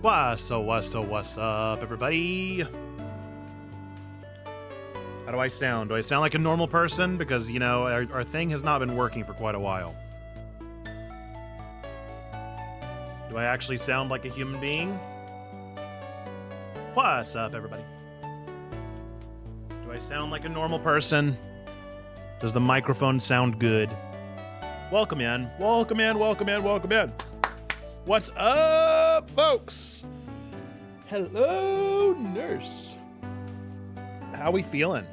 What's up, everybody? How do I sound? Do I sound like a normal person? Because, you know, our thing has not been working for quite a while. Do I actually sound like a human being? What's up, everybody? Do I sound like a normal person? Does the microphone sound good? Welcome in. Welcome in, welcome in, welcome in. What's up, folks? Hello, nurse. How we feeling?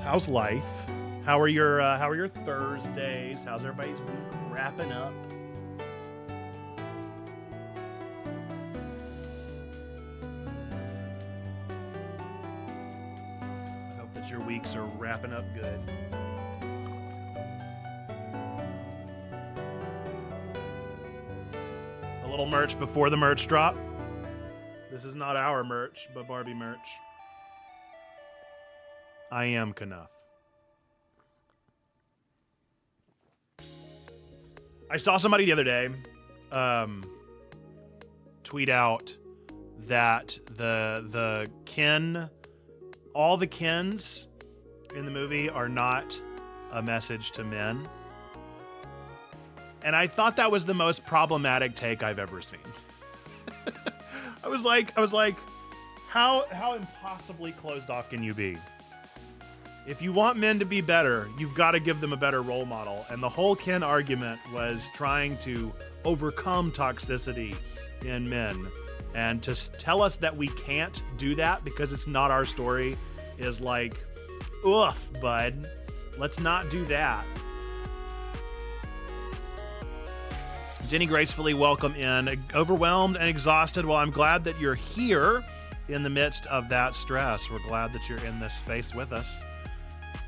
How's life? How are your Thursdays? How's everybody's week wrapping up? I hope that your weeks are wrapping up good. A little merch before the merch drop. This is not our merch, but Barbie merch. I am Knuff. I saw somebody the other day tweet out that the Ken, all the Kens in the movie are not a message to men. And I thought that was the most problematic take I've ever seen. I was like, how impossibly closed off can you be? If you want men to be better, you've got to give them a better role model. And the whole Ken argument was trying to overcome toxicity in men. And to tell us that we can't do that because it's not our story is like, oof, bud. Let's not do that. Jenny gracefully welcome in. Overwhelmed and exhausted. Well, I'm glad that you're here in the midst of that stress. We're glad that you're in this space with us.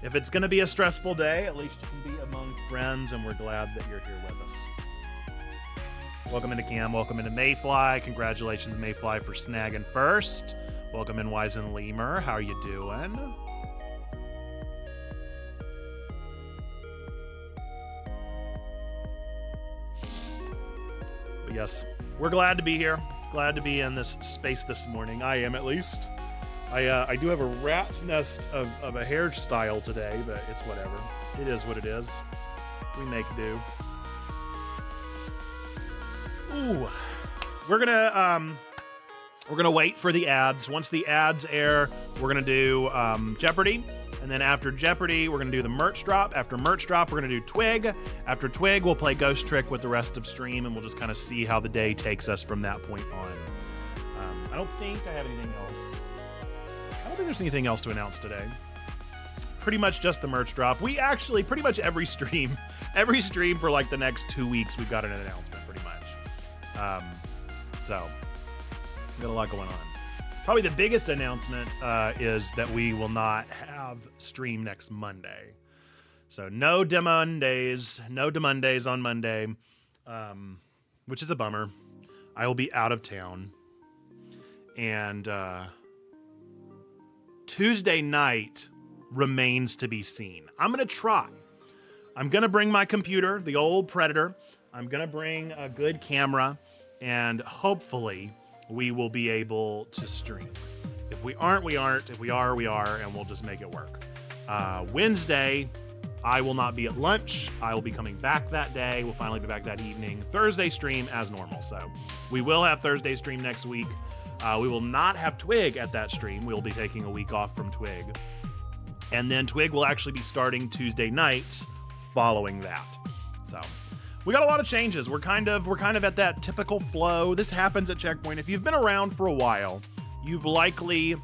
If it's going to be a stressful day, at least you can be among friends, and we're glad that you're here with us. Welcome into Cam. Welcome into Mayfly. Congratulations, Mayfly, for snagging first. Welcome in Wise and Lemur. How are you doing? But yes, we're glad to be here. Glad to be in this space this morning. I am, at least. I do have a rat's nest of a hairstyle today, but it's whatever. It is what it is. We make do. Ooh, we're gonna wait for the ads. Once the ads air, we're gonna do Jeopardy, and then after Jeopardy, we're gonna do the merch drop. After merch drop, we're gonna do Twig. After Twig, we'll play Ghost Trick with the rest of stream, and we'll just kind of see how the day takes us from that point on. I don't think I have anything else. I don't think there's anything else to announce today. Pretty much just the merch drop. We actually, pretty much every stream for like the next 2 weeks, we've got an announcement, pretty much. So, got a lot going on. Probably the biggest announcement is that we will not have stream next Monday. So no Demondays on Monday, which is a bummer. I will be out of town. And Tuesday night remains to be seen. I'm going to try. I'm going to bring my computer, the old Predator. I'm going to bring a good camera, and hopefully we will be able to stream. If we aren't, we aren't. If we are, we are, and we'll just make it work. Wednesday, I will not be at lunch. I will be coming back that day. We'll finally be back that evening. Thursday stream as normal. So we will have Thursday stream next week. We will not have Twig at that stream. We'll be taking a week off from Twig. And then Twig will actually be starting Tuesday nights following that. So we got a lot of changes. We're kind of at that typical flow. This happens at Checkpoint. If you've been around for a while, you've likely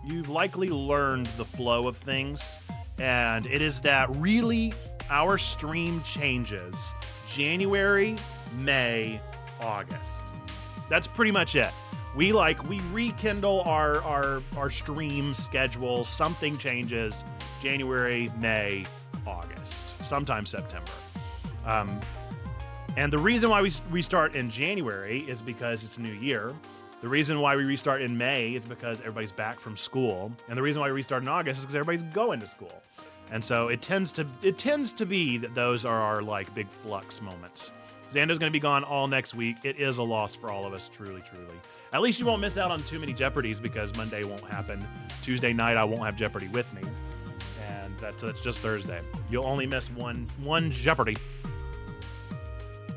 learned the flow of things. And it is that really our stream changes January, May, August. That's pretty much it. We rekindle our stream schedule. Something changes January, May, August, sometimes September. And the reason why we restart in January is because it's a new year. The reason why we restart in May is because everybody's back from school. And the reason why we restart in August is because everybody's going to school. And so it tends to be that those are our like big flux moments. Zando's going to be gone all next week. It is a loss for all of us, truly, truly. At least you won't miss out on too many Jeopardies because Monday won't happen. Tuesday night, I won't have Jeopardy with me. And that's just Thursday. You'll only miss one Jeopardy.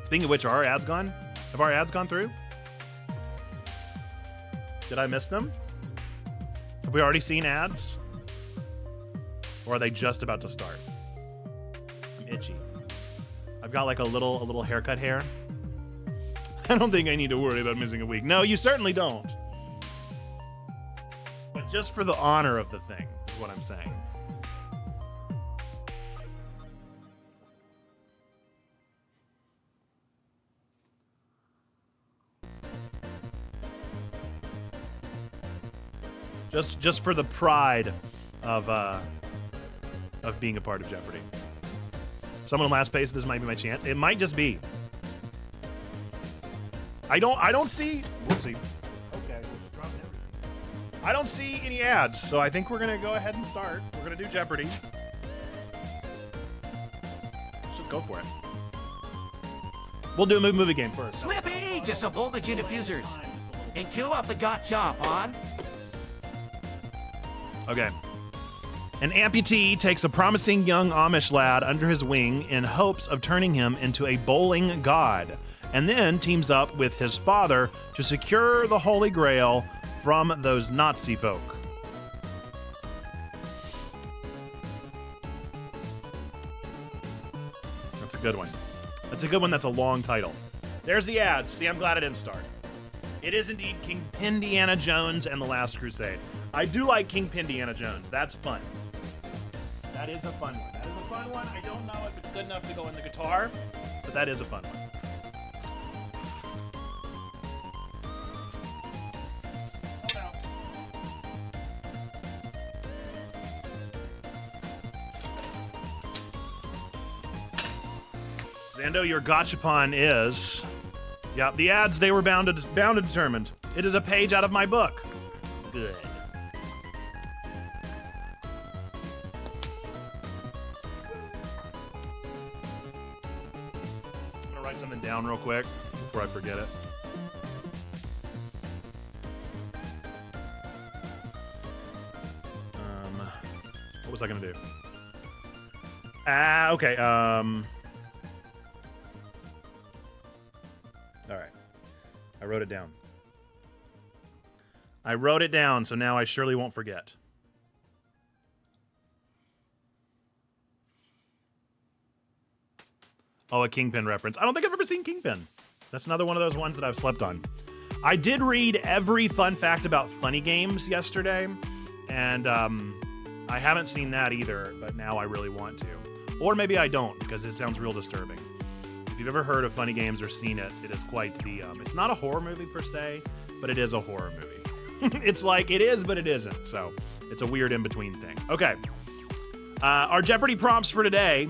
Speaking of which, are our ads gone? Have our ads gone through? Did I miss them? Have we already seen ads? Or are they just about to start? I'm itchy. I've got like a little haircut hair. I don't think I need to worry about missing a week. No, you certainly don't. But just for the honor of the thing, is what I'm saying. Just for the pride of being a part of Jeopardy. Someone in last place, this might be my chance. It might just be. I don't see. Whoopsie. Okay. I don't see any ads, so I think we're gonna go ahead and start. We're gonna do Jeopardy. Let's just go for it. We'll do a movie game first. Slippy! Just some voltage in diffusers. And queue up the gotcha, on. Okay. An amputee takes a promising young Amish lad under his wing in hopes of turning him into a bowling god, and then teams up with his father to secure the Holy Grail from those Nazi folk. That's a good one. That's a good one. That's a long title. There's the ads. See, I'm glad I didn't start. It is indeed King Indiana Jones and the Last Crusade. I do like King Indiana Jones. That's fun. That is a fun one. That is a fun one. I don't know if it's good enough to go in the guitar, but that is a fun one. Zando, your gachapon is... Yeah, the ads, they were bound and determined. It is a page out of my book. Good. I'm gonna write something down real quick before I forget it. What was I gonna do? Okay, all right. I wrote it down. I wrote it down, so now I surely won't forget. Oh, a Kingpin reference. I don't think I've ever seen Kingpin. That's another one of those ones that I've slept on. I did read every fun fact about funny games yesterday, and I haven't seen that either, but now I really want to. Or maybe I don't, because it sounds real disturbing. If you've ever heard of funny games or seen it, it is quite the... it's not a horror movie per se, but it is a horror movie. It's like, it is, but it isn't. So it's a weird in-between thing. Okay. Our Jeopardy prompts for today,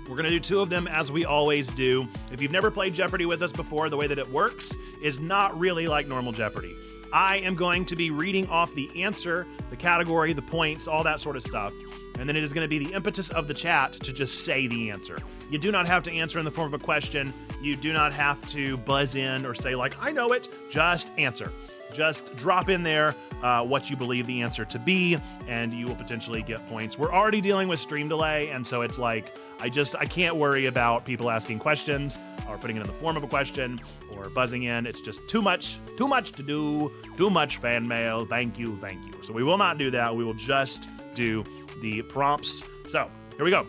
we're going to do two of them as we always do. If you've never played Jeopardy with us before, the way that it works is not really like normal Jeopardy. I am going to be reading off the answer, the category, the points, all that sort of stuff. And then it is going to be the impetus of the chat to just say the answer. You do not have to answer in the form of a question. You do not have to buzz in or say, like, I know it. Just answer. Just drop in there what you believe the answer to be, and you will potentially get points. We're already dealing with stream delay, and so it's like, I can't worry about people asking questions or putting it in the form of a question or buzzing in. It's just too much to do, too much fan mail. Thank you. So we will not do that. We will just do the prompts. So here we go.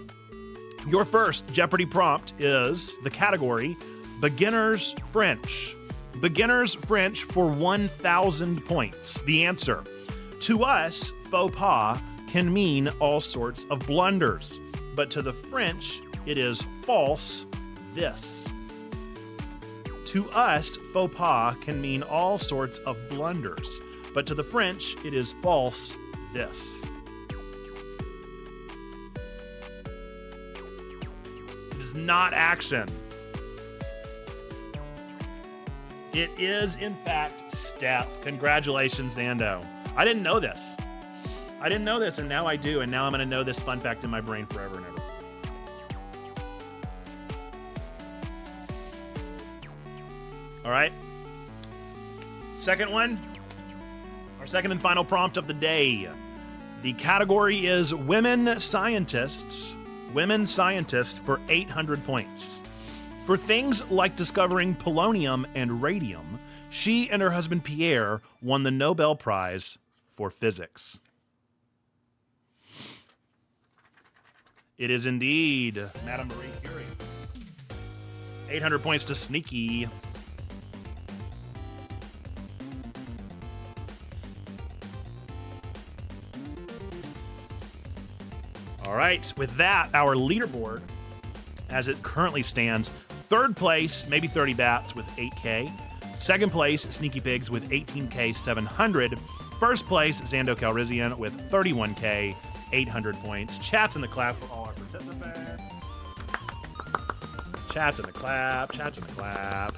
Your first Jeopardy prompt is the category Beginner's French. Beginner's French for 1,000 points. The answer: to us, faux pas can mean all sorts of blunders, but to the French, it is false this. To us, faux pas can mean all sorts of blunders, but to the French, it is false this. It is not action. It is, in fact, step. Congratulations, Zando. I didn't know this. And now I do, and now I'm going to know this fun fact in my brain forever and ever. All right. Second one, our second and final prompt of the day. The category is women scientists for 800 points. For things like discovering polonium and radium, she and her husband Pierre won the Nobel Prize for Physics. It is indeed Madame Marie Curie. 800 points to Sneaky. All right, with that, our leaderboard, as it currently stands, third place, maybe 30 bats with 8K. Second place, Sneaky Pigs with 18K 700. First place, Zando Calrissian with 31K 800 points. Chats in the clap for all our participants. Chats in the clap, chats in the clap.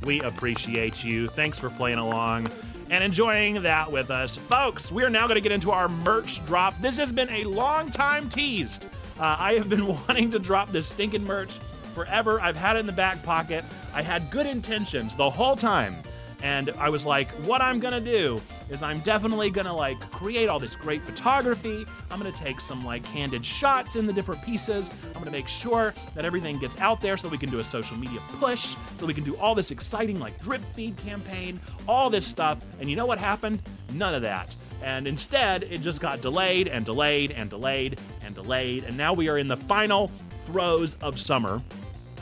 We appreciate you. Thanks for playing along and enjoying that with us. Folks, we are now going to get into our merch drop. This has been a long time teased. I have been wanting to drop this stinking merch forever. I've had it in the back pocket. I had good intentions the whole time. And I was like, what I'm gonna do is I'm definitely gonna like create all this great photography. I'm gonna take some like candid shots in the different pieces. I'm gonna make sure that everything gets out there so we can do a social media push, so we can do all this exciting like drip feed campaign, all this stuff. And you know what happened? None of that. And instead, it just got delayed and delayed and delayed and delayed. And now we are in the final throes of summer,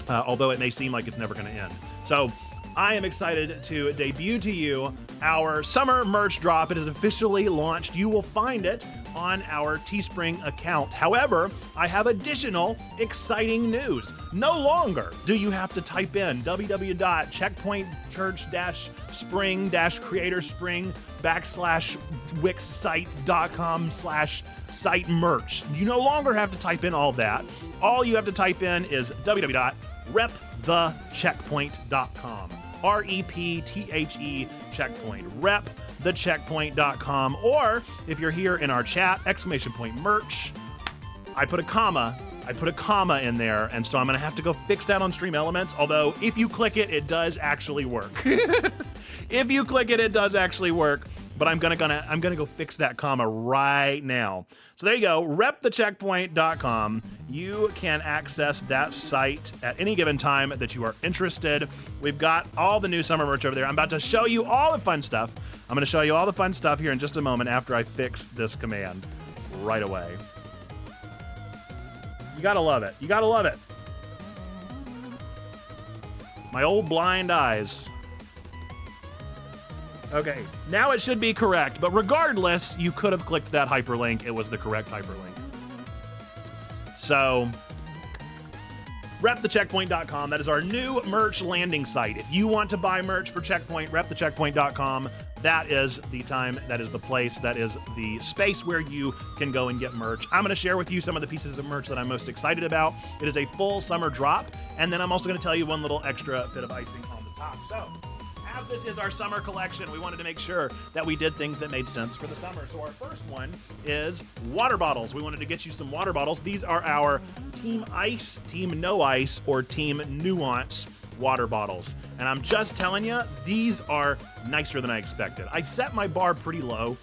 although it may seem like it's never gonna end. So I am excited to debut to you our summer merch drop. It is officially launched. You will find it on our Teespring account. However, I have additional exciting news. No longer do you have to type in www.checkpointchurch-spring-creatorsspring/wixsite.com/site merch. You no longer have to type in all that. All you have to type in is www.repthecheckpoint.com. REPTHE checkpoint. Repthecheckpoint.com. Or if you're here in our chat, ! merch. I put a comma in there, and so I'm gonna have to go fix that on Stream Elements. Although if you click it, it does actually work. If you click it, it does actually work. But I'm gonna go fix that comma right now. So there you go, repthecheckpoint.com. You can access that site at any given time that you are interested. We've got all the new summer merch over there. I'm about to show you all the fun stuff. I'm gonna show you all the fun stuff here in just a moment after I fix this command right away. You gotta love it. You gotta love it. My old blind eyes. Okay, now it should be correct, but regardless, you could have clicked that hyperlink. It was the correct hyperlink. So, repthecheckpoint.com, that is our new merch landing site. If you want to buy merch for Checkpoint, repthecheckpoint.com, that is the time, that is the place, that is the space where you can go and get merch. I'm going to share with you some of the pieces of merch that I'm most excited about. It is a full summer drop, and then I'm also going to tell you one little extra bit of icing on the top. So, as this is our summer collection, we wanted to make sure that we did things that made sense for the summer. So our first one is water bottles. We wanted to get you some water bottles. These are our Team Ice, Team No Ice, or Team Nuance water bottles. And I'm just telling you, these are nicer than I expected. I set my bar pretty low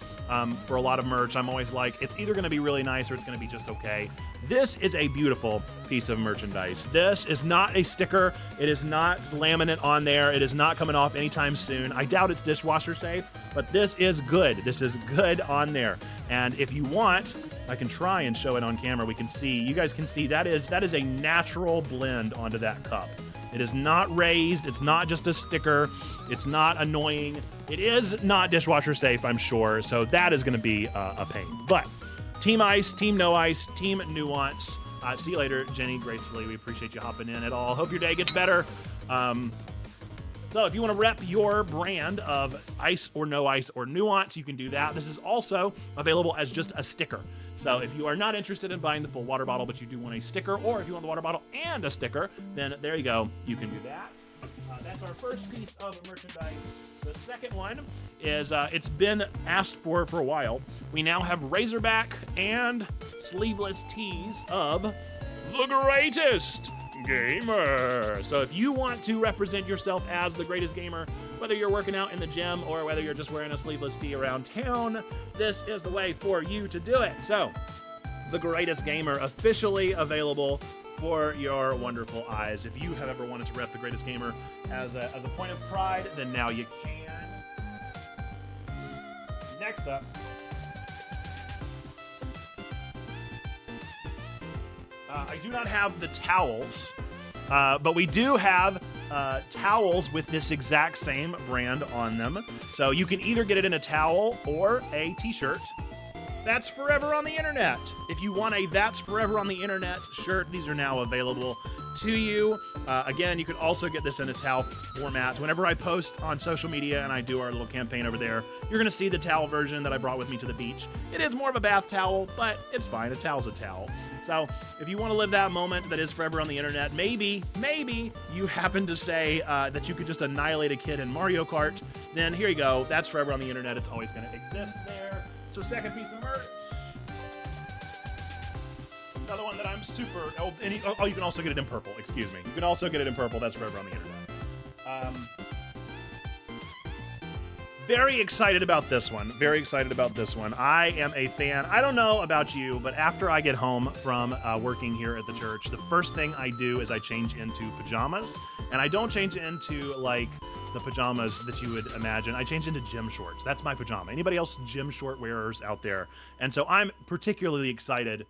for a lot of merch. I'm always like, it's either gonna be really nice or it's gonna be just okay. This is a beautiful piece of merchandise. This is not a sticker. It is not laminate on there. It is not coming off anytime soon. I doubt it's dishwasher safe, but this is good. This is good on there. And if you want, I can try and show it on camera. We can see, you guys can see that is a natural blend onto that cup. It is not raised. It's not just a sticker. It's not annoying. It is not dishwasher safe, I'm sure. So that is going to be a pain. But Team Ice, Team No Ice, Team Nuance. See you later, Jenny, gracefully. We appreciate you hopping in at all. Hope your day gets better. So if you want to rep your brand of Ice or No Ice or Nuance, you can do that. This is also available as just a sticker. So if you are not interested in buying the full water bottle, but you do want a sticker, or if you want the water bottle and a sticker, then there you go. You can do that. That's our first piece of merchandise. The second one is, it's been asked for a while. We now have Razorback and sleeveless tees of the greatest gamer. So if you want to represent yourself as the greatest gamer, whether you're working out in the gym or whether you're just wearing a sleeveless tee around town, this is the way for you to do it. So the greatest gamer officially available for your wonderful eyes. If you have ever wanted to rep the greatest gamer as a point of pride, then now you can. Next up, I do not have the towels, but we do have towels with this exact same brand on them. So you can either get it in a towel or a t-shirt. That's Forever on the Internet. If you want a That's Forever on the Internet shirt, these are now available to you. Again, you can also get this in a towel format. Whenever I post on social media and I do our little campaign over there, you're going to see the towel version that I brought with me to the beach. It is more of a bath towel, but it's fine. A towel's a towel. So if you want to live that moment that is Forever on the Internet, maybe you happen to say that you could just annihilate a kid in Mario Kart, then here you go. That's Forever on the Internet. It's always going to exist there. So second piece of merch. Another one that I'm super... you can also get it in purple. Excuse me. You can also get it in purple. That's Forever on the Internet. Very excited about this one. Very excited about this one. I am a fan. I don't know about you, but after I get home from working here at the church, the first thing I do is I change into pajamas. And I don't change into, like, the pajamas that you would imagine. I change into gym shorts. That's my pajama. Anybody else gym short wearers out there? And so I'm particularly excited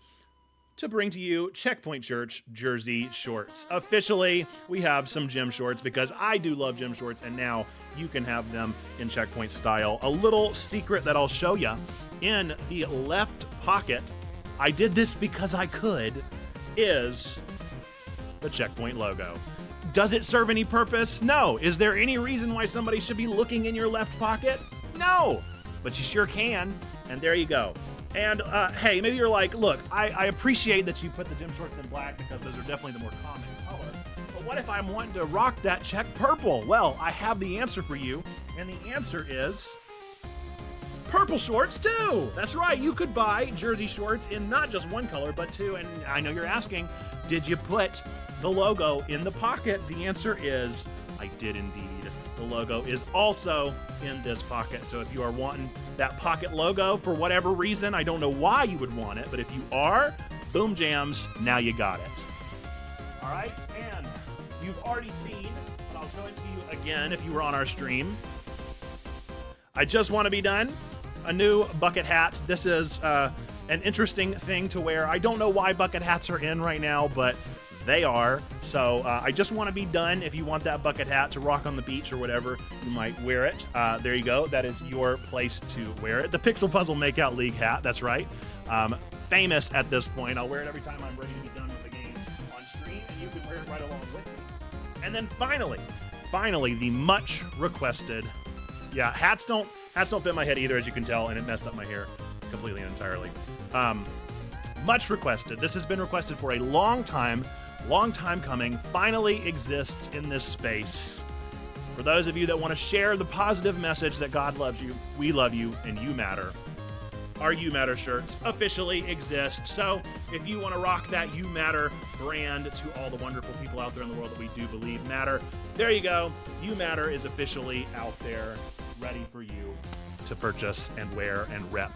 to bring to you Checkpoint Church jersey shorts. Officially, we have some gym shorts because I do love gym shorts, and now you can have them in Checkpoint style. A little secret that I'll show you in the left pocket, I did this because I could, is the Checkpoint logo. Does it serve any purpose? No. Is there any reason why somebody should be looking in your left pocket? No. But you sure can, and there you go. And hey, maybe you're like, look, I appreciate that you put the gym shorts in black because those are definitely the more common color. But what if I'm wanting to rock that check purple? Well, I have the answer for you, and the answer is purple shorts too. That's right, you could buy jersey shorts in not just one color, but two. And I know you're asking, did you put the logo in the pocket? The answer is, I did indeed. The logo is also in this pocket. So if you are wanting that pocket logo for whatever reason, I don't know why you would want it, but if you are, boom jams, now you got it. All right, and you've already seen, but I'll show it to you again if you were on our stream. I just want to be done. A new bucket hat. This is an interesting thing to wear. I don't know why bucket hats are in right now, but they are. So I just want to be done. If you want that bucket hat to rock on the beach or whatever, you might wear it. There you go. That is your place to wear it. The Pixel Puzzle Makeout League hat. That's right. Famous at this point. I'll wear it every time I'm ready to be done with the game on stream, and you can wear it right along with me. And then finally, the much requested. Yeah, hats don't fit my head either, as you can tell, and it messed up my hair completely and entirely. Much requested. This has been requested for a long time coming, finally exists in this space. For those of you that want to share the positive message that God loves you, we love you, and you matter, our You Matter shirts officially exist. So if you want to rock that You Matter brand to all the wonderful people out there in the world that we do believe matter, there you go. You Matter is officially out there, ready for you to purchase and wear and rep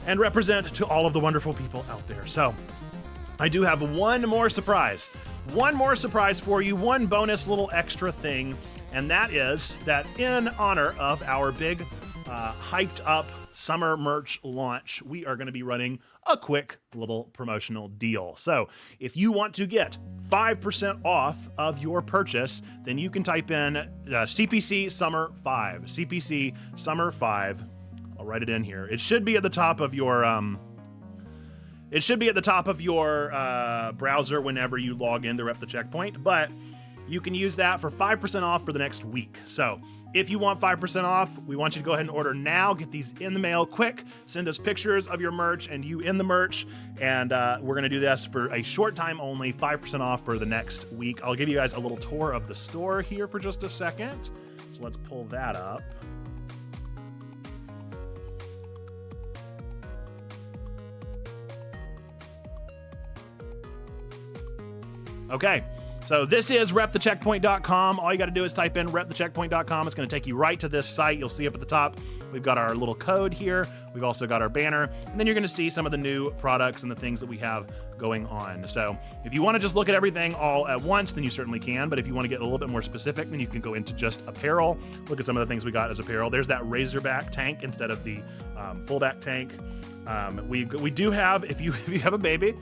and represent to all of the wonderful people out there. So I do have one more surprise for you, one bonus little extra thing, and that is that in honor of our big hyped up summer merch launch, we are going to be running a quick little promotional deal. So if you want to get 5% off of your purchase, then you can type in CPC Summer 5. CPC Summer 5. I'll write it in here. It should be at the top of your browser whenever you log in to rep the checkpoint, but you can use that for 5% off for the next week. So if you want 5% off, we want you to go ahead and order now. Get these in the mail quick. Send us pictures of your merch and you in the merch. And we're going to do this for a short time only, 5% off for the next week. I'll give you guys a little tour of the store here for just a second. So let's pull that up. Okay, So this is repthecheckpoint.com. All you got to do is type in repthecheckpoint.com. It's going to take you right to this site. You'll see up at the top, we've got our little code here. We've also got our banner. And then you're going to see some of the new products and the things that we have going on. So if you want to just look at everything all at once, then you certainly can. But if you want to get a little bit more specific, then you can go into just apparel. Look at some of the things we got as apparel. There's that Razorback tank instead of the fullback tank. We do have, if you have a baby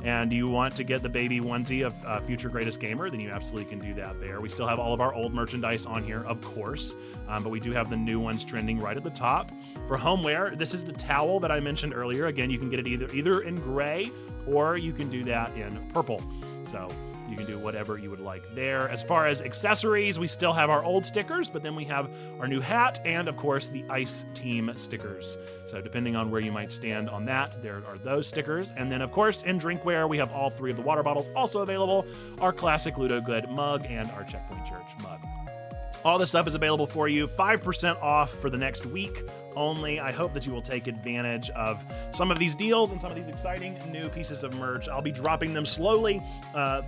and you want to get the baby onesie of Future Greatest Gamer, then you absolutely can do that there. We still have all of our old merchandise on here, of course, but we do have the new ones trending right at the top. For homeware, this is the towel that I mentioned earlier. Again, you can get it either in gray or you can do that in purple. So you can do whatever you would like there. As far as accessories, we still have our old stickers, but then we have our new hat and, of course, the Ice Team stickers. So depending on where you might stand on that, there are those stickers. And then, of course, in drinkware, we have all three of the water bottles also available, our classic Ludo Good mug and our Checkpoint Church mug. All this stuff is available for you, 5% off for the next week only. I hope that you will take advantage of some of these deals and some of these exciting new pieces of merch. I'll be dropping them slowly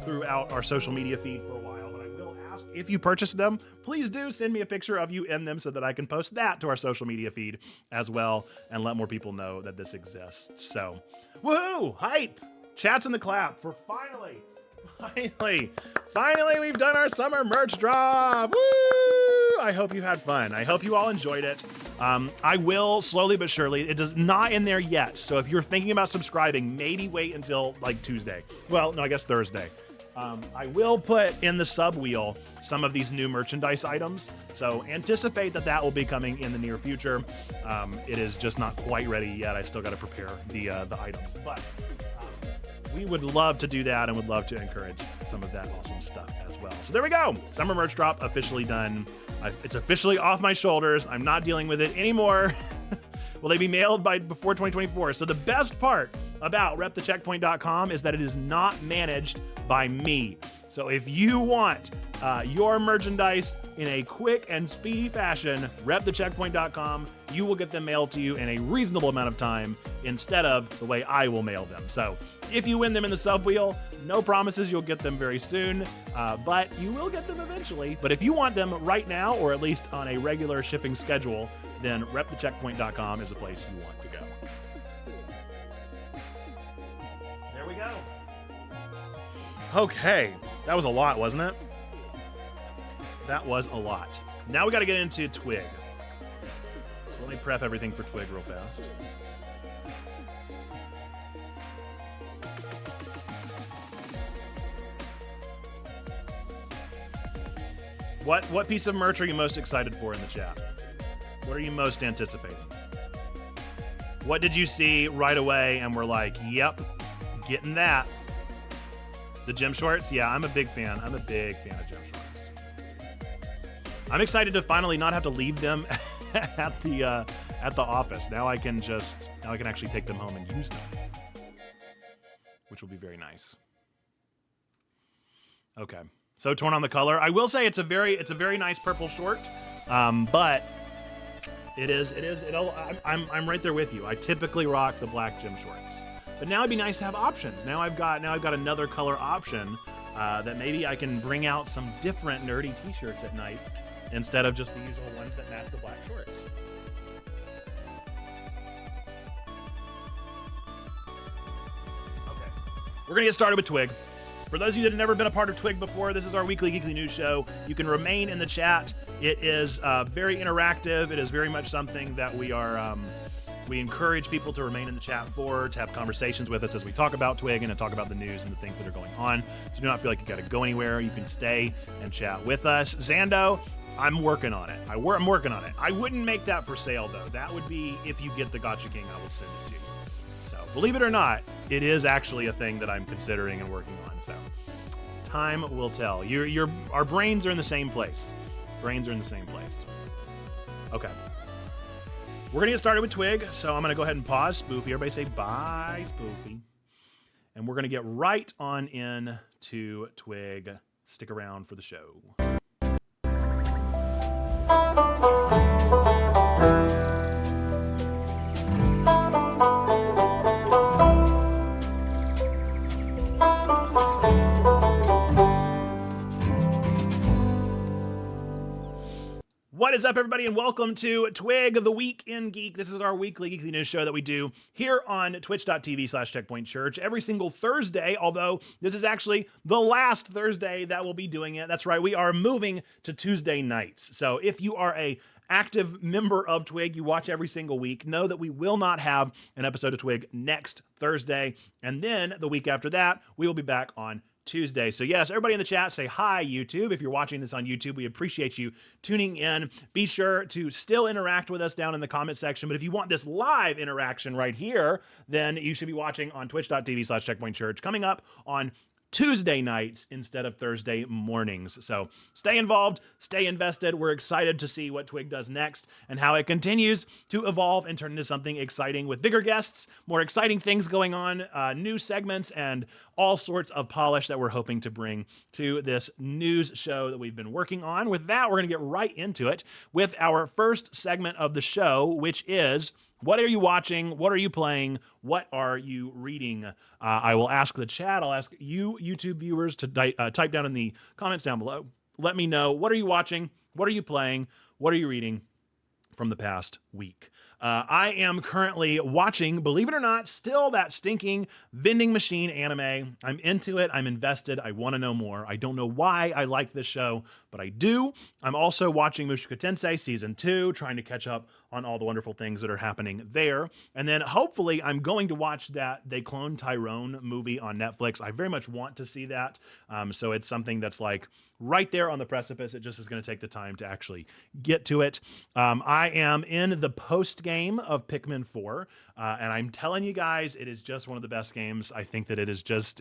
throughout our social media feed for a while, but I will ask if you purchase them, please do send me a picture of you in them so that I can post that to our social media feed as well and let more people know that this exists. So, woohoo! Hype! Chats in the clap for finally, we've done our summer merch drop. Woo! I hope you had fun. I hope you all enjoyed it. I will slowly but surely. It is not in there yet. So if you're thinking about subscribing, maybe wait until like Tuesday. Well, no, I guess Thursday. I will put in the sub wheel some of these new merchandise items. So anticipate that will be coming in the near future. It is just not quite ready yet. I still got to prepare the items, but we would love to do that and would love to encourage some of that awesome stuff as well. So there we go. Summer merch drop officially done. It's officially off my shoulders. I'm not dealing with it anymore. Will they be mailed before 2024? So the best part about repthecheckpoint.com is that it is not managed by me. So if you want your merchandise in a quick and speedy fashion, repthecheckpoint.com, you will get them mailed to you in a reasonable amount of time instead of the way I will mail them. So if you win them in the sub wheel, no promises you'll get them very soon, but you will get them eventually. But if you want them right now, or at least on a regular shipping schedule, then repthecheckpoint.com is the place you want to go. There we go. Okay, that was a lot, wasn't it? That was a lot. Now we got to get into TWIG. So let me prep everything for TWIG real fast. What piece of merch are you most excited for in the chat? What are you most anticipating? What did you see right away and we're like, yep, getting that? The gym shorts? Yeah, I'm a big fan. I'm a big fan of gym shorts. I'm excited to finally not have to leave them at the office. Now I can actually take them home and use them, which will be very nice. Okay. So torn on the color. I will say it's a very nice purple short, but I'm right there with you. I typically rock the black gym shorts, but now it'd be nice to have options. Now I've got another color option that maybe I can bring out some different nerdy t-shirts at night instead of just the usual ones that match the black shorts. Okay, we're gonna get started with TWIG. For those of you that have never been a part of TWIG before, this is our weekly Geekly News show. You can remain in the chat. It is very interactive. It is very much something that we encourage people to remain in the chat to have conversations with us as we talk about TWIG and to talk about the news and the things that are going on. So do not feel like you got to go anywhere. You can stay and chat with us. Zando, I'm working on it. I'm working on it. I wouldn't make that for sale, though. That would be if you get the Gotcha King, I will send it to you. So believe it or not, it is actually a thing that I'm considering and working on. So time will tell. Our brains are in the same place. Brains are in the same place. Okay. We're going to get started with TWIG, so I'm going to go ahead and pause Spoofy. Everybody say bye, Spoofy. And we're going to get right on in to TWIG. Stick around for the show. What is up, everybody, and welcome to TWIG, the Week in Geek. This is our weekly geekly news show that we do here on twitch.tv/checkpointchurch every single Thursday, although this is actually the last Thursday that we'll be doing it. That's right, we are moving to Tuesday nights. So if you are a active member of TWIG, you watch every single week, know that we will not have an episode of TWIG next Thursday, and then the week after that, we will be back on Tuesday. So yes, everybody in the chat, say hi, YouTube. If you're watching this on YouTube, we appreciate you tuning in. Be sure to still interact with us down in the comment section. But if you want this live interaction right here, then you should be watching on twitch.tv/checkpointchurch coming up on Tuesday nights instead of Thursday mornings. So stay involved, stay invested. We're excited to see what TWIG does next and how it continues to evolve and turn into something exciting with bigger guests, more exciting things going on, new segments, and all sorts of polish that we're hoping to bring to this news show that we've been working on. With that, we're going to get right into it with our first segment of the show, which is what are you watching? What are you playing? What are you reading? I will ask the chat. I'll ask you, YouTube viewers, to type down in the comments down below. Let me know, what are you watching? What are you playing? What are you reading from the past week? I am currently watching, believe it or not, still that stinking vending machine anime. I'm into it. I'm invested. I want to know more. I don't know why I like this show, but I do. I'm also watching Mushoku Tensei Season 2, trying to catch up on all the wonderful things that are happening there. And then hopefully I'm going to watch that They Clone Tyrone movie on Netflix. I very much want to see that. So it's something that's like right there on the precipice. It just is going to take the time to actually get to it. I am in the post game of Pikmin 4, and I'm telling you guys, it is just one of the best games. I think that it is just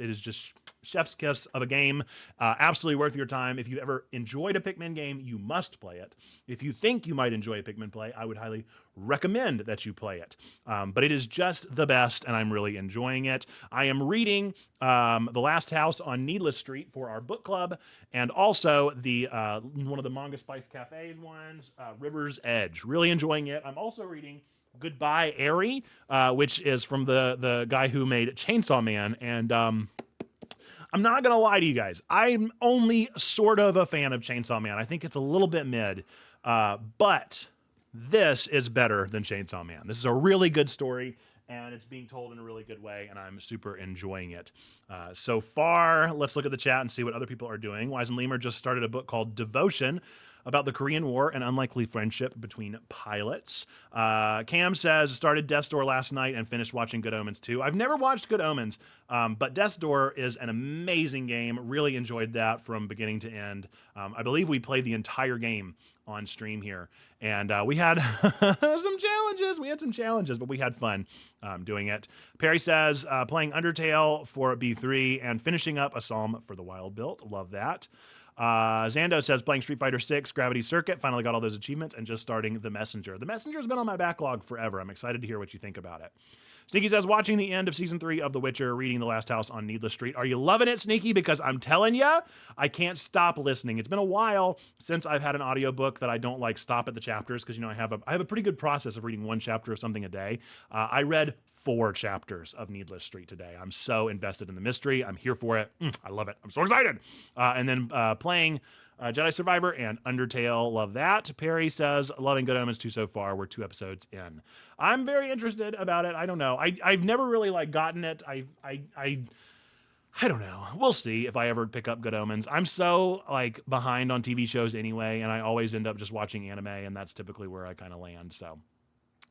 chef's kiss of a game. Absolutely worth your time. If you ever enjoyed a Pikmin game, you must play it. If you think you might enjoy a Pikmin play, I would highly recommend that you play it. But it is just the best, and I'm really enjoying it. I am reading The Last House on Needless Street for our book club, and also the one of the Manga Spice Cafe ones, River's Edge. Really enjoying it. I'm also reading Goodbye Eri, which is from the guy who made Chainsaw Man, and I'm not going to lie to you guys. I'm only sort of a fan of Chainsaw Man. I think it's a little bit mid, but this is better than Chainsaw Man. This is a really good story, and it's being told in a really good way, and I'm super enjoying it. So far, let's look at the chat and see what other people are doing. Wise and Lemur just started a book called Devotion about the Korean War and unlikely friendship between pilots. Cam says, started Death's Door last night and finished watching Good Omens 2. I've never watched Good Omens, but Death's Door is an amazing game. Really enjoyed that from beginning to end. I believe we played the entire game on stream here, and we had some challenges. We had some challenges, but we had fun doing it. Perry says, playing Undertale for B3 and finishing up a Psalm for the Wild Built. Love that. Zando says, playing Street Fighter 6, Gravity Circuit, finally got all those achievements, and just starting The Messenger. The Messenger's been on my backlog forever. I'm excited to hear what you think about it. Sneaky says, watching the end of Season 3 of The Witcher, reading The Last House on Needless Street. Are you loving it, Sneaky? Because I'm telling you, I can't stop listening. It's been a while since I've had an audiobook that I don't like stop at the chapters, because, you know, I have a pretty good process of reading one chapter of something a day. I read 4 chapters of Needless Street today. I'm so invested in the mystery. I'm here for it. I love it. I'm so excited. And then playing Jedi Survivor and Undertale. Love that. Perry says, loving Good Omens 2 so far. We're 2 episodes in. I'm very interested about it. I don't know. I've never really gotten it. I don't know. We'll see if I ever pick up Good Omens. I'm so behind on TV shows anyway, and I always end up just watching anime, and that's typically where I kind of land. So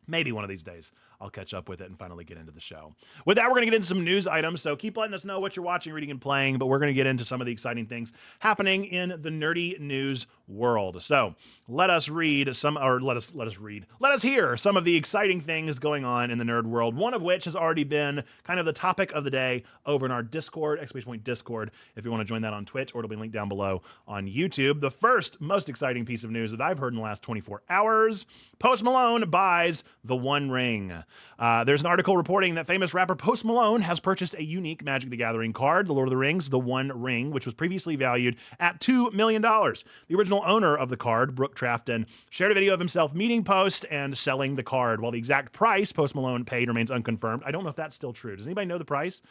maybe one of these days I'll catch up with it and finally get into the show. With that, we're going to get into some news items, so keep letting us know what you're watching, reading, and playing, but we're going to get into some of the exciting things happening in the nerdy news world. So let us hear some of the exciting things going on in the nerd world, one of which has already been kind of the topic of the day over in our Discord, Discord, if you want to join that on Twitch, or it'll be linked down below on YouTube. The first most exciting piece of news that I've heard in the last 24 hours, Post Malone buys The One Ring. There's an article reporting that famous rapper Post Malone has purchased a unique Magic the Gathering card, The Lord of the Rings, The One Ring, which was previously valued at $2 million. The original owner of the card, Brooke Trafton, shared a video of himself meeting Post and selling the card. While the exact price Post Malone paid remains unconfirmed, I don't know if that's still true. Does anybody know the price?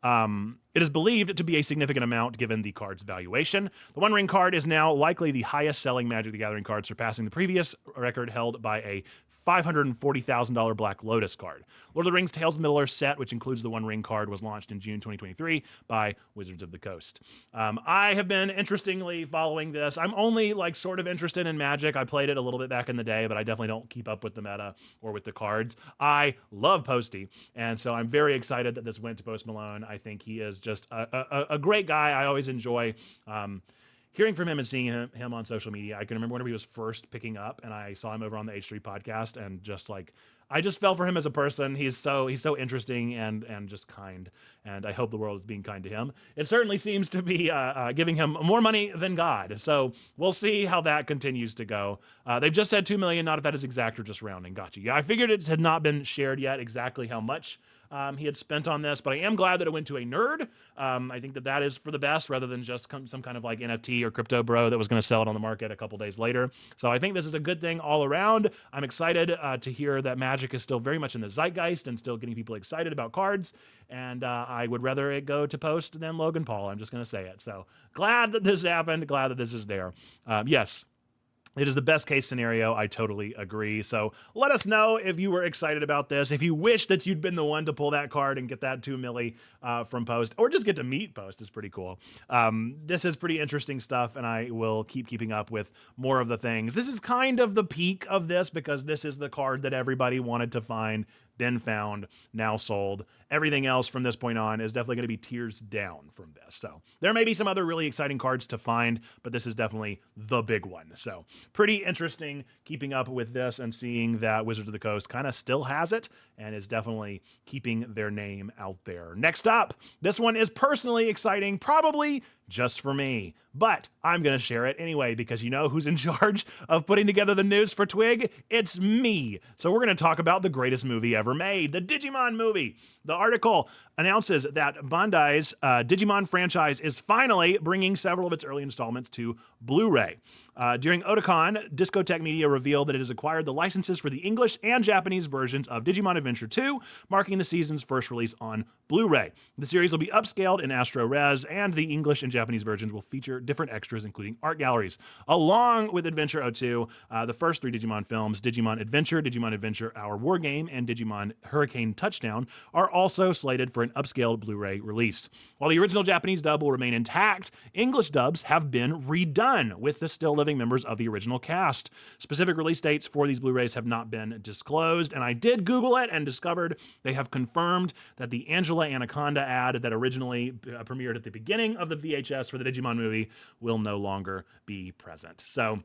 It is believed to be a significant amount given the card's valuation. The One Ring card is now likely the highest selling Magic the Gathering card, surpassing the previous record held by a $540,000 Black Lotus card. Lord of the Rings Tales of Middle-earth set, which includes the One Ring card, was launched in June 2023 by Wizards of the Coast. I have been interestingly following this. I'm only like sort of interested in Magic. I played it a little bit back in the day, but I definitely don't keep up with the meta or with the cards. I love Posty, and so I'm very excited that this went to Post Malone. I think he is just a great guy. I always enjoy hearing from him and seeing him on social media. I can remember whenever he was first picking up, and I saw him over on the H3 podcast, and just like I just fell for him as a person. He's so interesting and just kind, and I hope the world is being kind to him. It certainly seems to be giving him more money than God. So we'll see how that continues to go. They've just said $2 million. Not if that is exact or just rounding. Gotcha. Yeah, I figured it had not been shared yet exactly how much he had spent on this, but I am glad that it went to a nerd. I think that is for the best rather than just some kind of like NFT or crypto bro that was going to sell it on the market a couple days later. So I think this is a good thing all around. I'm excited to hear that Magic is still very much in the zeitgeist and still getting people excited about cards. And I would rather it go to Post than Logan Paul. I'm just going to say it. So glad that this happened. Glad that this is there. Yes. It is the best case scenario. I totally agree. So let us know if you were excited about this. If you wish that you'd been the one to pull that card and get that 2 milli from Post, or just get to meet Post is pretty cool. This is pretty interesting stuff, and I will keeping up with more of the things. This is kind of the peak of this because this is the card that everybody wanted to find, been found, now sold. Everything else from this point on is definitely going to be tiers down from this. So there may be some other really exciting cards to find, but this is definitely the big one. So pretty interesting keeping up with this and seeing that Wizards of the Coast kind of still has it and is definitely keeping their name out there. Next up, this one is personally exciting, probably just for me, but I'm going to share it anyway because you know who's in charge of putting together the news for TWIG? It's me. So we're going to talk about the greatest movie ever made, the Digimon movie. The article announces that Bandai's Digimon franchise is finally bringing several of its early installments to Blu-ray. During Otakon, Discotech Media revealed that it has acquired the licenses for the English and Japanese versions of Digimon Adventure 2, marking the season's first release on Blu-ray. The series will be upscaled in Astro Res, and the English and Japanese versions will feature different extras, including art galleries. Along with Adventure 02, the first 3 Digimon films, Digimon Adventure Our War Game, and Digimon Hurricane Touchdown, are also slated for an upscaled Blu-ray release. While the original Japanese dub will remain intact, English dubs have been redone with the still living members of the original cast. Specific release dates for these Blu-rays have not been disclosed, and I did Google it and discovered they have confirmed that the Angela Anaconda ad that originally premiered at the beginning of the VHS for the Digimon movie will no longer be present. So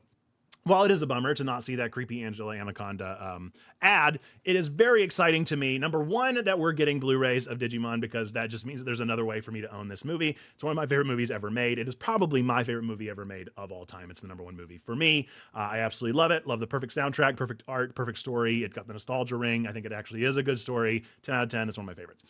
while it is a bummer to not see that creepy Angela Anaconda ad, it is very exciting to me. Number one, that we're getting Blu-rays of Digimon because that just means that there's another way for me to own this movie. It's one of my favorite movies ever made. It is probably my favorite movie ever made of all time. It's the number one movie for me. I absolutely love it. Love the perfect soundtrack, perfect art, perfect story. It got the nostalgia ring. I think it actually is a good story. 10 out of 10. It's one of my favorites.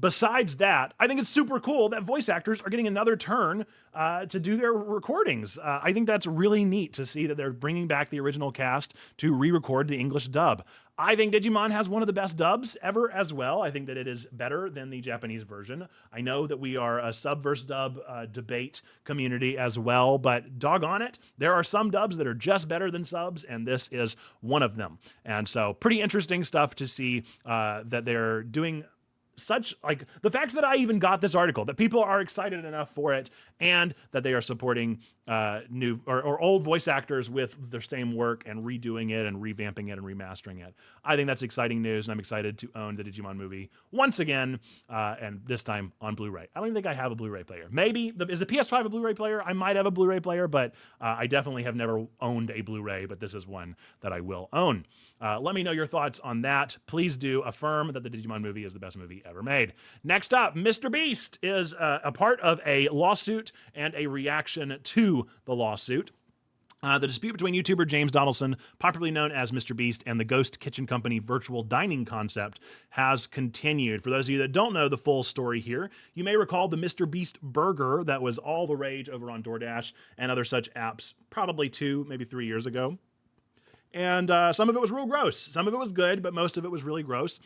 Besides that, I think it's super cool that voice actors are getting another turn to do their recordings. I think that's really neat to see that they're bringing back the original cast to re-record the English dub. I think Digimon has one of the best dubs ever as well. I think that it is better than the Japanese version. I know that we are a sub versus dub debate community as well, but doggone it, there are some dubs that are just better than subs, and this is one of them. And so pretty interesting stuff to see that they're doing such, like, the fact that I even got this article, that people are excited enough for it, and that they are supporting new or old voice actors with their same work and redoing it and revamping it and remastering it. I think that's exciting news, and I'm excited to own the Digimon movie once again, and this time on Blu-ray. I don't even think I have a Blu-ray player. Maybe, is the PS5 a Blu-ray player? I might have a Blu-ray player, but I definitely have never owned a Blu-ray, but this is one that I will own. Let me know your thoughts on that. Please do affirm that the Digimon movie is the best movie ever made. Next up, Mr. Beast is a part of a lawsuit and a reaction to the lawsuit. The dispute between YouTuber James Donaldson, popularly known as Mr. Beast, and the Ghost Kitchen Company virtual dining concept has continued. For those of you that don't know the full story here, you may recall the Mr. Beast burger that was all the rage over on DoorDash and other such apps probably 2, maybe 3 years ago. And some of it was real gross. Some of it was good, but most of it was really gross.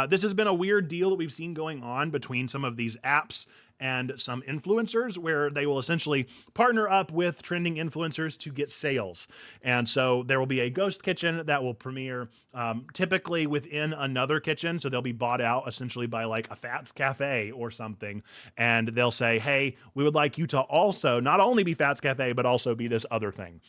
This has been a weird deal that we've seen going on between some of these apps and some influencers, where they will essentially partner up with trending influencers to get sales. And so there will be a ghost kitchen that will premiere typically within another kitchen. So they'll be bought out essentially by like a Fats Cafe or something. And they'll say, hey, we would like you to also not only be Fats Cafe, but also be this other thing.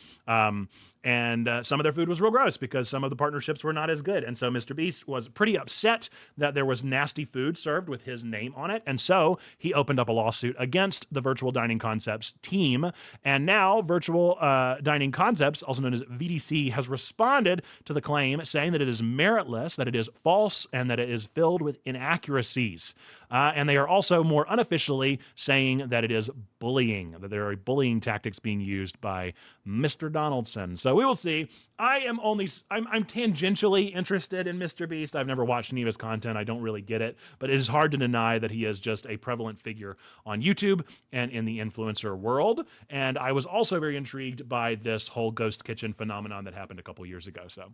And some of their food was real gross because some of the partnerships were not as good. And so Mr. Beast was pretty upset that there was nasty food served with his name on it. And so he opened up a lawsuit against the Virtual Dining Concepts team. And now Virtual Dining Concepts, also known as VDC, has responded to the claim, saying that it is meritless, that it is false, and that it is filled with inaccuracies. And they are also more unofficially saying that it is bullying, that there are bullying tactics being used by Mr. Donaldson. So we will see. I'm tangentially interested in Mr. Beast. I've never watched any of his content. I don't really get it, but it is hard to deny that he is just a prevalent figure on YouTube and in the influencer world. And I was also very intrigued by this whole ghost kitchen phenomenon that happened a couple years ago. So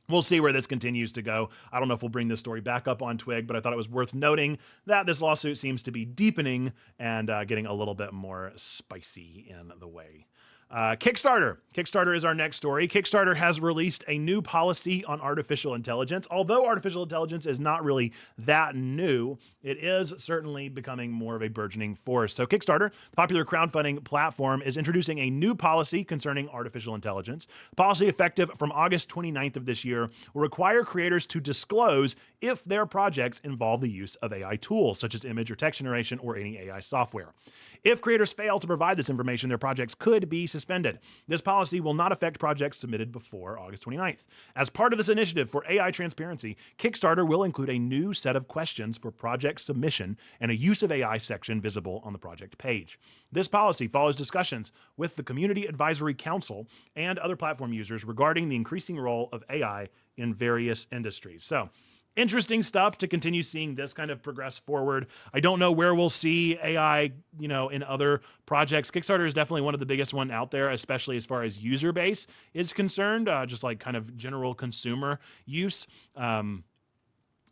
we'll see where this continues to go. I don't know if we'll bring this story back up on Twig, but I thought it was worth noting that this lawsuit seems to be deepening and getting a little bit more spicy in the way. Kickstarter. Kickstarter is our next story. Kickstarter has released a new policy on artificial intelligence. Although artificial intelligence is not really that new, it is certainly becoming more of a burgeoning force. So Kickstarter, the popular crowdfunding platform, is introducing a new policy concerning artificial intelligence. The policy, effective from August 29th of this year, will require creators to disclose if their projects involve the use of AI tools, such as image or text generation or any AI software. If creators fail to provide this information, their projects could be suspended. This policy will not affect projects submitted before August 29th. As part of this initiative for AI transparency, Kickstarter will include a new set of questions for project submission and a use of AI section visible on the project page. This policy follows discussions with the Community Advisory Council and other platform users regarding the increasing role of AI in various industries. So, interesting stuff to continue seeing this kind of progress forward. I don't know where we'll see AI, in other projects. Kickstarter is definitely one of the biggest one out there, especially as far as user base is concerned, just like kind of general consumer use.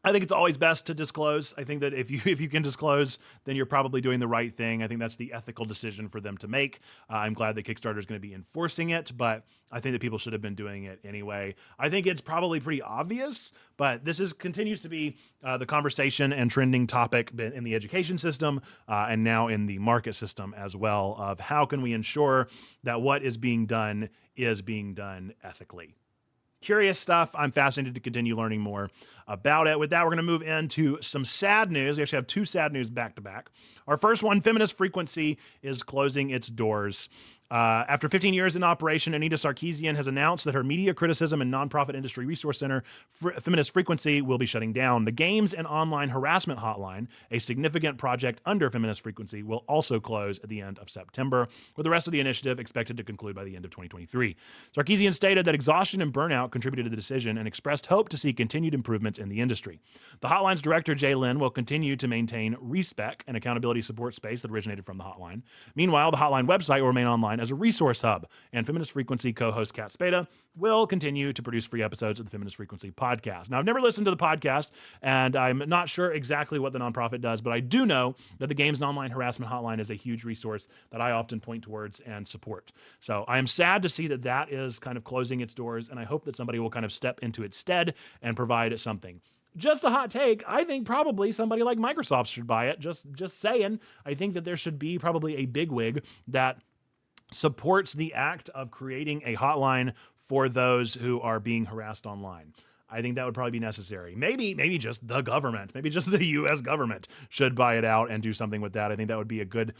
I think it's always best to disclose. I think that if you can disclose, then you're probably doing the right thing. I think that's the ethical decision for them to make. I'm glad that Kickstarter is going to be enforcing it, but I think that people should have been doing it anyway. I think it's probably pretty obvious, but this continues to be the conversation and trending topic in the education system and now in the market system as well, of how can we ensure that what is being done ethically. Curious stuff. I'm fascinated to continue learning more about it. With that, we're going to move into some sad news. We actually have two sad news back to back. Our first one, Feminist Frequency is closing its doors. After 15 years in operation, Anita Sarkeesian has announced that her media criticism and nonprofit industry resource center, Feminist Frequency, will be shutting down. The games and online harassment hotline, a significant project under Feminist Frequency, will also close at the end of September, with the rest of the initiative expected to conclude by the end of 2023. Sarkeesian stated that exhaustion and burnout contributed to the decision and expressed hope to see continued improvements in the industry. The hotline's director, Jay Lynn, will continue to maintain ReSpec, an accountability support space that originated from the hotline. Meanwhile, the hotline website will remain online as a resource hub, and Feminist Frequency co-host Kat Spada will continue to produce free episodes of the Feminist Frequency podcast. Now, I've never listened to the podcast, and I'm not sure exactly what the nonprofit does, but I do know that the Games and Online Harassment Hotline is a huge resource that I often point towards and support. So I am sad to see that that is kind of closing its doors, and I hope that somebody will kind of step into its stead and provide something. Just a hot take. I think probably somebody like Microsoft should buy it. Just saying. I think that there should be probably a bigwig that supports the act of creating a hotline for those who are being harassed online. I think that would probably be necessary. Maybe just the government, maybe just the U.S. government should buy it out and do something with that. I think that would be a good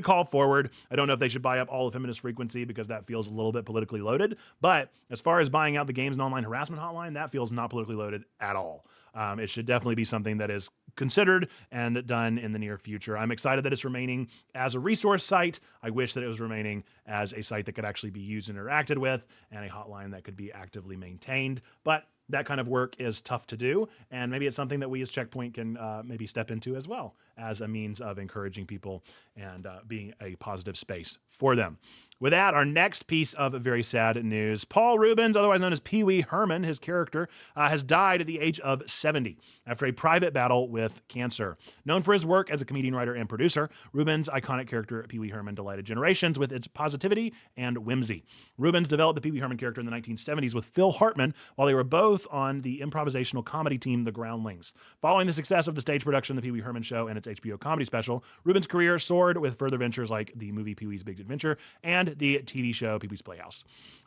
call forward. I don't know if they should buy up all of Feminist Frequency because that feels a little bit politically loaded. But as far as buying out the Games and Online Harassment Hotline, that feels not politically loaded at all. It should definitely be something that is considered and done in the near future. I'm excited that it's remaining as a resource site. I wish that it was remaining as a site that could actually be used and interacted with, and a hotline that could be actively maintained. But that kind of work is tough to do, and maybe it's something that we as Checkpoint can maybe step into as well as a means of encouraging people and being a positive space for them. With that, our next piece of very sad news. Paul Rubens, otherwise known as Pee Wee Herman, his character, has died at the age of 70 after a private battle with cancer. Known for his work as a comedian, writer, and producer, Rubens' iconic character, Pee Wee Herman, delighted generations with its positivity and whimsy. Rubens developed the Pee Wee Herman character in the 1970s with Phil Hartman while they were both on the improvisational comedy team, The Groundlings. Following the success of the stage production, The Pee Wee Herman Show, and its HBO comedy special, Rubens' career soared with further ventures like the movie Pee Wee's Big Adventure and the TV show Pee Wee's Playhouse.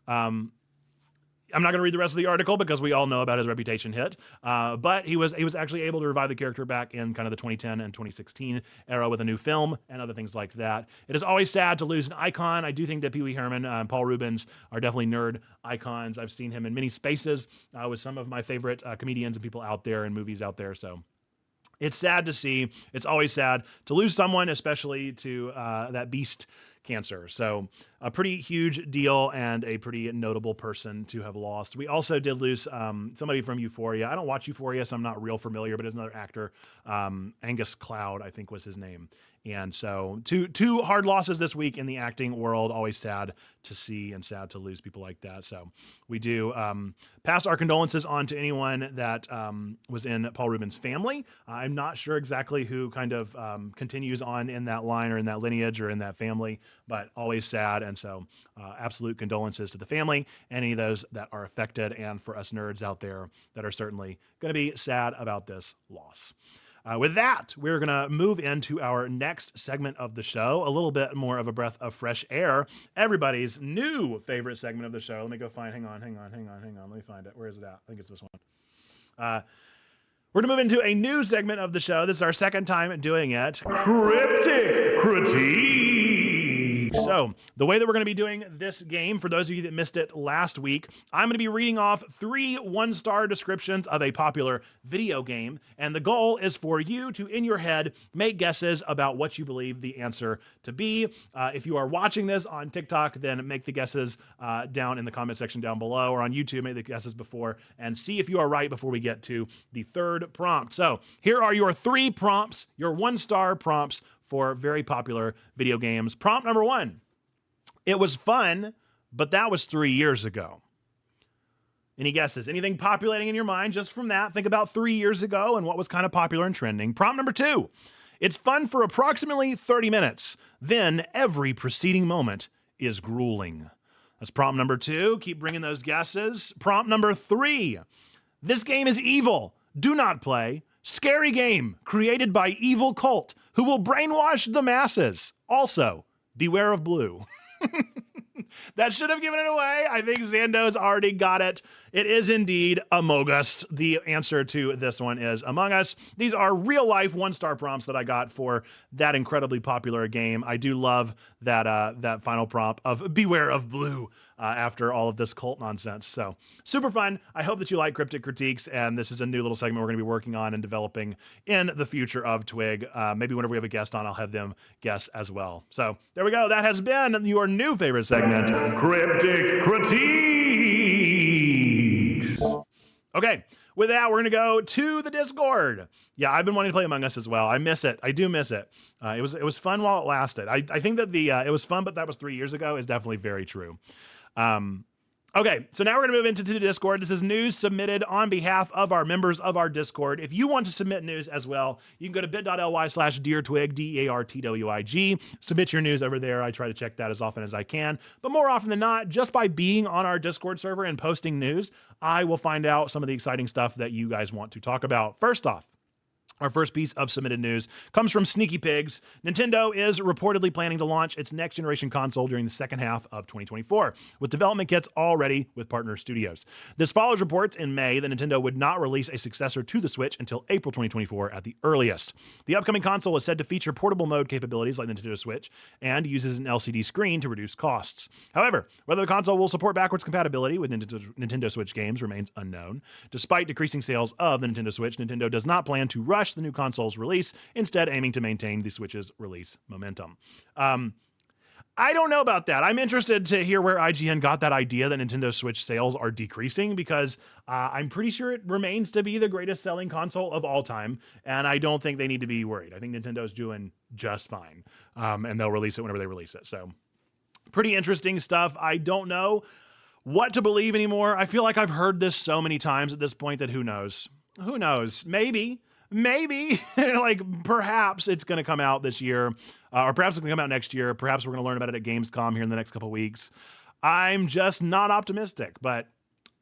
I'm not going to read the rest of the article because we all know about his reputation hit, but he was actually able to revive the character back in kind of the 2010 and 2016 era with a new film and other things like that. It is always sad to lose an icon. I do think that Pee Wee Herman and Paul Rubens are definitely nerd icons. I've seen him in many spaces with some of my favorite comedians and people out there and movies out there, so it's sad to see. It's always sad to lose someone, especially to that beast cancer. So a pretty huge deal and a pretty notable person to have lost. We also did lose somebody from Euphoria. I don't watch Euphoria, so I'm not real familiar, but it's another actor. Angus Cloud, I think was his name. And so two hard losses this week in the acting world. Always sad to see and sad to lose people like that. So we do pass our condolences on to anyone that was in Paul Rubens' family. I'm not sure exactly who kind of continues on in that line or in that lineage or in that family, but always sad. And so absolute condolences to the family, any of those that are affected, and for us nerds out there that are certainly going to be sad about this loss. With that, we're going to move into our next segment of the show, a little bit more of a breath of fresh air. Everybody's new favorite segment of the show. Let me go find, hang on. Let me find it. Where is it at? I think it's this one. We're going to move into a new segment of the show. This is our second time doing it. Cryptic Critique. So the way that we're going to be doing this game, for those of you that missed it last week, I'm going to be reading off 3 one-star descriptions of a popular video game. And the goal is for you to, in your head, make guesses about what you believe the answer to be. If you are watching this on TikTok, then make the guesses down in the comment section down below, or on YouTube, make the guesses before and see if you are right before we get to the third prompt. So here are your 3 prompts, your 1-star prompts for very popular video games. Prompt number 1. It was fun, but that was 3 years ago. Any guesses? Anything populating in your mind just from that? Think about 3 years ago and what was kind of popular and trending. Prompt number 2. It's fun for approximately 30 minutes. Then every preceding moment is grueling. That's prompt number 2. Keep bringing those guesses. Prompt number 3. This game is evil. Do not play. Scary game created by evil cult who will brainwash the masses. Also, beware of blue. That should have given it away. I think Zando's already got it. It is indeed Among Us. The answer to this one is Among Us. These are real life 1-star prompts that I got for that incredibly popular game. I do love that final prompt of beware of blue after all of this cult nonsense. So super fun. I hope that you like Cryptic Critiques, and this is a new little segment we're going to be working on and developing in the future of TWIG. Maybe whenever we have a guest on, I'll have them guess as well. So there we go. That has been your new favorite segment, Cryptic Critiques. Okay, with that, we're going to go to the Discord. Yeah, I've been wanting to play Among Us as well. I miss it. I do miss it. It was fun while it lasted. I think that it was fun, but that was 3 years ago is definitely very true. Okay, so now we're going to move into the Discord. This is news submitted on behalf of our members of our Discord. If you want to submit news as well, you can go to bit.ly/DearTwig, DearTwig. Submit your news over there. I try to check that as often as I can. But more often than not, just by being on our Discord server and posting news, I will find out some of the exciting stuff that you guys want to talk about. First off, our first piece of submitted news comes from Sneaky Pigs. Nintendo is reportedly planning to launch its next generation console during the second half of 2024, with development kits already with partner studios. This follows reports in May that Nintendo would not release a successor to the Switch until April 2024 at the earliest. The upcoming console is said to feature portable mode capabilities like the Nintendo Switch and uses an LCD screen to reduce costs. However, whether the console will support backwards compatibility with Nintendo Switch games remains unknown. Despite decreasing sales of the Nintendo Switch, Nintendo does not plan to rush the new console's release, instead aiming to maintain the Switch's release momentum. I don't know about that. I'm interested to hear where IGN got that idea that Nintendo Switch sales are decreasing, because I'm pretty sure it remains to be the greatest selling console of all time, and I don't think they need to be worried. I think Nintendo's doing just fine, and they'll release it whenever they release it. So Pretty interesting stuff. I don't know what to believe anymore. I feel like I've heard this so many times at this point that who knows? Who knows? Maybe, like perhaps it's going to come out this year, or perhaps it's going to come out next year. Perhaps we're going to learn about it at Gamescom here in the next couple of weeks. I'm just not optimistic, but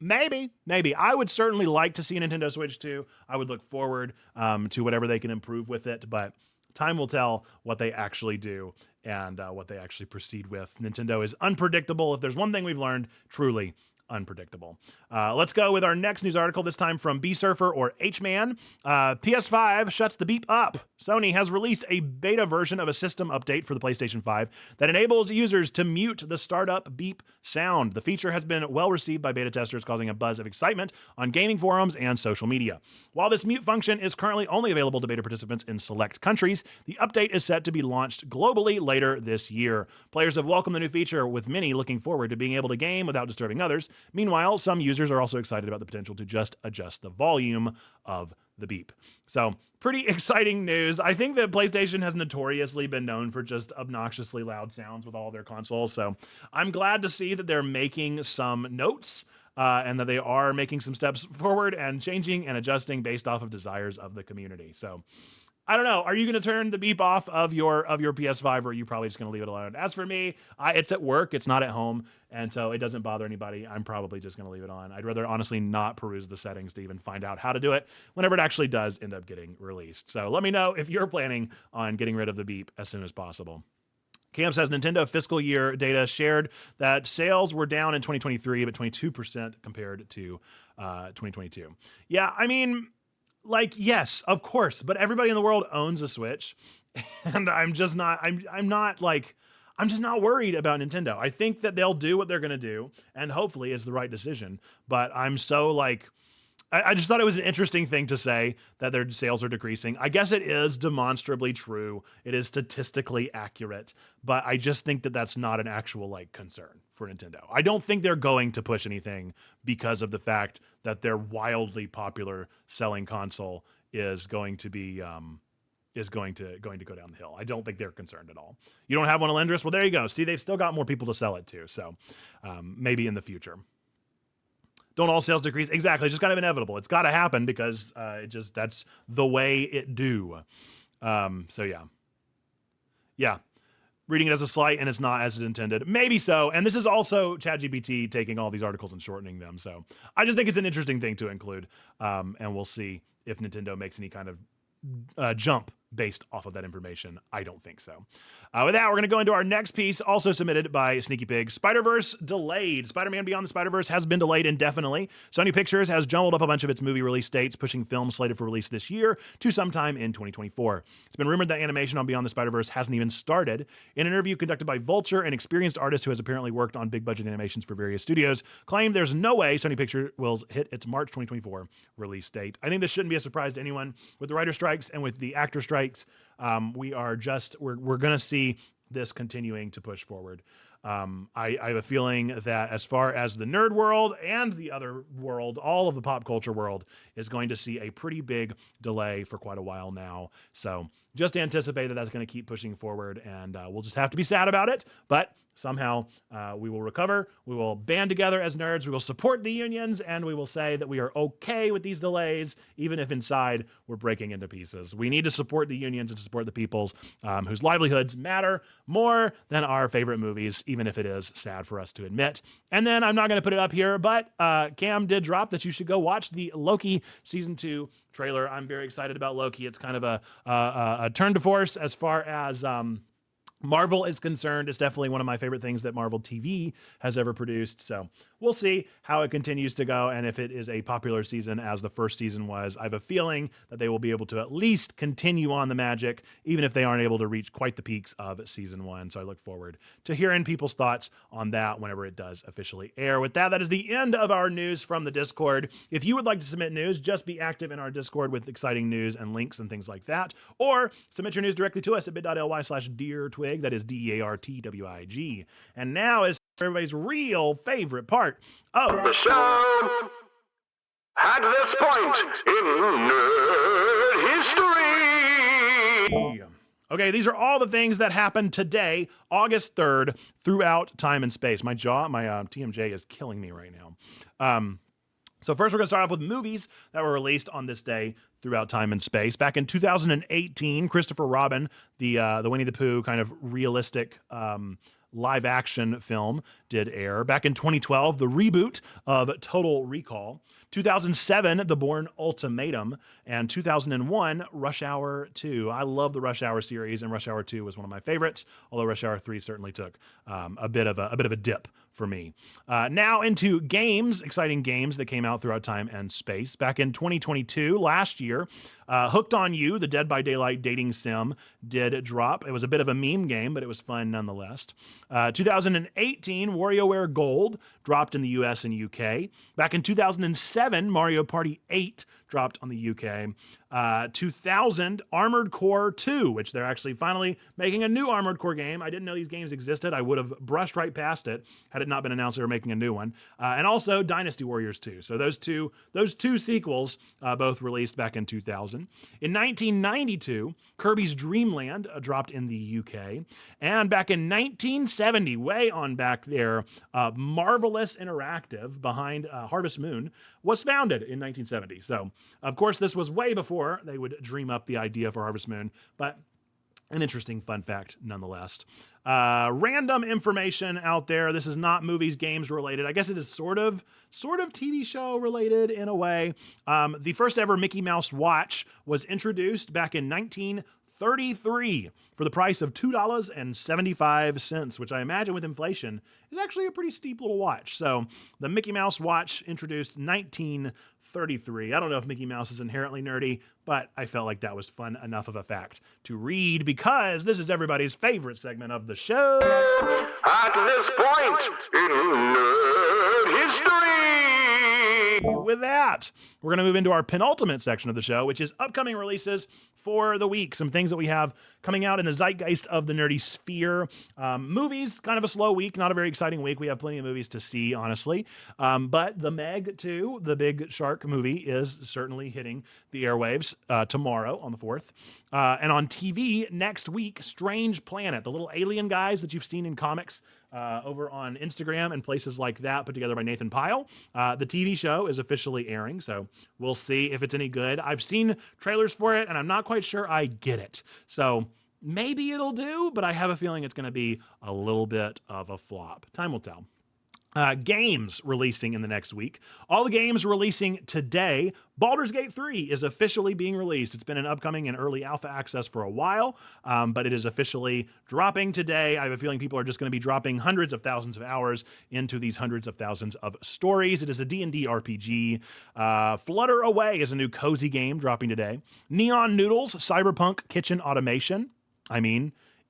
maybe. I would certainly like to see a Nintendo Switch 2. I would look forward to whatever they can improve with it, but time will tell what they actually do and what they actually proceed with. Nintendo is unpredictable. If there's one thing we've learned, truly unpredictable. Let's go with our next news article, this time from B-Surfer or H-Man. PS5 shuts the beep up. Sony has released a beta version of a system update for the PlayStation 5 that enables users to mute the startup beep sound. The feature has been well received by beta testers, causing a buzz of excitement on gaming forums and social media. While this mute function is currently only available to beta participants in select countries, the update is set to be launched globally later this year. Players have welcomed the new feature, with many looking forward to being able to game without disturbing others. Meanwhile, some users are also excited about the potential to just adjust the volume of the beep. So, pretty exciting news. I think that PlayStation has notoriously been known for just obnoxiously loud sounds with all their consoles. So, I'm glad to see that they're making some notes and that they are making some steps forward and changing and adjusting based off of desires of the community. So, I don't know. Are you going to turn the beep off of your PS5, or are you probably just going to leave it alone? As for me, it's at work. It's not at home, and so it doesn't bother anybody. I'm probably just going to leave it on. I'd rather honestly not peruse the settings to even find out how to do it whenever it actually does end up getting released. So let me know if you're planning on getting rid of the beep as soon as possible. Cam says Nintendo fiscal year data shared that sales were down in 2023, but 22% compared to 2022. Yeah, I mean, like, yes, of course, but everybody in the world owns a Switch, and I'm just not worried about Nintendo. I think that they'll do what they're going to do, and hopefully it's the right decision, but I'm so like, I just thought it was an interesting thing to say that their sales are decreasing. I guess it is demonstrably true. It is statistically accurate, but I just think that that's not an actual like concern for Nintendo. I don't think they're going to push anything because of the fact that their wildly popular selling console is going to be going to go down the hill. I don't think they're concerned at all. You don't have one, Alendris? Well, there you go. See, they've still got more people to sell it to, so maybe in the future. Don't all sales decrease? Exactly. It's just kind of inevitable. It's got to happen because that's the way it do. So yeah. Yeah. Reading it as a slight and it's not as intended. Maybe so. And this is also ChatGPT taking all these articles and shortening them. So I just think it's an interesting thing to include. And we'll see if Nintendo makes any kind of jump based off of that information. I don't think so. With that, we're going to go into our next piece, also submitted by Sneaky Pig. Spider-Verse delayed. Spider-Man Beyond the Spider-Verse has been delayed indefinitely. Sony Pictures has jumbled up a bunch of its movie release dates, pushing films slated for release this year to sometime in 2024. It's been rumored that animation on Beyond the Spider-Verse hasn't even started. In an interview conducted by Vulture, an experienced artist who has apparently worked on big-budget animations for various studios claimed there's no way Sony Pictures will hit its March 2024 release date. I think this shouldn't be a surprise to anyone. With the writer strikes and with the actor strikes, we're going to see this continuing to push forward. I have a feeling that as far as the nerd world and the other world, all of the pop culture world is going to see a pretty big delay for quite a while now. So just anticipate that that's going to keep pushing forward, and we'll just have to be sad about it. But somehow we will recover. We will band together as nerds. We will support the unions, and we will say that we are okay with these delays, even if inside we're breaking into pieces. We need to support the unions and to support the peoples whose livelihoods matter more than our favorite movies, even if it is sad for us to admit. And then I'm not going to put it up here, but Cam did drop that you should go watch the Loki Season 2 trailer. I'm very excited about Loki. It's kind of a turn to force as far as Marvel is concerned. It's definitely one of my favorite things that Marvel TV has ever produced. So we'll see how it continues to go and if it is a popular season as the first season was. I have a feeling that they will be able to at least continue on the magic, even if they aren't able to reach quite the peaks of season 1. So I look forward to hearing people's thoughts on that whenever it does officially air. With that, that is the end of our news from the Discord. If you would like to submit news, just be active in our Discord with exciting news and links and things like that, or submit your news directly to us at bit.ly/DearTwig. That is DEARTWIG. And now is everybody's real favorite part of The show at this point in nerd history. Okay, these are all the things that happened today, August 3rd, throughout time and space. My TMJ is killing me right now. So first we're going to start off with movies that were released on this day throughout time and space. Back in 2018, Christopher Robin, the Winnie the Pooh kind of realistic live action film did air. Back in 2012, the reboot of Total Recall. 2007, The Bourne Ultimatum, and 2001, Rush Hour 2. I love the Rush Hour series, and Rush Hour 2 was one of my favorites, although Rush Hour 3 certainly took a bit of a dip for me. Now into games, exciting games that came out throughout time and space. Back in 2022, last year, Hooked on You, the Dead by Daylight dating sim, did drop. It was a bit of a meme game, but it was fun nonetheless. 2018, WarioWare Gold dropped in the US and UK. Back in 2007, Mario Party 8 dropped on the UK. 2000, Armored Core 2, which they're actually finally making a new Armored Core game. I didn't know these games existed. I would have brushed right past it had it not been announced they were making a new one. And also Dynasty Warriors 2. So those two sequels both released back in 2000. In 1992, Kirby's Dream Land dropped in the UK. And back in 1970, way on back there, Marvelous Interactive behind Harvest Moon was founded in 1970. So, of course, this was way before they would dream up the idea for Harvest Moon, but an interesting fun fact nonetheless. Random information out there. This is not movies, games related. I guess it is sort of TV show related in a way. The first ever Mickey Mouse watch was introduced back in 1933 for the price of $2.75, which I imagine with inflation is actually a pretty steep little watch. So the Mickey Mouse watch introduced 1933. I don't know if Mickey Mouse is inherently nerdy, but I felt like that was fun enough of a fact to read because this is everybody's favorite segment of the show. At this point in nerd history. With that, we're going to move into our penultimate section of the show, which is upcoming releases for the week. Some things that we have coming out in the zeitgeist of the nerdy sphere. Movies, kind of a slow week, not a very exciting week. We have plenty of movies to see, honestly. But The Meg 2, the big shark movie, is certainly hitting the airwaves tomorrow on the 4th. And on TV next week, Strange Planet, the little alien guys that you've seen in comics over on Instagram and places like that, put together by Nathan Pyle. The TV show is officially airing, so we'll see if it's any good. I've seen trailers for it, and I'm not quite sure I get it. So maybe it'll do, but I have a feeling it's going to be a little bit of a flop. Time will tell. Games releasing in the next week. All the games releasing today. Baldur's Gate 3 is officially being released. It's been in upcoming and early alpha access for a while, but it is officially dropping today. I have a feeling people are just going to be dropping hundreds of thousands of hours into these hundreds of thousands of stories. It is a D&D RPG. Flutter Away is a new cozy game dropping today. Neon Noodles, Cyberpunk Kitchen Automation.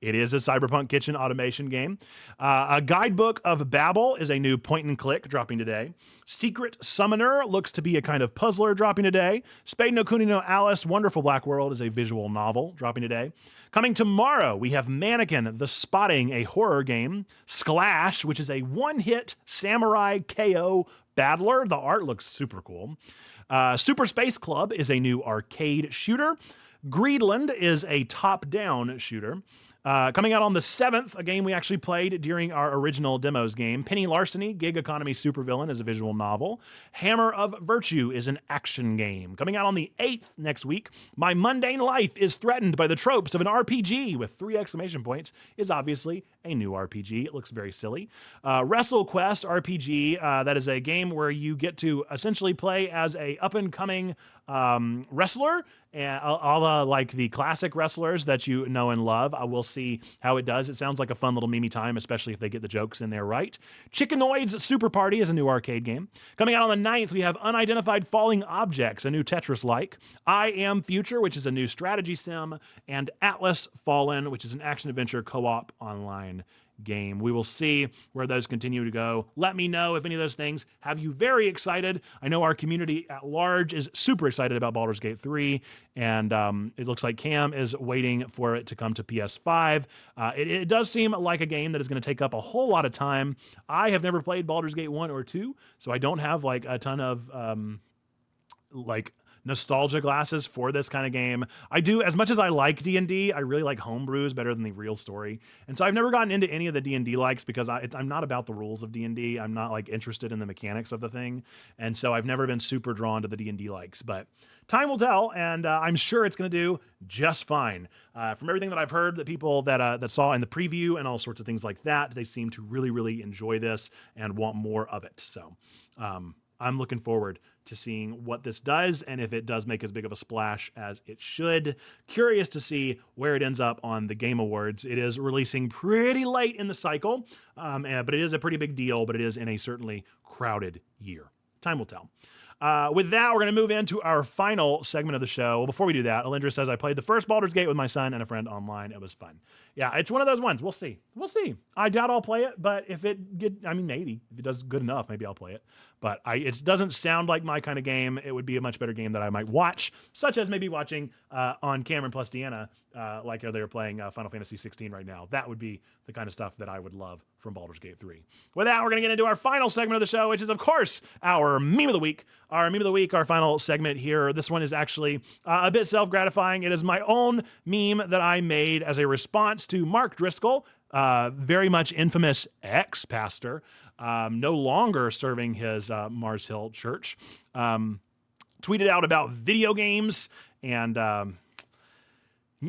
It is a Cyberpunk Kitchen Automation game. A Guidebook of Babel is a new point and click dropping today. Secret Summoner looks to be a kind of puzzler dropping today. Spade no Kuni no Alice, Wonderful Black World is a visual novel dropping today. Coming tomorrow, we have Mannequin, The Spotting, a horror game. Sklash, which is a one-hit samurai KO battler. The art looks super cool. Super Space Club is a new arcade shooter. Greedland is a top-down shooter. Coming out on the 7th, a game we actually played during our original demos game. Penny Larceny, Gig Economy Supervillain is a visual novel. Hammer of Virtue is an action game. Coming out on the 8th next week, My Mundane Life is Threatened by the Tropes of an RPG with 3 exclamation points is obviously a new RPG. It looks very silly. WrestleQuest RPG, that is a game where you get to essentially play as a up-and-coming wrestler, and all like the classic wrestlers that you know and love. We'll see how it does. It sounds like a fun little meme time, especially if they get the jokes in there right. Chickenoids Super Party is a new arcade game. Coming out on the 9th, we have Unidentified Falling Objects, a new Tetris-like. I Am Future, which is a new strategy sim, and Atlas Fallen, which is an action-adventure co-op online game. We will see where those continue to go. Let me know if any of those things have you very excited. I know our community at large is super excited about Baldur's Gate 3, and it looks like Cam is waiting for it to come to PS5. It does seem like a game that is going to take up a whole lot of time. I have never played Baldur's Gate 1 or 2, so I don't have like a ton of nostalgia glasses for this kind of game. I do, as much as I like D&D, I really like homebrews better than the real story. And so I've never gotten into any of the D&D likes because I'm not about the rules of D&D. I'm not like interested in the mechanics of the thing. And so I've never been super drawn to the D&D likes, but time will tell. And I'm sure it's going to do just fine. From everything that I've heard, that people that saw in the preview and all sorts of things like that, they seem to really, really enjoy this and want more of it. So I'm looking forward to seeing what this does and if it does make as big of a splash as it should. Curious to see where it ends up on the Game Awards. It is releasing pretty late in the cycle, but it is a pretty big deal, but it is in a certainly crowded year. Time will tell. With that, we're going to move into our final segment of the show. Well, before we do that, Alindra says, I played the first Baldur's Gate with my son and a friend online. It was fun. Yeah, it's one of those ones. We'll see. I doubt I'll play it, but if maybe. If it does good enough, maybe I'll play it. But it doesn't sound like my kind of game. It would be a much better game that I might watch, such as maybe watching on Cameron plus Deanna, like they're playing Final Fantasy 16 right now. That would be the kind of stuff that I would love from Baldur's Gate 3. With that, we're going to get into our final segment of the show, which is, of course, our Meme of the Week. Our Meme of the Week, our final segment here. This one is actually a bit self-gratifying. It is my own meme that I made as a response to Mark Driscoll, very much infamous ex-pastor, no longer serving his Mars Hill church, tweeted out about video games and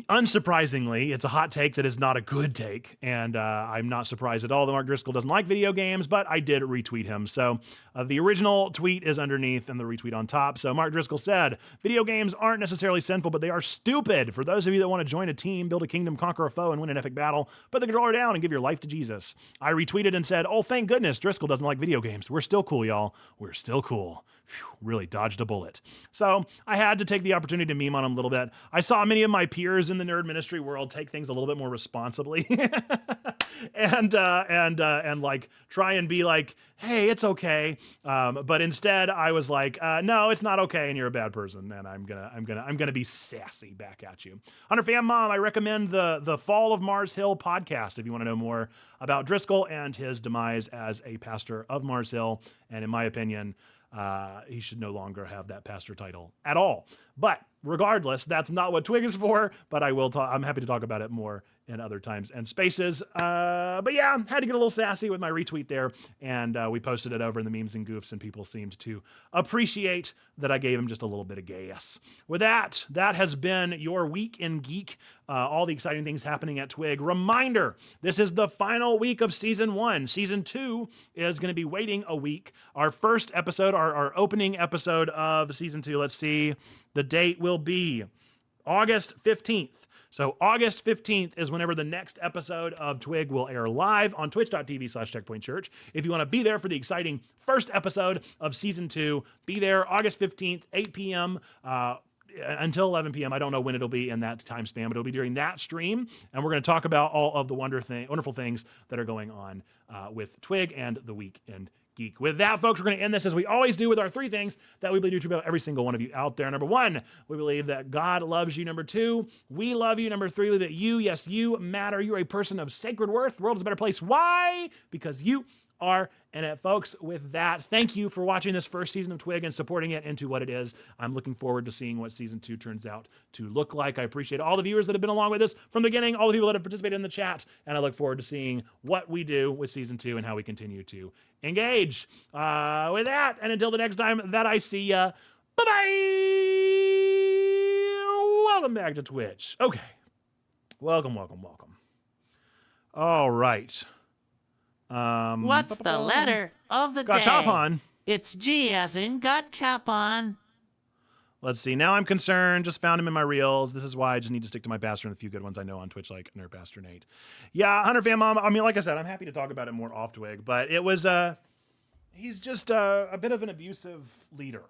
unsurprisingly, it's a hot take that is not a good take, and I'm not surprised at all that Mark Driscoll doesn't like video games, but I did retweet him. So the original tweet is underneath and the retweet on top. So Mark Driscoll said, video games aren't necessarily sinful, but they are stupid. For those of you that want to join a team, build a kingdom, conquer a foe, and win an epic battle, put the controller down and give your life to Jesus. I retweeted and said, oh, thank goodness Driscoll doesn't like video games. We're still cool, y'all. We're still cool. Phew, really dodged a bullet. So I had to take the opportunity to meme on him a little bit. I saw many of my peers in the nerd ministry world take things a little bit more responsibly and like try and be like, hey, it's okay. But instead I was like, no, it's not okay. And you're a bad person. And I'm gonna be sassy back at you. Hunter Fan Mom, I recommend the Fall of Mars Hill podcast if you want to know more about Driscoll and his demise as a pastor of Mars Hill. And in my opinion, he should no longer have that pastor title at all. But regardless, that's not what Twig is for, but I'm happy to talk about it more in other times and spaces. But yeah, had to get a little sassy with my retweet there, and we posted it over in the memes and goofs, and people seemed to appreciate that I gave him just a little bit of gas. With that has been your week in geek, all the exciting things happening at Twig. Reminder, this is the final week of season 1. Season 2 is going to be waiting a week. Our first episode, our opening episode of season 2, let's see, the date will be August 15th. So August 15th is whenever the next episode of Twig will air live on twitch.tv/checkpointchurch. If you want to be there for the exciting first episode of season 2, be there August 15th, 8 p.m. Until 11 p.m. I don't know when it'll be in that time span, but it'll be during that stream. And we're going to talk about all of the wonderful things that are going on with Twig and the Week in Geek. With that, folks, we're going to end this as we always do with our 3 things that we believe to be true about every single one of you out there. Number 1, we believe that God loves you. Number 2, we love you. Number 3, that you matter. You're a person of sacred worth. The world is a better place. Why? Because you are in it, folks. With that, thank you for watching this first season of Twig and supporting it into what it is. I'm looking forward to seeing what season 2 turns out to look like. I appreciate all the viewers that have been along with us from the beginning, all the people that have participated in the chat, and I look forward to seeing what we do with season 2 and how we continue to engage. With that, and until the next time that I see ya, bye-bye! Welcome back to Twitch. Okay. Welcome. All right. What's the letter of the day? Gachapon. It's G as in Gachapon. Let's see. Now I'm concerned. Just found him in my reels. This is why I just need to stick to my pastor and the few good ones I know on Twitch, like Nerd Pastor Nate. Yeah, Hunter Fan Mom. I mean, like I said, I'm happy to talk about it more off Twig, but it was he's just a bit of an abusive leader.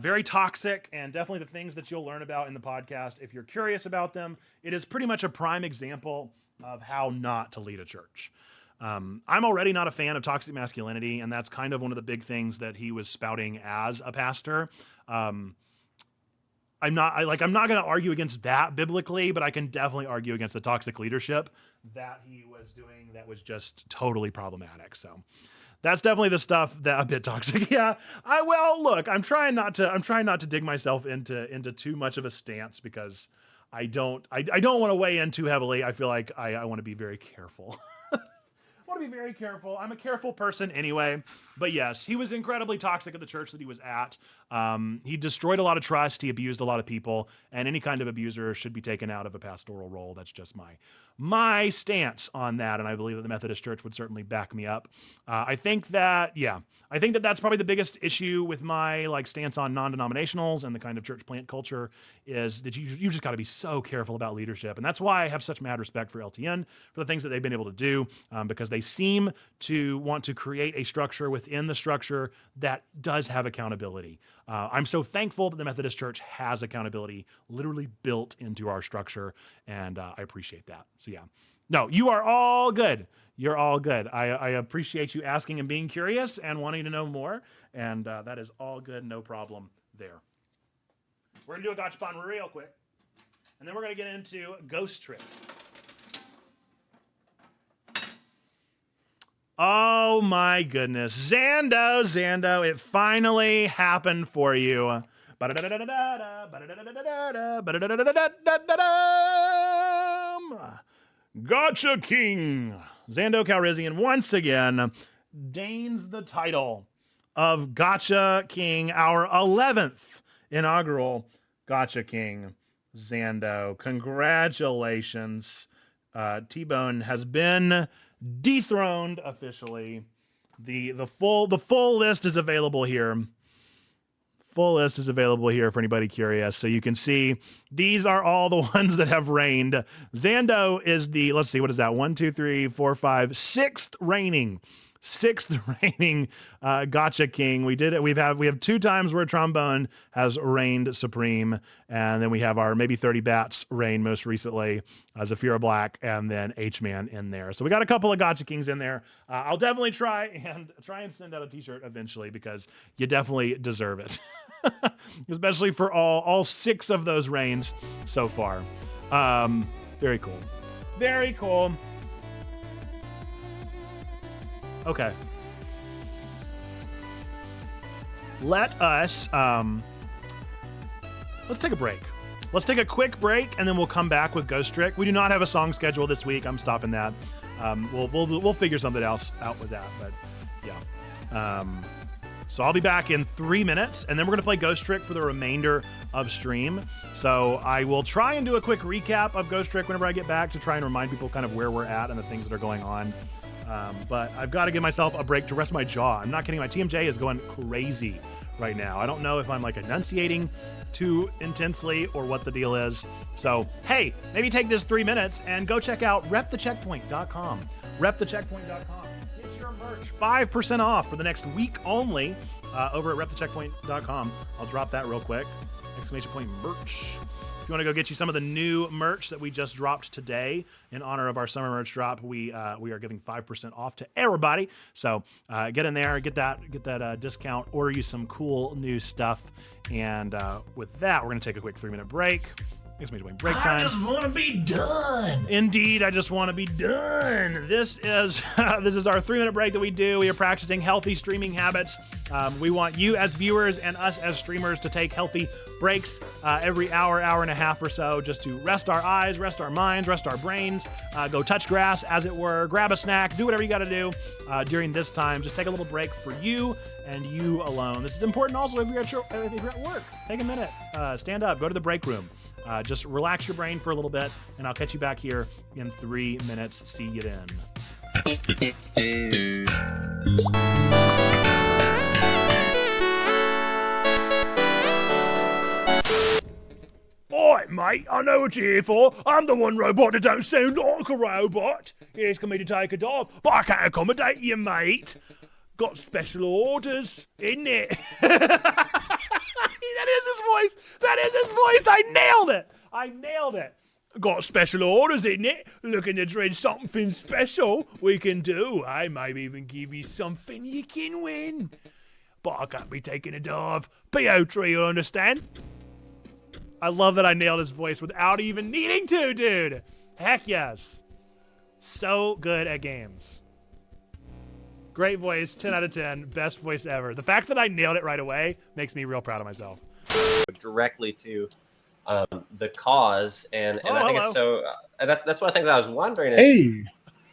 Very toxic, and definitely the things that you'll learn about in the podcast, if you're curious about them, it is pretty much a prime example of how not to lead a church. I'm already not a fan of toxic masculinity, and that's kind of one of the big things that he was spouting as a pastor. I'm not going to argue against that biblically, but I can definitely argue against the toxic leadership that he was doing that was just totally problematic. So That's definitely the stuff that a bit toxic. Yeah. Look, I'm trying not to dig myself into too much of a stance because I don't want to weigh in too heavily. I feel like I want to be very careful. I want to be very careful. I'm a careful person anyway. But yes, he was incredibly toxic at the church that he was at. He destroyed a lot of trust. He abused a lot of people. And any kind of abuser should be taken out of a pastoral role. That's just my stance on that. And I believe that the Methodist Church would certainly back me up. I think that that's probably the biggest issue with my stance on non-denominationals and the kind of church plant culture is that you just got to be so careful about leadership. And that's why I have such mad respect for LTN, for the things that they've been able to do, because they seem to want to create a structure within the structure that does have accountability. I'm so thankful that the Methodist Church has accountability literally built into our structure, and I appreciate that. So yeah. No, you are all good. You're all good. I appreciate you asking and being curious and wanting to know more, and that is all good, no problem there. We're going to do a gotcha pun real quick, and then we're going to get into Ghost Trick. Oh my goodness. Zando, it finally happened for you. Gotcha King. Zando Calrissian once again deigns the title of Gotcha King, our 11th inaugural Gotcha King. Zando, congratulations. T-Bone has been dethroned officially. The full list is available here. Full list is available here for anybody curious. So you can see these are all the ones that have reigned. Zando is the, let's see, what is that? 1, 2, 3, 4, 5, sixth reigning Gotcha King. We have 2 times where Trombone has reigned supreme, and then we have our maybe 30 Bats reign most recently, Zafira Black, and then H-Man in there. So we got a couple of Gotcha Kings in there. I'll definitely try and send out a t-shirt eventually because you definitely deserve it. Especially for all 6 of those reigns so far. Very cool. Very cool. Okay. Let us, let's take a break. Let's take a quick break and then we'll come back with Ghost Trick. We do not have a song schedule this week. I'm stopping that. We'll figure something else out with that, but yeah. So I'll be back in 3 minutes and then we're going to play Ghost Trick for the remainder of stream. So I will try and do a quick recap of Ghost Trick whenever I get back to try and remind people kind of where we're at and the things that are going on. But I've got to give myself a break to rest my jaw. I'm not kidding. My TMJ is going crazy right now. I don't know if I'm enunciating too intensely or what the deal is. So, hey, maybe take this 3 minutes and go check out repthecheckpoint.com. Repthecheckpoint.com. Get your merch 5% off for the next week only over at repthecheckpoint.com. I'll drop that real quick. Exclamation point merch. If you want to go get you some of the new merch that we just dropped today in honor of our summer merch drop, we are giving 5% off to everybody. So get in there, get that discount, order you some cool new stuff. And with that, we're going to take a quick 3-minute break. Exclamation point break time. I just want to be done. Indeed, I just want to be done. This is our 3-minute break that we do. We are practicing healthy streaming habits. We want you as viewers and us as streamers to take healthy breaks every hour and a half or so, just to rest our eyes, rest our minds, rest our brains, go touch grass, as it were, grab a snack, do whatever you got to do during this time. Just take a little break for you and you alone. This is important also if you're at work. Take a minute, stand up, go to the break room. Just relax your brain for a little bit, and I'll catch you back here in 3 minutes. See you then. Alright, mate, I know what you're here for. I'm the one robot that don't sound like a robot. Here's for me to take a dive, but I can't accommodate you, mate. Got special orders, isn't it? That is his voice. That is his voice. I nailed it. Got special orders, isn't it? Looking to dread something special we can do. I maybe even give you something you can win. But I can't be taking a dive. PO3, you understand? I love that I nailed his voice without even needing to, dude. Heck yes. So good at games. Great voice, 10 out of 10, best voice ever. The fact that I nailed it right away makes me real proud of myself. Directly to the cause, and I think hello. it's so. That's one of the things I was wondering. Is, Hey,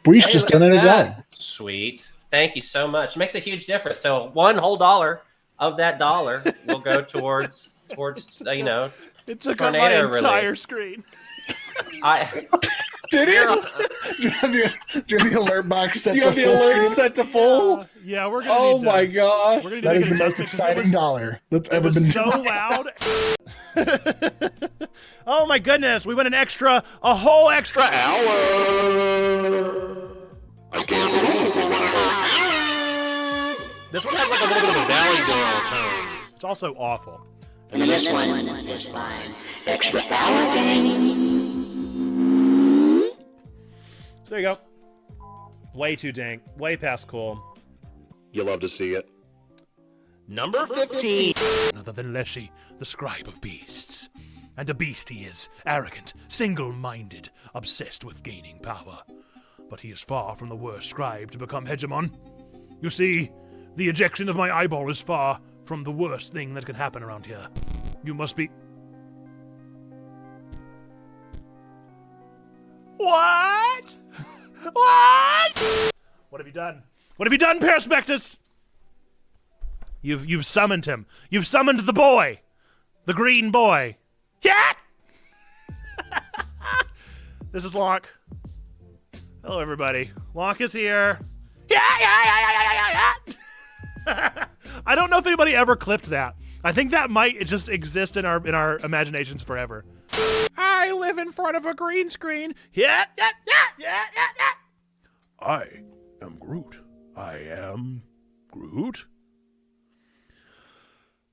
Breeze hey, just look at donated that. $1. Sweet, thank you so much. It makes a huge difference. So one whole dollar of that dollar will go towards you know. It took up my tornado entire relief. screen. Did You're- it? Do you have the alert box set Do you to have the full alert screen? set to full? Yeah, we're gonna Oh need my to, gosh. we're gonna need That to is make the an most adjustment 'cause exciting dollar that's it ever was been so done. loud. Oh my goodness, we went a whole extra hour. This one has like a little bit of a Valley Girl tone. It's also awful. And this one is fine. Extra hour gang. So there you go. Way too dank. Way past cool. You love to see it. Number 15. Other than Leshy, the scribe of beasts. And a beast he is, arrogant, single-minded, obsessed with gaining power. But he is far from the worst scribe to become hegemon. You see, the ejection of my eyeball is far from the worst thing that can happen around here. You must be... What? What? What have you done? What have you done, Perspectus? You've summoned him. You've summoned the boy. The green boy. Yeah! This is Lonk. Hello, everybody. Lonk is here. Yeah. I don't know if anybody ever clipped that. I think that might just exist in our imaginations forever. I live in front of a green screen. Yeah. I am Groot. I am Groot.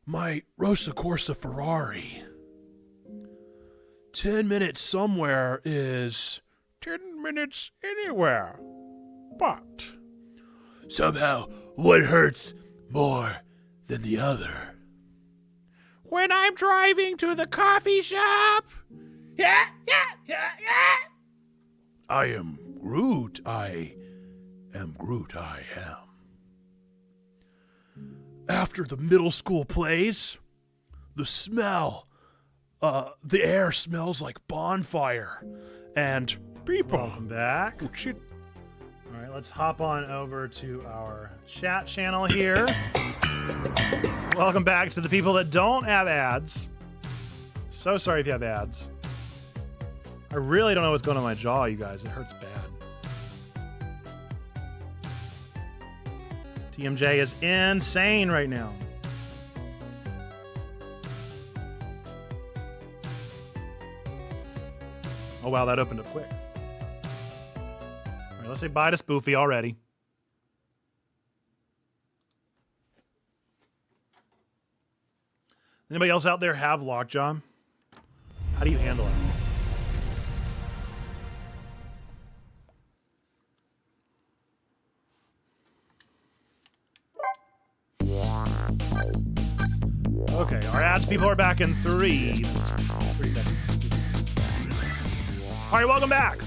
My Rosa Corsa Ferrari. 10 minutes somewhere is 10 minutes anywhere. But somehow one hurts more than the other. When I'm driving to the coffee shop. Yeah. I am Groot. I am Groot. I am. After the middle school plays, the smell, the air smells like bonfire. And people. Welcome back. Oh, shit. All right, let's hop on over to our chat channel here. Welcome back to the people that don't have ads. So sorry if you have ads. I really don't know what's going on in my jaw, you guys. It hurts bad. TMJ is insane right now. Oh, wow, that opened up quick. All right, let's say bye to Spoofy already. Anybody else out there have Lockjaw? How do you handle it? Okay, our ads people are back in 3 seconds. All right, welcome back.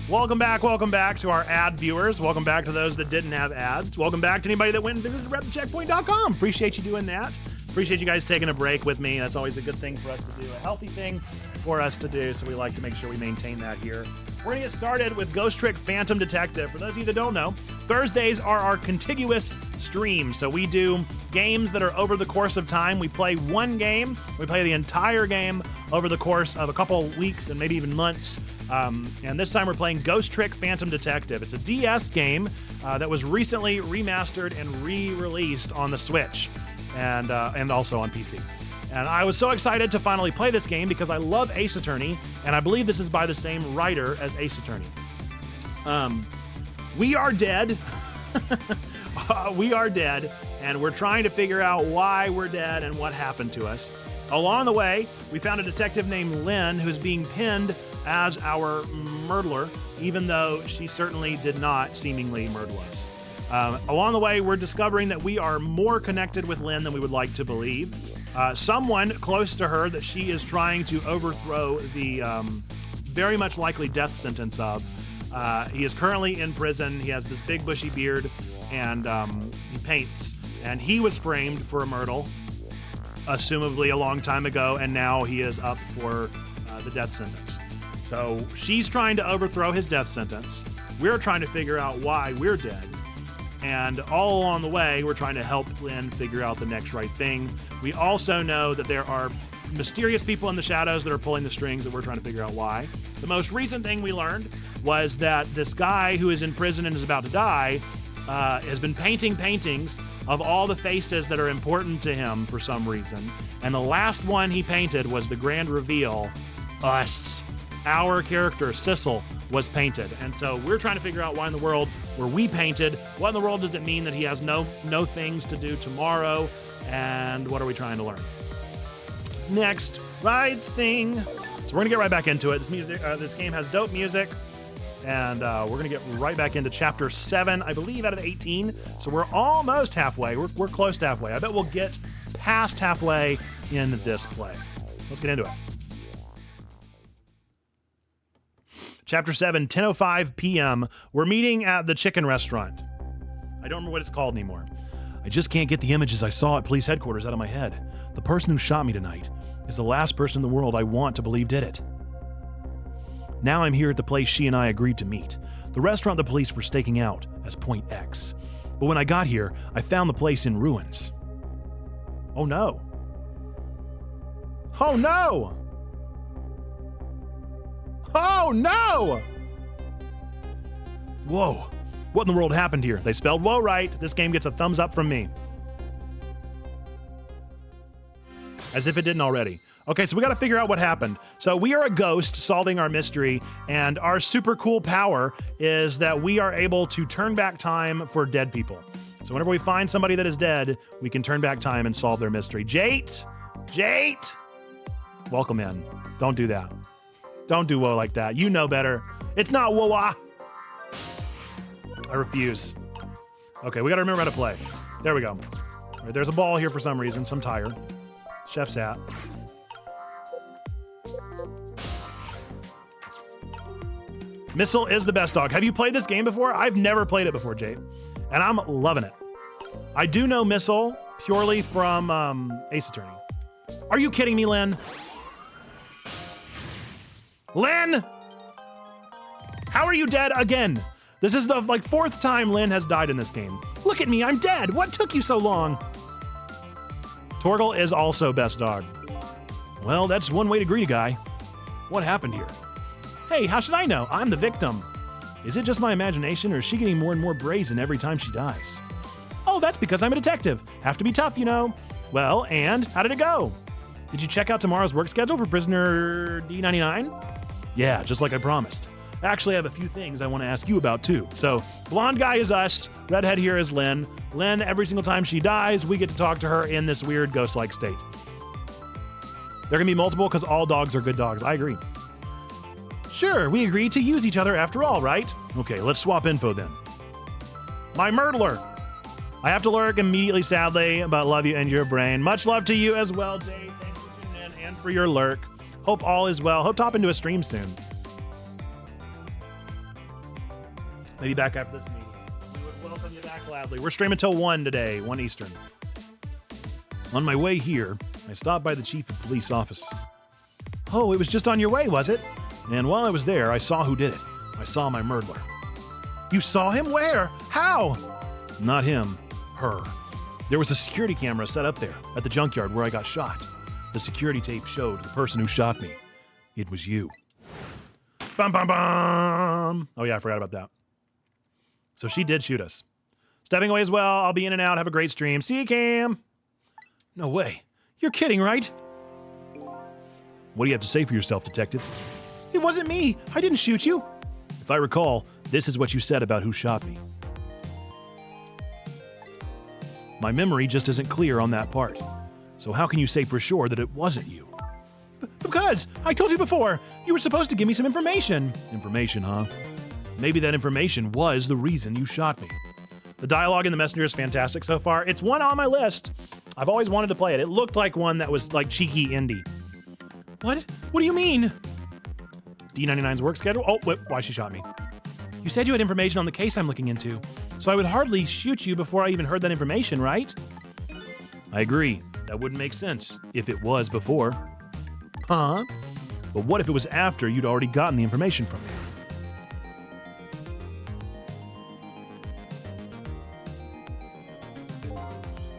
Welcome back to our ad viewers. Welcome back to those that didn't have ads. Welcome back to anybody that went and visited repthecheckpoint.com. Appreciate you doing that. Appreciate you guys taking a break with me. That's always a good thing for us to do, a healthy thing for us to do, so we like to make sure we maintain that here. We're going to get started with Ghost Trick Phantom Detective. For those of you that don't know, Thursdays are our contiguous streams. So we do games that are over the course of time. We play one game. We play the entire game over the course of a couple weeks and maybe even months. And this time we're playing Ghost Trick Phantom Detective. It's a DS game that was recently remastered and re-released on the Switch and also on PC. And I was so excited to finally play this game because I love Ace Attorney, and I believe this is by the same writer as Ace Attorney. We are dead. We are dead, and we're trying to figure out why we're dead and what happened to us. Along the way, we found a detective named Lynn who's being pinned as our murderer, even though she certainly did not seemingly murder us. Along the way, we're discovering that we are more connected with Lynn than we would like to believe. Someone close to her that she is trying to overthrow the very much likely death sentence of. He is currently in prison. He has this big bushy beard, and he paints. And he was framed for a murder, assumably a long time ago, and now he is up for the death sentence. So she's trying to overthrow his death sentence. We're trying to figure out why we're dead. And all along the way, we're trying to help Lynn figure out the next right thing. We also know that there are mysterious people in the shadows that are pulling the strings that we're trying to figure out why. The most recent thing we learned was that this guy who is in prison and is about to die has been painting paintings of all the faces that are important to him for some reason. And the last one he painted was the grand reveal, us. Our character, Sissel, was painted. And so we're trying to figure out why in the world were we painted? What in the world does it mean that he has no things to do tomorrow? And what are we trying to learn? Next, right thing. So we're gonna get right back into it. This game has dope music. And we're gonna get right back into chapter 7, I believe, out of 18. So we're almost halfway. We're close to halfway. I bet we'll get past halfway in this play. Let's get into it. Chapter 7, 10:05 p.m. We're meeting at the chicken restaurant. I don't remember what it's called anymore. I just can't get the images I saw at police headquarters out of my head. The person who shot me tonight is the last person in the world I want to believe did it. Now I'm here at the place she and I agreed to meet, the restaurant the police were staking out as Point X. But when I got here, I found the place in ruins. Oh no. Oh no! Oh no! Whoa. What in the world happened here? They spelled whoa right. This game gets a thumbs up from me. As if it didn't already. Okay, so we got to figure out what happened. So we are a ghost solving our mystery, and our super cool power is that we are able to turn back time for dead people. So whenever we find somebody that is dead, we can turn back time and solve their mystery. Jate! Welcome in. Don't do that. Don't do whoa like that. You know better. It's not whoa-ah. I refuse. Okay, we got to remember how to play. There we go. All right, there's a ball here for some reason, some tire. Chef's hat. Missile is the best dog. Have you played this game before? I've never played it before, Jade, and I'm loving it. I do know Missile purely from Ace Attorney. Are you kidding me, Lynn? Lynn! How are you dead again? This is the fourth time Lynn has died in this game. Look at me, I'm dead. What took you so long? Torgal is also best dog. Well, that's one way to greet a guy. What happened here? Hey, how should I know? I'm the victim. Is it just my imagination, or is she getting more and more brazen every time she dies? Oh, that's because I'm a detective. Have to be tough, you know. Well, and how did it go? Did you check out tomorrow's work schedule for prisoner D99? Yeah, just like I promised. Actually, I have a few things I want to ask you about, too. So, blonde guy is us. Redhead here is Lynn. Lynn, every single time she dies, we get to talk to her in this weird ghost-like state. There can be multiple because all dogs are good dogs. I agree. Sure, we agreed to use each other after all, right? Okay, let's swap info then. My murderer. I have to lurk immediately, sadly, but love you and your brain. Much love to you as well, Dave. Thanks for tuning in and for your lurk. Hope all is well. Hope to hop into a stream soon. Maybe back after this meeting. We would welcome you back gladly. We're streaming till 1 today, 1 Eastern. On my way here, I stopped by the chief of police office. Oh, it was just on your way, was it? And while I was there, I saw who did it. I saw my murderer. You saw him? Where? How? Not him. Her. There was a security camera set up there at the junkyard where I got shot. The security tape showed the person who shot me. It was you. Bum, bum, bum. Oh, yeah, I forgot about that. So she did shoot us. Stepping away as well. I'll be in and out. Have a great stream. See you, Cam. No way. You're kidding, right? What do you have to say for yourself, detective? It wasn't me. I didn't shoot you. If I recall, this is what you said about who shot me. My memory just isn't clear on that part. So how can you say for sure that it wasn't you? Because I told you before, you were supposed to give me some information. Information, huh? Maybe that information was the reason you shot me. The dialogue in The Messenger is fantastic so far. It's one on my list. I've always wanted to play it. It looked like one that was like cheeky indie. What? What do you mean? D99's work schedule? Oh, why she shot me. You said you had information on the case I'm looking into. so I would hardly shoot you before I even heard that information, right? I agree. That wouldn't make sense if it was before. Huh? But what if it was after you'd already gotten the information from me?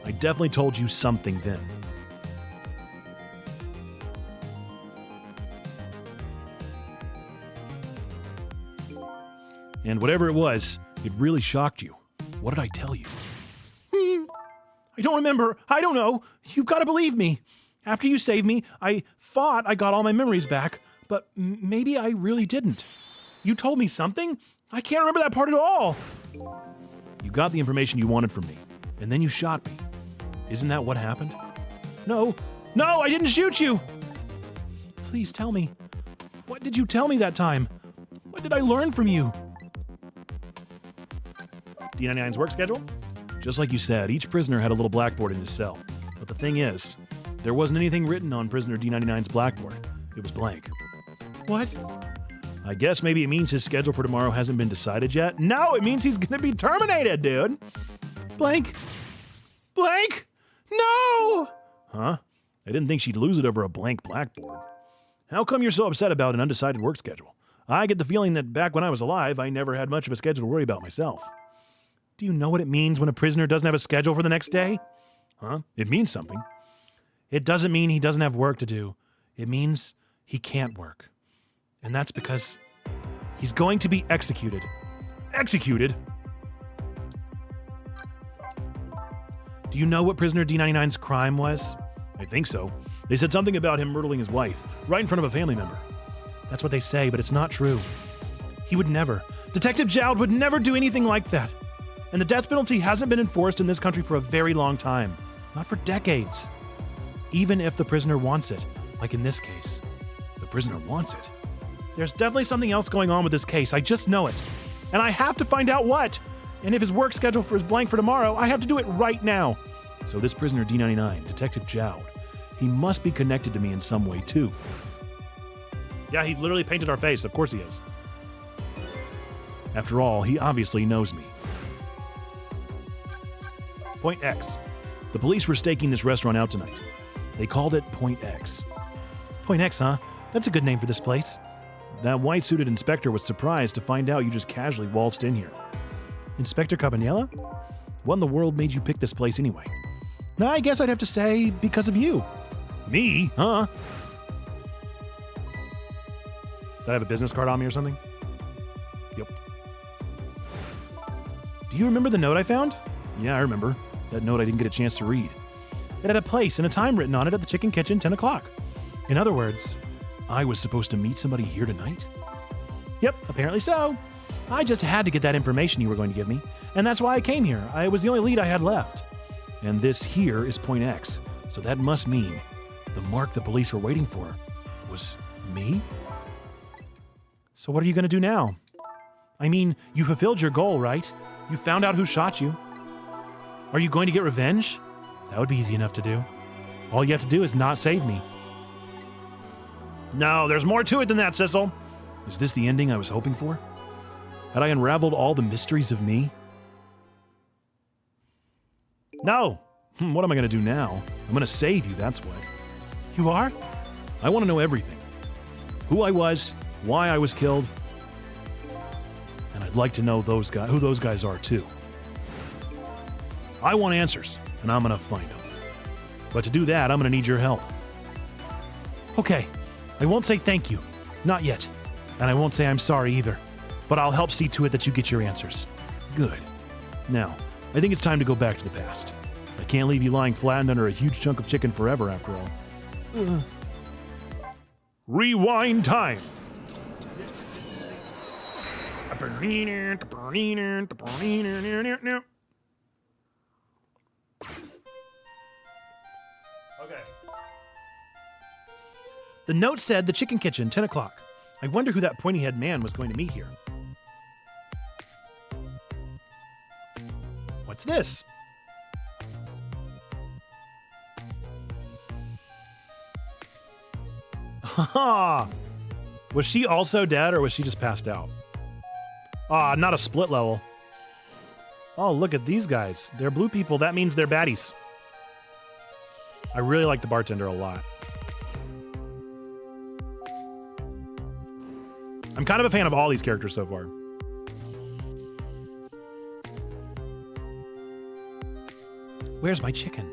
I definitely told you something then. And whatever it was, it really shocked you. What did I tell you? I don't remember. I don't know. You've got to believe me. After you saved me, I thought I got all my memories back, but maybe I really didn't. You told me something? I can't remember that part at all. You got the information you wanted from me, and then you shot me. Isn't that what happened? No, I didn't shoot you. Please tell me. What did you tell me that time? What did I learn from you? D99's work schedule? Just like you said, each prisoner had a little blackboard in his cell. But the thing is, there wasn't anything written on prisoner D99's blackboard. It was blank. What? I guess maybe it means his schedule for tomorrow hasn't been decided yet. No, it means he's gonna be terminated, dude. Blank? No! Huh? I didn't think she'd lose it over a blank blackboard. How come you're so upset about an undecided work schedule? I get the feeling that back when I was alive, I never had much of a schedule to worry about myself. Do you know what it means when a prisoner doesn't have a schedule for the next day? Huh? It means something. It doesn't mean he doesn't have work to do. It means he can't work. And that's because he's going to be executed. Executed? Do you know what prisoner D99's crime was? I think so. They said something about him murdering his wife, right in front of a family member. That's what they say, but it's not true. He would never. Detective Jowd would never do anything like that. And the death penalty hasn't been enforced in this country for a very long time. Not for decades. Even if the prisoner wants it, like in this case. The prisoner wants it. There's definitely something else going on with this case. I just know it. And I have to find out what. And if his work schedule is blank for tomorrow, I have to do it right now. So this prisoner D99, Detective Jowd, he must be connected to me in some way too. Yeah, he literally painted our face. Of course he is. After all, he obviously knows me. Point X. The police were staking this restaurant out tonight. They called it Point X. Point X, huh? That's a good name for this place. That white-suited inspector was surprised to find out you just casually waltzed in here. Inspector Cabanela? What in the world made you pick this place anyway? I guess I'd have to say because of you. Me? Huh? Did I have a business card on me or something? Yep. Do you remember the note I found? Yeah, I remember. That note I didn't get a chance to read. It had a place and a time written on it at the Chicken Kitchen, 10 o'clock. In other words, I was supposed to meet somebody here tonight? Yep, apparently so. I just had to get that information you were going to give me, and that's why I came here. It was the only lead I had left. And this here is Point X, so that must mean the mark the police were waiting for was me? So what are you going to do now? I mean, you fulfilled your goal, right? You found out who shot you. Are you going to get revenge? That would be easy enough to do. All you have to do is not save me. No, there's more to it than that, Sissel. Is this the ending I was hoping for? Had I unraveled all the mysteries of me? No. What am I going to do now? I'm going to save you, that's what. You are? I want to know everything. Who I was, why I was killed, and I'd like to know who those guys are too. I want answers, and I'm going to find them. But to do that, I'm going to need your help. Okay, I won't say thank you. Not yet. And I won't say I'm sorry either. But I'll help see to it that you get your answers. Good. Now, I think it's time to go back to the past. I can't leave you lying flattened under a huge chunk of chicken forever, after all. Rewind time! Okay. The note said the Chicken Kitchen, 10 o'clock. I wonder who that pointy-head man was going to meet here. What's this? Haha! Was she also dead or was she just passed out? Ah, not a split level. Oh, look at these guys. They're blue people. That means they're baddies. I really like the bartender a lot. I'm kind of a fan of all these characters so far. Where's my chicken?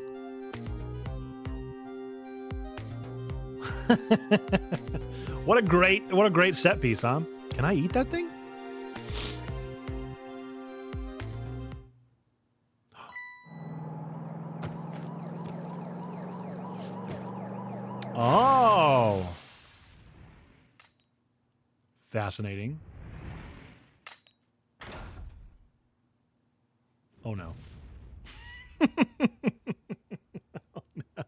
What a great set piece, huh? Can I eat that thing? Oh. Fascinating. Oh no. Oh no.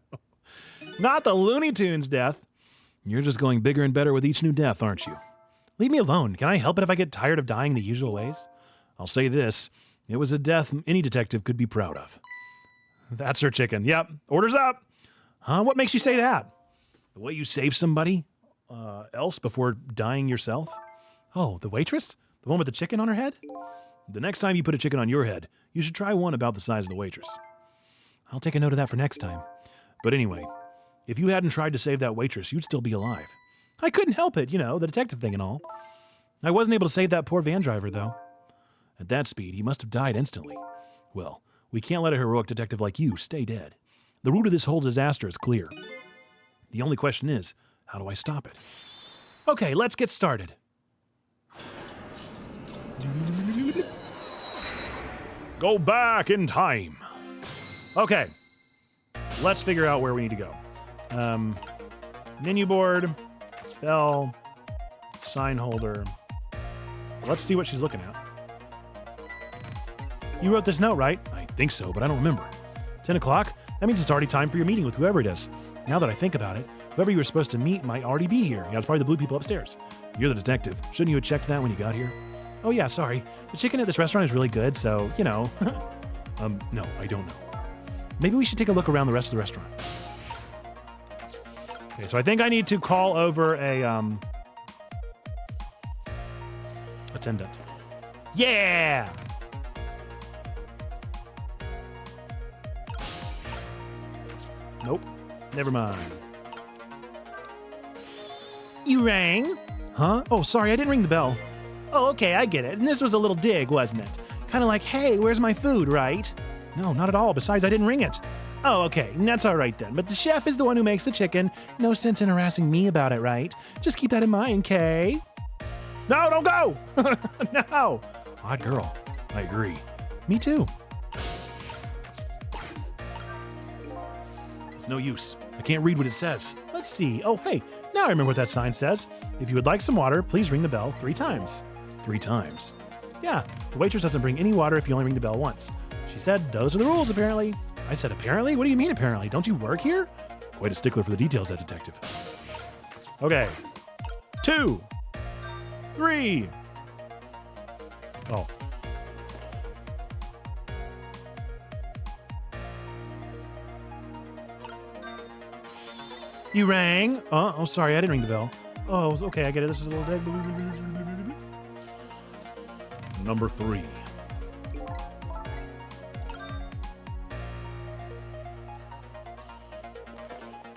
Not the Looney Tunes death. You're just going bigger and better with each new death, aren't you? Leave me alone. Can I help it if I get tired of dying the usual ways? I'll say this. It was a death any detective could be proud of. That's her chicken. Yep. Orders up. Huh? What makes you say that? The way you save somebody else before dying yourself? Oh, the waitress? The one with the chicken on her head? The next time you put a chicken on your head, you should try one about the size of the waitress. I'll take a note of that for next time. But anyway, if you hadn't tried to save that waitress, you'd still be alive. I couldn't help it, the detective thing and all. I wasn't able to save that poor van driver, though. At that speed, he must have died instantly. Well, we can't let a heroic detective like you stay dead. The root of this whole disaster is clear. The only question is, how do I stop it? Okay, let's get started. Go back in time. Okay, let's figure out where we need to go. Menu board, bell, sign holder. Let's see what she's looking at. You wrote this note, right? I think so, but I don't remember. 10 o'clock? That means it's already time for your meeting with whoever it is. Now that I think about it, whoever you were supposed to meet might already be here. Yeah, it's probably the blue people upstairs. You're the detective. Shouldn't you have checked that when you got here? Oh yeah, sorry. The chicken at this restaurant is really good, so, no, I don't know. Maybe we should take a look around the rest of the restaurant. Okay, so I think I need to call over a, attendant. Yeah! Nope. Never mind. You rang? Huh? Oh, sorry, I didn't ring the bell. Oh, okay, I get it. And this was a little dig, wasn't it? Kind of like, hey, where's my food, right? No, not at all. Besides, I didn't ring it. Oh, okay, that's all right then. But the chef is the one who makes the chicken. No sense in harassing me about it, right? Just keep that in mind, Kay. No, don't go! No! Odd girl. I agree. Me too. It's no use. I can't read what it says. Let's see. Oh, hey, now I remember what that sign says. If you would like some water, please ring the bell 3 times. 3 times. Yeah, the waitress doesn't bring any water if you only ring the bell once. She said those are the rules, apparently. I said, apparently? What do you mean, apparently? Don't you work here? Quite a stickler for the details, that detective. Okay. 2. 3. Oh. You rang? Oh, sorry, I didn't ring the bell. Oh, okay, I get it. This is a little dead. Number 3.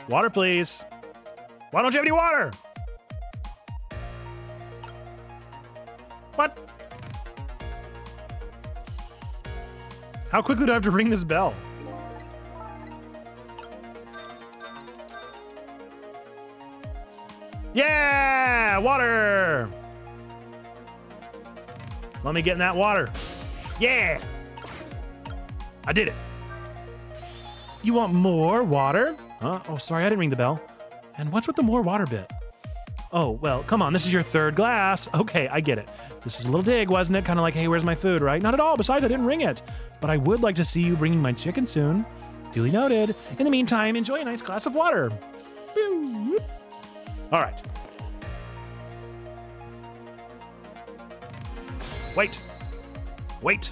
Water, please. Why don't you have any water? What? How quickly do I have to ring this bell? Yeah! Water! Let me get in that water. Yeah! I did it. You want more water? Huh? Oh, sorry, I didn't ring the bell. And what's with the more water bit? Oh, well, come on, this is your 3rd glass. Okay, I get it. This is a little dig, wasn't it? Kind of like, hey, where's my food, right? Not at all. Besides, I didn't ring it. But I would like to see you bringing my chicken soon. Duly noted. In the meantime, enjoy a nice glass of water. Boo. All right. Wait. Wait.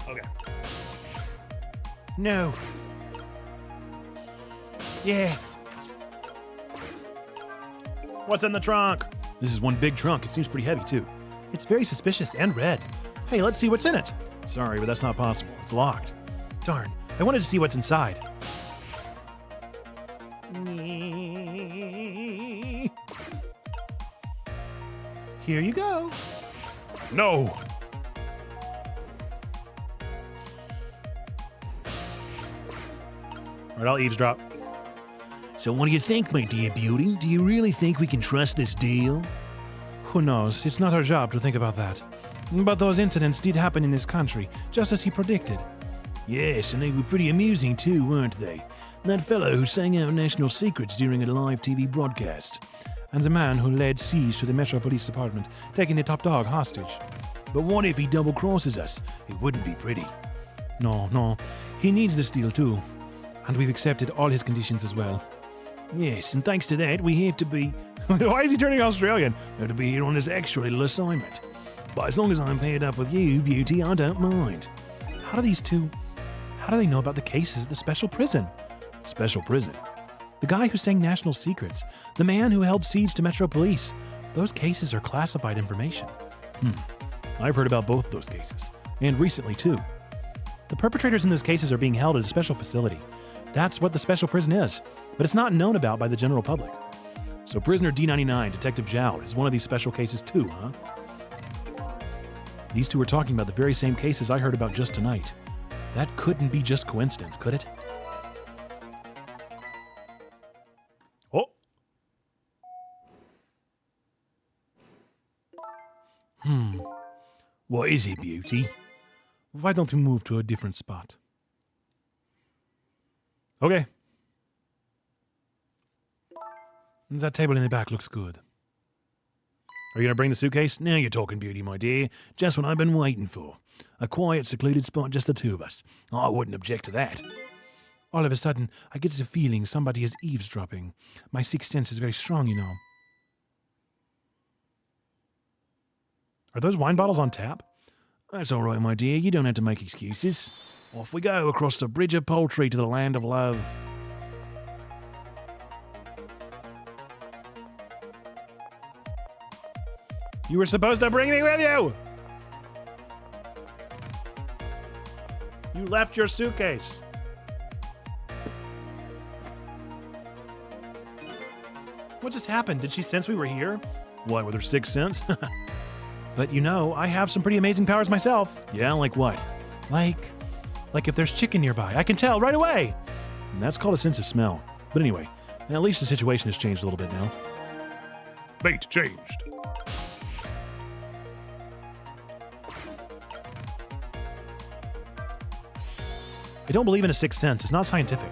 Okay. No. Yes. What's in the trunk? This is one big trunk. It seems pretty heavy, too. It's very suspicious and red. Hey, let's see what's in it. Sorry, but that's not possible. It's locked. Darn. I wanted to see what's inside. Here you go. No. All right, I'll eavesdrop. So what do you think, my dear beauty? Do you really think we can trust this deal? Who knows? It's not our job to think about that. But those incidents did happen in this country, just as he predicted. Yes, and they were pretty amusing too, weren't they? That fellow who sang out national secrets during a live TV broadcast. And the man who led siege to the Metro Police Department, taking the top dog hostage. But what if he double-crosses us? It wouldn't be pretty. No. He needs this deal too. And we've accepted all his conditions as well. Yes, and thanks to that, we have to be... Why is he turning Australian? We have to be here on this extra little assignment. But as long as I'm paired up with you, Beauty, I don't mind. How do these two... How do they know about the cases at the special prison? Special prison? The guy who sang national secrets. The man who held siege to Metro Police. Those cases are classified information. I've heard about both those cases. And recently, too. The perpetrators in those cases are being held at a special facility. That's what the special prison is. But it's not known about by the general public. So prisoner D99, Detective Jowd, is one of these special cases too, huh? These two are talking about the very same cases I heard about just tonight. That couldn't be just coincidence, could it? Oh! What is it, Beauty? Why don't we move to a different spot? Okay. That table in the back looks good. Are you going to bring the suitcase? Now you're talking, Beauty, my dear. Just what I've been waiting for. A quiet, secluded spot, just the two of us. I wouldn't object to that. All of a sudden, I get the feeling somebody is eavesdropping. My sixth sense is very strong, you know. Are those wine bottles on tap? That's all right, my dear. You don't have to make excuses. Off we go across the bridge of poultry to the land of love. You were supposed to bring me with you! You left your suitcase. What just happened? Did she sense we were here? What, with her sixth sense? But you know, I have some pretty amazing powers myself. Yeah, like what? Like if there's chicken nearby. I can tell right away. And that's called a sense of smell. But anyway, at least the situation has changed a little bit now. Fate changed. I don't believe in a sixth sense. It's not scientific,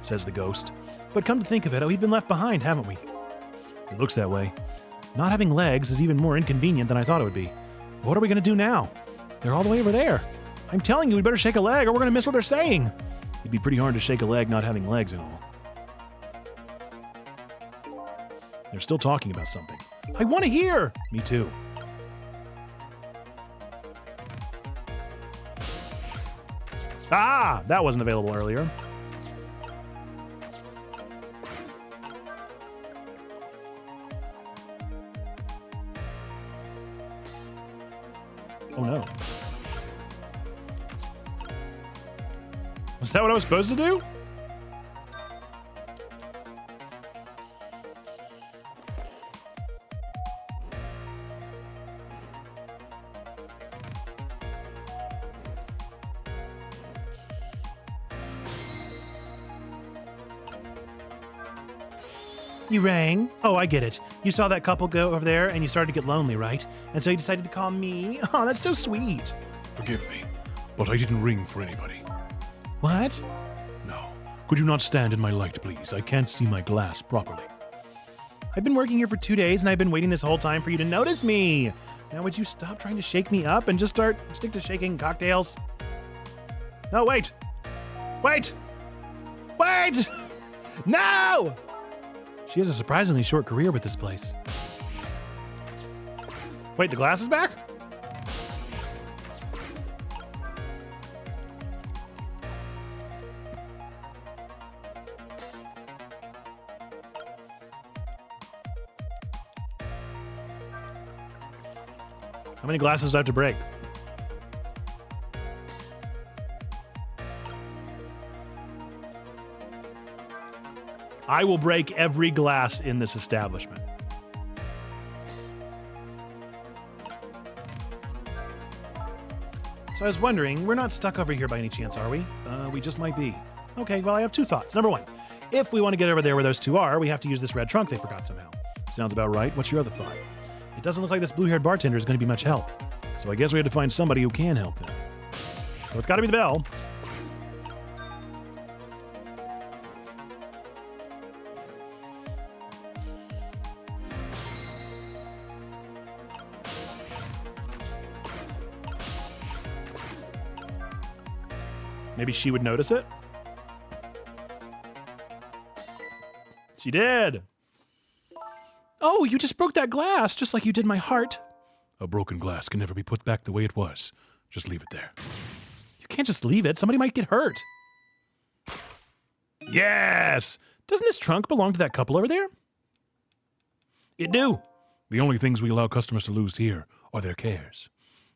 says the ghost. But come to think of it, we've been left behind, haven't we? It looks that way. Not having legs is even more inconvenient than I thought it would be. What are we going to do now? They're all the way over there. I'm telling you, we better shake a leg or we're going to miss what they're saying. It'd be pretty hard to shake a leg not having legs and all. They're still talking about something. I want to hear! Me too. Ah! That wasn't available earlier. Oh no. Was that what I was supposed to do? You rang? Oh, I get it. You saw that couple go over there and you started to get lonely, right? And so you decided to call me? Oh, that's so sweet. Forgive me, but I didn't ring for anybody. What? No. Could you not stand in my light, please? I can't see my glass properly. I've been working here for 2 days and I've been waiting this whole time for you to notice me. Now would you stop trying to shake me up and just stick to shaking cocktails? No, wait. Wait! Wait! No! She has a surprisingly short career with this place. Wait, the glass is back? How many glasses do I have to break? I will break every glass in this establishment. So I was wondering, we're not stuck over here by any chance, are we? We just might be. Okay, well, I have two thoughts. Number one, if we want to get over there where those two are, we have to use this red trunk they forgot somehow. Sounds about right. What's your other thought? It doesn't look like this blue-haired bartender is going to be much help. So I guess we have to find somebody who can help them. So it's got to be the bell. Maybe she would notice it? She did. Oh, you just broke that glass, just like you did my heart. A broken glass can never be put back the way it was. Just leave it there. You can't just leave it. Somebody might get hurt. Yes! Doesn't this trunk belong to that couple over there? It do. The only things we allow customers to lose here are their cares.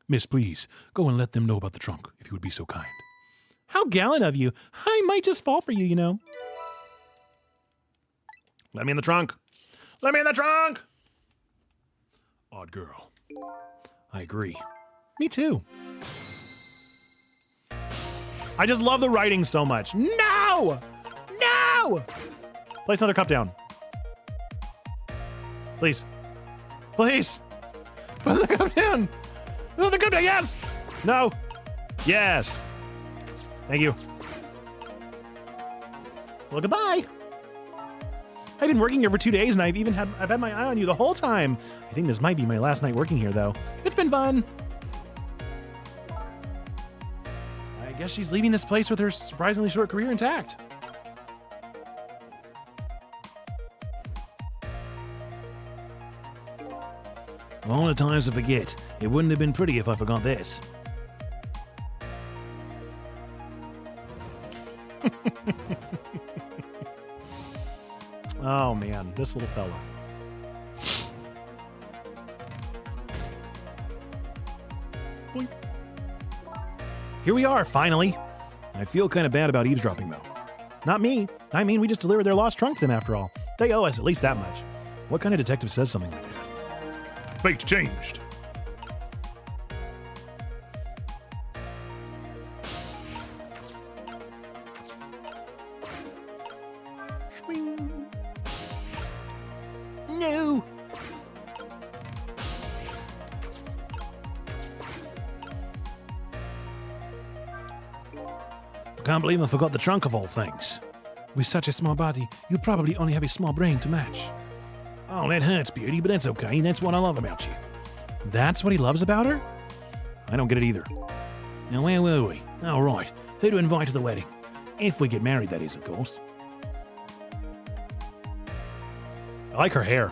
Miss, please, go and let them know about the trunk, if you would be so kind. How gallant of you. I might just fall for you, you know. Let me in the trunk. Let me in the trunk! Odd girl. I agree. Me too. I just love the writing so much. No! No! Place another cup down. Please. Please. Put the cup down. Put the cup down. Yes! No. Yes. Thank you. Well, goodbye. I've been working here for 2 days, and I've had my eye on you the whole time. I think this might be my last night working here, though. It's been fun. I guess she's leaving this place with her surprisingly short career intact. All the times I forget. It wouldn't have been pretty if I forgot this. Oh man, this little fellow. Boink. Here we are, finally. I feel kind of bad about eavesdropping, though. Not me. I mean, we just delivered their lost trunk to them after all. They owe us at least that much. What kind of detective says something like that? Fate changed. No. I can't believe I forgot the trunk of all things. With such a small body, you probably only have a small brain to match. Oh, that hurts, Beauty, but that's okay. That's what I love about you. That's what he loves about her? I don't get it either. Now, where were we? All right. Who to invite to the wedding? If we get married, that is, of course. I like her hair.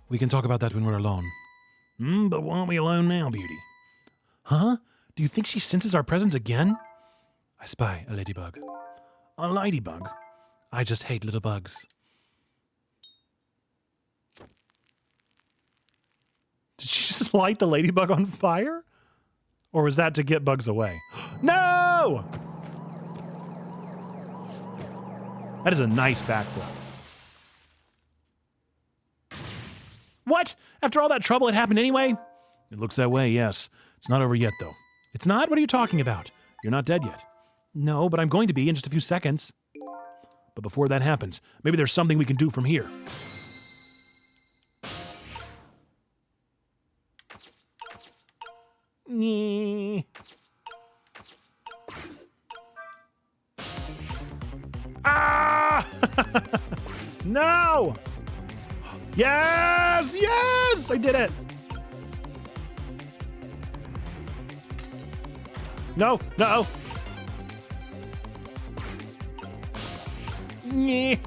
We can talk about that when we're alone. But why aren't we alone now, Beauty? Huh? Do you think she senses our presence again? I spy a ladybug. A ladybug? I just hate little bugs. Did she just light the ladybug on fire? Or was that to get bugs away? No! That is a nice backflip. What? After all that trouble, it happened anyway? It looks that way, yes. It's not over yet, though. It's not? What are you talking about? You're not dead yet. No, but I'm going to be in just a few seconds. But before that happens, maybe there's something we can do from here. Ah! No! Yes! Yes! I did it! No! No! Nyeh.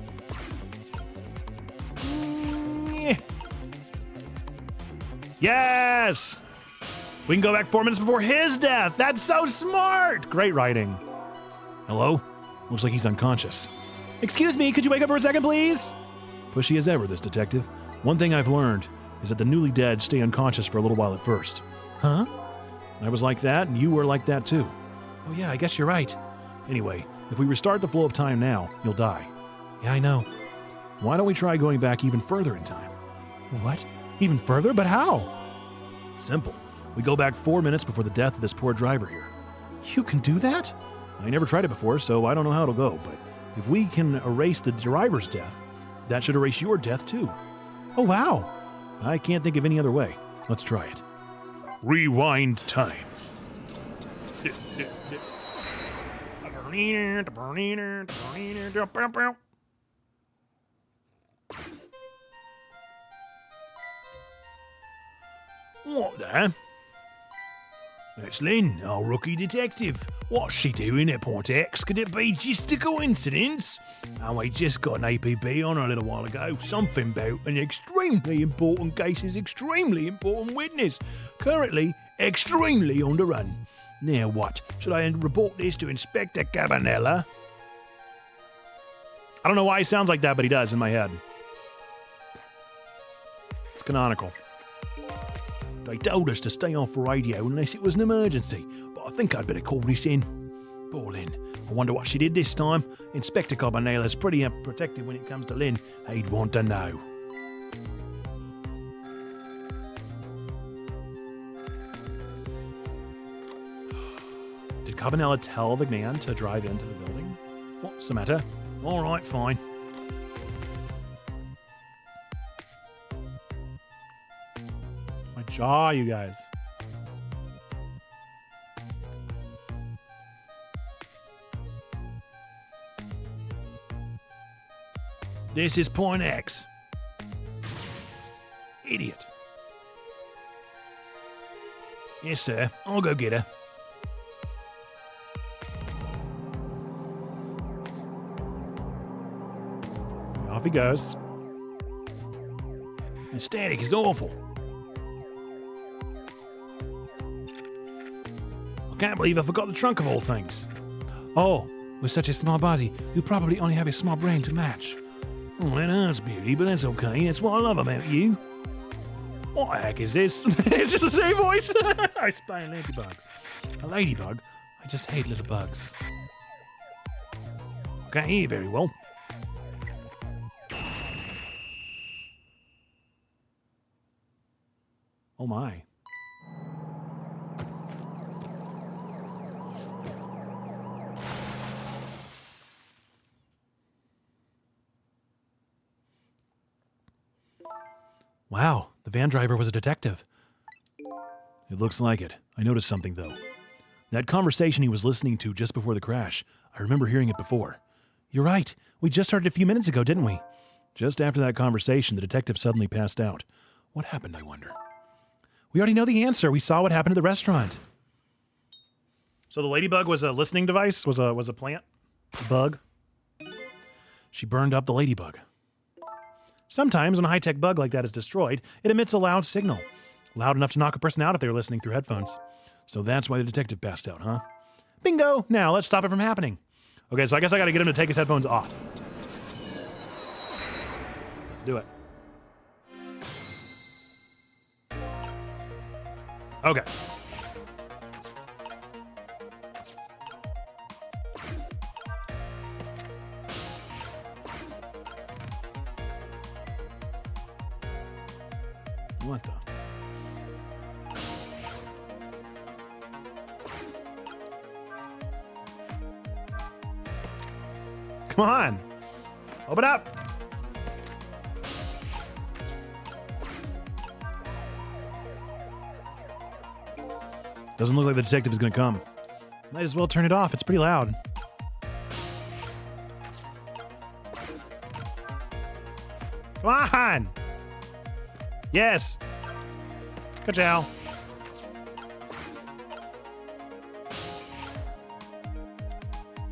Nyeh. Yes! We can go back 4 minutes before his death. That's so smart! Great writing. Hello? Looks like he's unconscious. Excuse me, could you wake up for a second, please? Pushy as ever, this detective. One thing I've learned, is that the newly dead stay unconscious for a little while at first. Huh? I was like that, and you were like that too. Oh yeah, I guess you're right. Anyway, if we restart the flow of time now, you'll die. Yeah, I know. Why don't we try going back even further in time? What? Even further? But how? Simple. We go back 4 minutes before the death of this poor driver here. You can do that? I never tried it before, so I don't know how it'll go, but if we can erase the driver's death, that should erase your death too. Oh, wow. I can't think of any other way. Let's try it. Rewind time. What the? That's Lynn, our rookie detective. What's she doing at Point X? Could it be just a coincidence? Oh, we just got an APB on her a little while ago. Something about an extremely important case's extremely important witness. Currently, extremely on the run. Now what? Should I report this to Inspector Cabanella? I don't know why he sounds like that, but he does in my head. It's canonical. They told us to stay off radio unless it was an emergency, but I think I'd better call this in. Poor Lynn. I wonder what she did this time. Inspector Cabanella's pretty protective when it comes to Lynn. He'd want to know. Did Cabanella tell the man to drive into the building? What's the matter? All right, fine. My jaw, you guys. This is Point X. Idiot. Yes, sir. I'll go get her. Off he goes. The static is awful. I can't believe I forgot the trunk of all things. Oh, with such a small body, you probably only have a small brain to match. Oh, that hurts, Beauty, but that's okay. That's what I love about you. What the heck is this? It's just the same voice. I spy a ladybug. A ladybug? I just hate little bugs. I can't hear you very well. Oh my. Wow, the van driver was a detective. It looks like it. I noticed something, though. That conversation he was listening to just before the crash, I remember hearing it before. You're right. We just heard it a few minutes ago, didn't we? Just after that conversation, the detective suddenly passed out. What happened, I wonder? We already know the answer. We saw what happened at the restaurant. So the ladybug was a listening device? Was a plant? Bug? She burned up the ladybug. Sometimes when a high-tech bug like that is destroyed, it emits a loud signal. Loud enough to knock a person out if they were listening through headphones. So that's why the detective passed out, huh? Bingo! Now, let's stop it from happening. Okay, so I guess I gotta get him to take his headphones off. Let's do it. Okay. What the? Come on. Open up. Doesn't look like the detective is going to come. Might as well turn it off. It's pretty loud. Come on. Yes. Good job.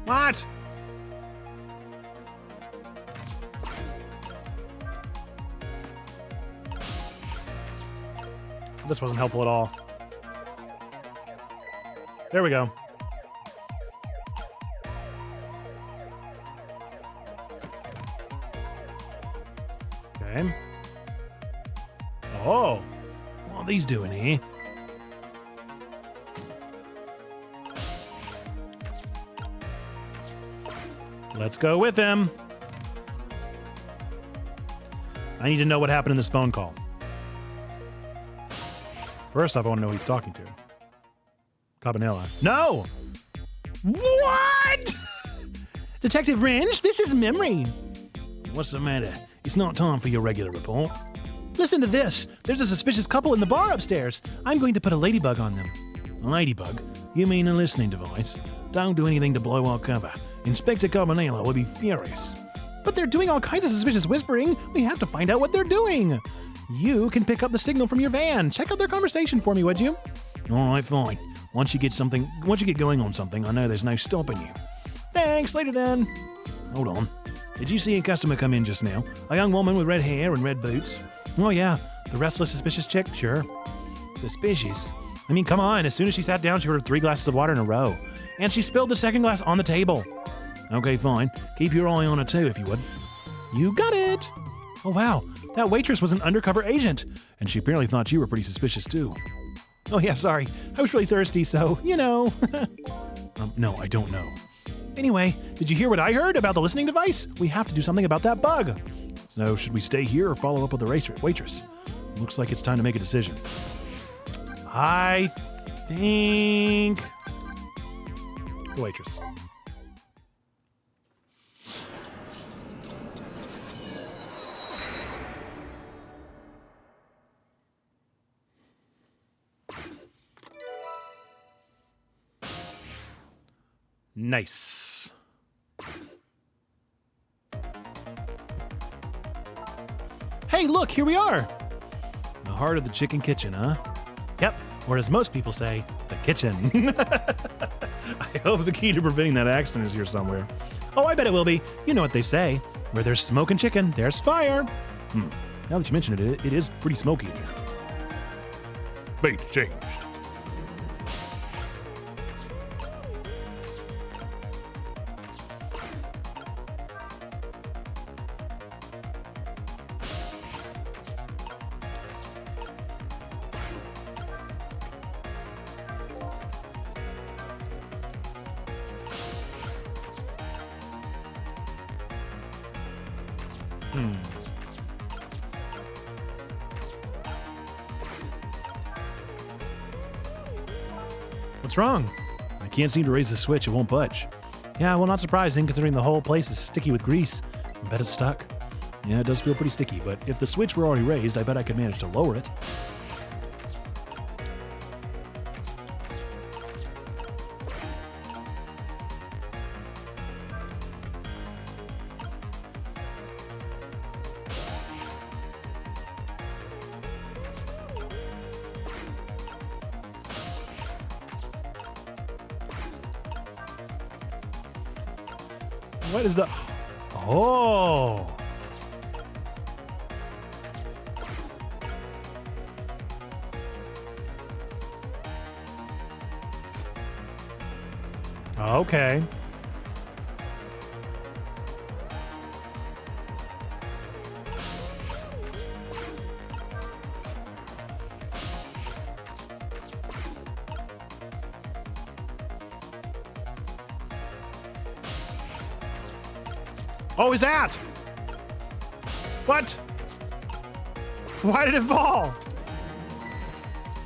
What? This wasn't helpful at all. There we go. Okay. Oh, what are these doing here? Let's go with him. I need to know what happened in this phone call. First off, I want to know who he's talking to. Cabanela. No! What? Detective Range, this is Memory. What's the matter? It's not time for your regular report. Listen to this. There's a suspicious couple in the bar upstairs. I'm going to put a ladybug on them. A ladybug? You mean a listening device? Don't do anything to blow our cover. Inspector Cabanela will be furious. But they're doing all kinds of suspicious whispering. We have to find out what they're doing. You can pick up the signal from your van. Check out their conversation for me, would you? All right, fine. Once you get going on something, I know there's no stopping you. Thanks, later then. Hold on. Did you see a customer come in just now? A young woman with red hair and red boots? Oh yeah, the restless, suspicious chick? Sure. Suspicious? I mean, come on. As soon as she sat down, she ordered 3 glasses of water in a row. And she spilled the second glass on the table. Okay, fine. Keep your eye on her too, if you would. You got it. Oh wow, that waitress was an undercover agent. And she apparently thought you were pretty suspicious too. Oh yeah, sorry. I was really thirsty, so, you know. No, I don't know. Anyway, did you hear what I heard about the listening device? We have to do something about that bug. So, should we stay here or follow up with the waitress? Looks like it's time to make a decision. I think... the waitress. Nice. Hey, look, here we are. The heart of the chicken kitchen, huh? Yep, or as most people say, the kitchen. I hope the key to preventing that accident is here somewhere. Oh, I bet it will be. You know what they say. Where there's smoke and chicken, there's fire. Now that you mention it, it is pretty smoky in here. Fate changed. What's wrong? I can't seem to raise the switch. It won't budge. Yeah, well, not surprising considering the whole place is sticky with grease. I bet it's stuck. Yeah, it does feel pretty sticky, but if the switch were already raised, I bet I could manage to lower it. What is the... Oh! Okay. Oh, is that? What? Why did it fall?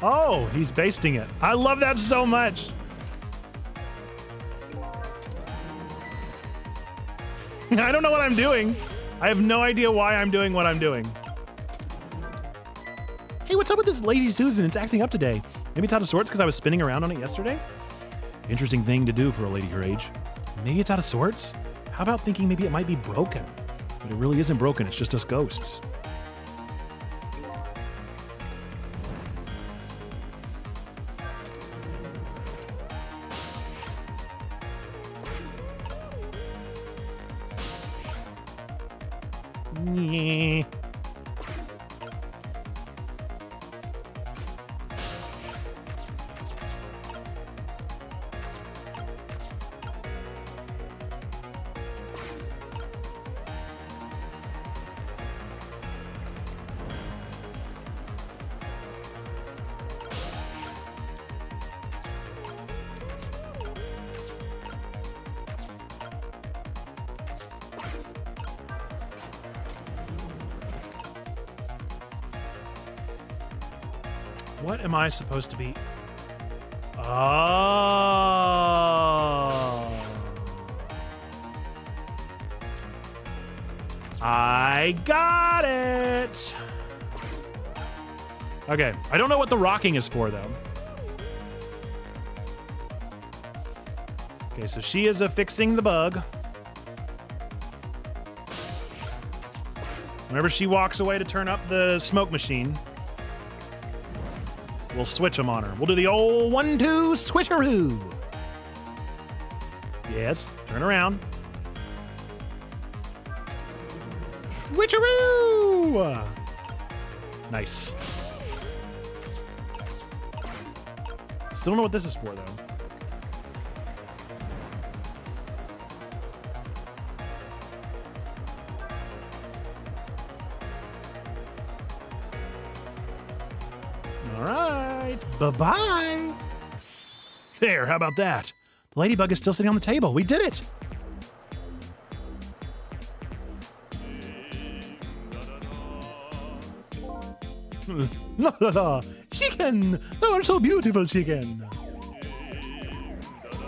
Oh, he's basting it. I love that so much. I don't know what I'm doing. I have no idea why I'm doing what I'm doing. Hey, what's up with this lazy Susan? It's acting up today. Maybe it's out of sorts because I was spinning around on it yesterday? Interesting thing to do for a lady her age. Maybe it's out of sorts? How about thinking maybe it might be broken? But it really isn't broken, it's just us ghosts. Yeah. What am I supposed to be? Oh. I got it. Okay, I don't know what the rocking is for, though. Okay, so she is affixing the bug. Whenever she walks away to turn up the smoke machine, we'll switch them on her. We'll do the old 1-2 switcheroo. Yes, turn around. Switcheroo! Nice. Still don't know what this is for, though. All right. Bye-bye. There, how about that? The ladybug is still sitting on the table. We did it. La la la. Chicken! Thou art so beautiful, chicken.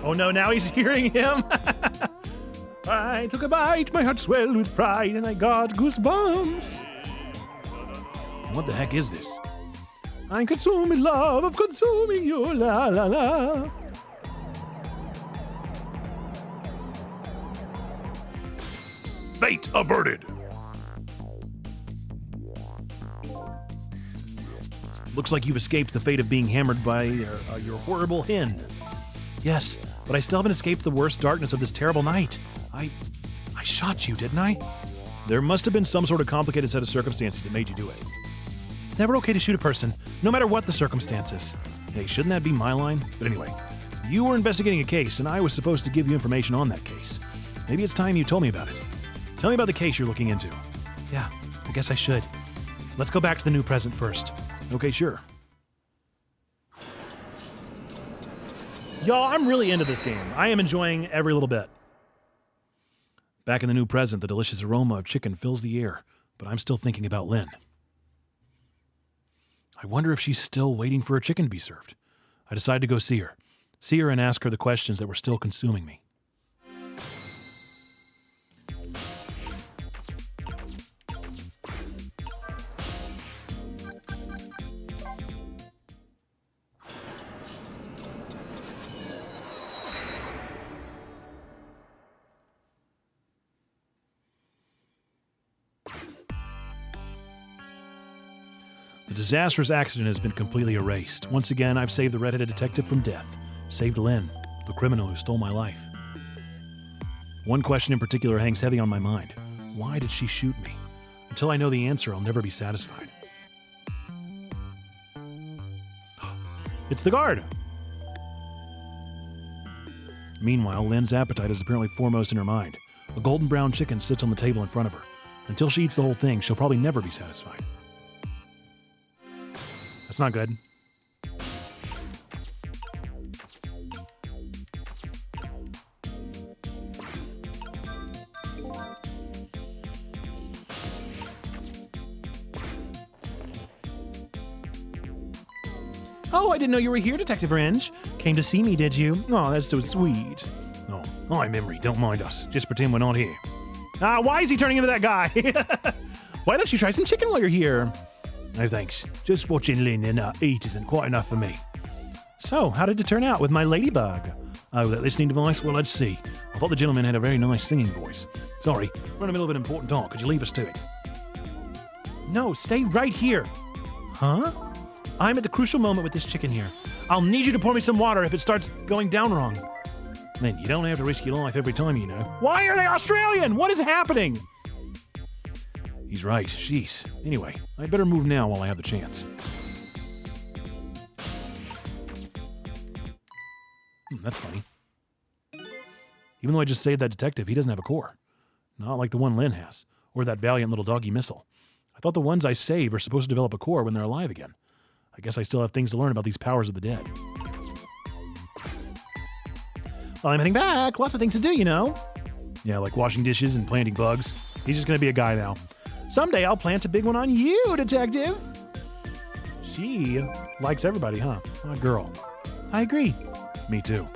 Oh no, now he's hearing him. I took a bite, my heart swelled with pride, and I got goosebumps. What the heck is this? I'm consuming love of consuming you, la la la. Fate averted. Looks like you've escaped the fate of being hammered by your horrible hen. Yes, but I still haven't escaped the worst darkness of this terrible night. I shot you, didn't I? There must have been some sort of complicated set of circumstances that made you do it. It's never okay to shoot a person, no matter what the circumstances. Hey, shouldn't that be my line? But anyway, you were investigating a case, and I was supposed to give you information on that case. Maybe it's time you told me about it. Tell me about the case you're looking into. Yeah, I guess I should. Let's go back to the new present first. Okay, sure. Y'all, I'm really into this game. I am enjoying every little bit. Back in the new present, the delicious aroma of chicken fills the air, but I'm still thinking about Lynn. I wonder if she's still waiting for her chicken to be served. I decided to go see her and ask her the questions that were still consuming me. The disastrous accident has been completely erased. Once again, I've saved the red-headed detective from death. Saved Lynn, the criminal who stole my life. One question in particular hangs heavy on my mind. Why did she shoot me? Until I know the answer, I'll never be satisfied. It's the guard! Meanwhile, Lynn's appetite is apparently foremost in her mind. A golden brown chicken sits on the table in front of her. Until she eats the whole thing, she'll probably never be satisfied. That's not good. Oh, I didn't know you were here, Detective Range. Came to see me, did you? Oh, that's so sweet. Oh, hi, Memory. Don't mind us. Just pretend we're not here. Why is he turning into that guy? Why don't you try some chicken while you're here? No thanks. Just watching Lynn and eat isn't quite enough for me. So, how did it turn out with my ladybug? Oh, that listening device? Well, let's see. I thought the gentleman had a very nice singing voice. Sorry, we're in the middle of an important talk. Could you leave us to it? No, stay right here. Huh? I'm at the crucial moment with this chicken here. I'll need you to pour me some water if it starts going down wrong. Lynn, you don't have to risk your life every time, you know. Why are they Australian? What is happening? He's right. Jeez. Anyway, I'd better move now while I have the chance. That's funny. Even though I just saved that detective, he doesn't have a core. Not like the one Lynn has, or that valiant little doggy missile. I thought the ones I save are supposed to develop a core when they're alive again. I guess I still have things to learn about these powers of the dead. Well, I'm heading back. Lots of things to do, you know. Yeah, like washing dishes and planting bugs. He's just going to be a guy now. Someday I'll plant a big one on you, detective. She likes everybody, huh? Odd girl. I agree. Me too.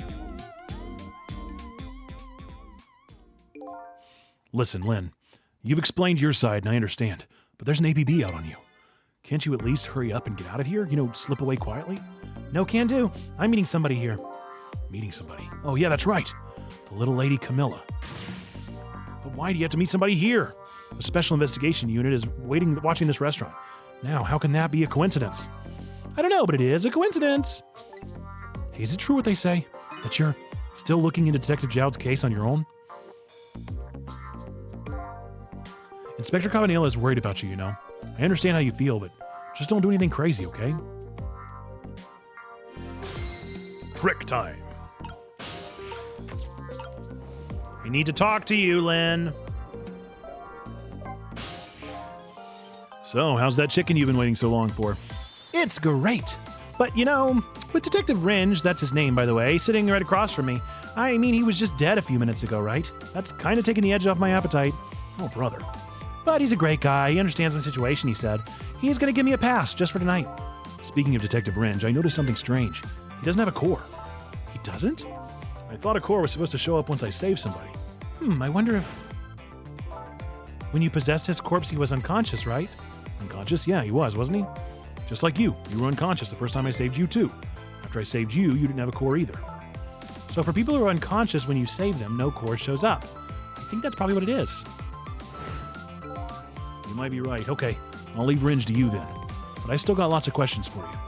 Listen, Lynn, you've explained your side and I understand, but there's an APB out on you. Can't you at least hurry up and get out of here? Slip away quietly? No can do. I'm meeting somebody here. Meeting somebody? Oh, yeah, that's right. The little lady Camilla. But why do you have to meet somebody here? The Special Investigation Unit is watching this restaurant. Now, how can that be a coincidence? I don't know, but it is a coincidence. Hey, is it true what they say? That you're still looking into Detective Jowd's case on your own? Inspector Cabanela is worried about you, you know. I understand how you feel, but just don't do anything crazy, okay? Trick time. I need to talk to you, Lynn. So, how's that chicken you've been waiting so long for? It's great. But, with Detective Ringe, that's his name, by the way, sitting right across from me, I mean, he was just dead a few minutes ago, right? That's kind of taking the edge off my appetite. Oh, brother. But he's a great guy. He understands my situation, he said. He's going to give me a pass just for tonight. Speaking of Detective Ringe, I noticed something strange. He doesn't have a core. He doesn't? I thought a core was supposed to show up once I saved somebody. I wonder if... When you possessed his corpse, he was unconscious, right? Unconscious? Yeah, he was, wasn't he? Just like you. You were unconscious the first time I saved you, too. After I saved you, you didn't have a core either. So for people who are unconscious when you save them, no core shows up. I think that's probably what it is. You might be right. Okay, I'll leave Ringe to you then. But I still got lots of questions for you.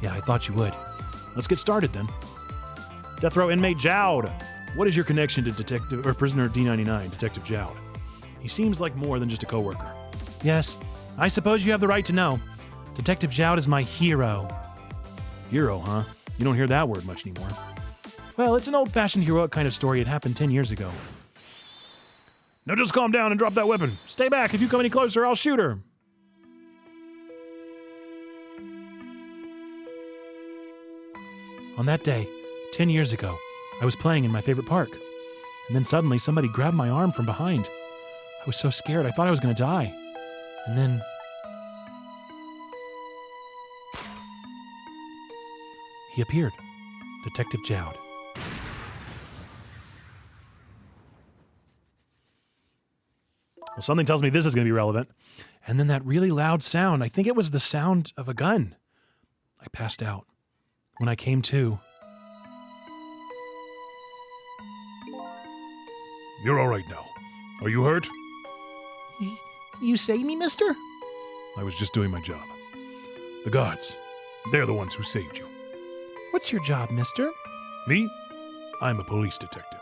Yeah, I thought you would. Let's get started then. Death row inmate Jowd. What is your connection to prisoner D99, Detective Jowd? He seems like more than just a coworker. Yes, I suppose you have the right to know. Detective Jowd is my hero. Hero, huh? You don't hear that word much anymore. Well, it's an old-fashioned heroic kind of story. It happened 10 years ago. Now just calm down and drop that weapon. Stay back. If you come any closer, I'll shoot her. On that day, 10 years ago, I was playing in my favorite park. And then suddenly somebody grabbed my arm from behind. I was so scared, I thought I was going to die. And then... he appeared. Detective Jowd. Well, something tells me this is going to be relevant. And then that really loud sound, I think it was the sound of a gun. I passed out. When I came to... You're all right now. Are you hurt? You saved me, mister? I was just doing my job. The guards, they're the ones who saved you. What's your job, mister? Me? I'm a police detective.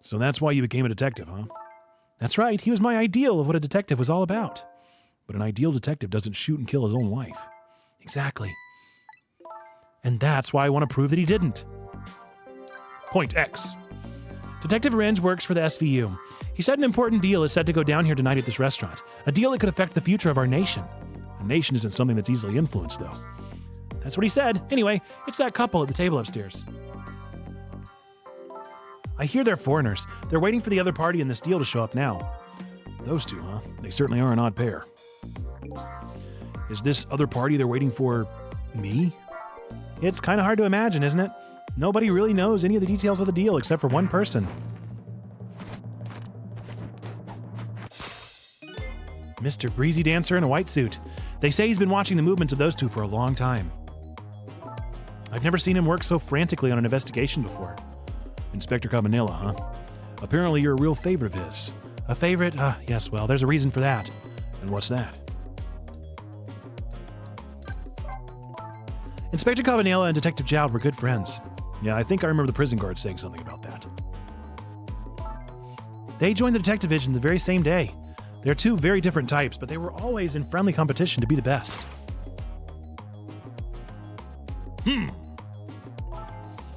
So that's why you became a detective, huh? That's right. He was my ideal of what a detective was all about. But an ideal detective doesn't shoot and kill his own wife. Exactly. And that's why I want to prove that he didn't. Point X. Detective Ringe works for the SVU. He said an important deal is set to go down here tonight at this restaurant. A deal that could affect the future of our nation. A nation isn't something that's easily influenced, though. That's what he said. Anyway, it's that couple at the table upstairs. I hear they're foreigners. They're waiting for the other party in this deal to show up now. Those two, huh? They certainly are an odd pair. Is this other party they're waiting for me? It's kind of hard to imagine, isn't it? Nobody really knows any of the details of the deal except for one person. Mr. Breezy Dancer in a white suit. They say he's been watching the movements of those two for a long time. I've never seen him work so frantically on an investigation before. Inspector Cabanela, huh? Apparently you're a real favorite of his. A favorite? Yes, well, there's a reason for that. And what's that? Inspector Cabanela and Detective Jowd were good friends. Yeah, I think I remember the prison guard saying something about that. They joined the detective division the very same day. They're two very different types, but they were always in friendly competition to be the best.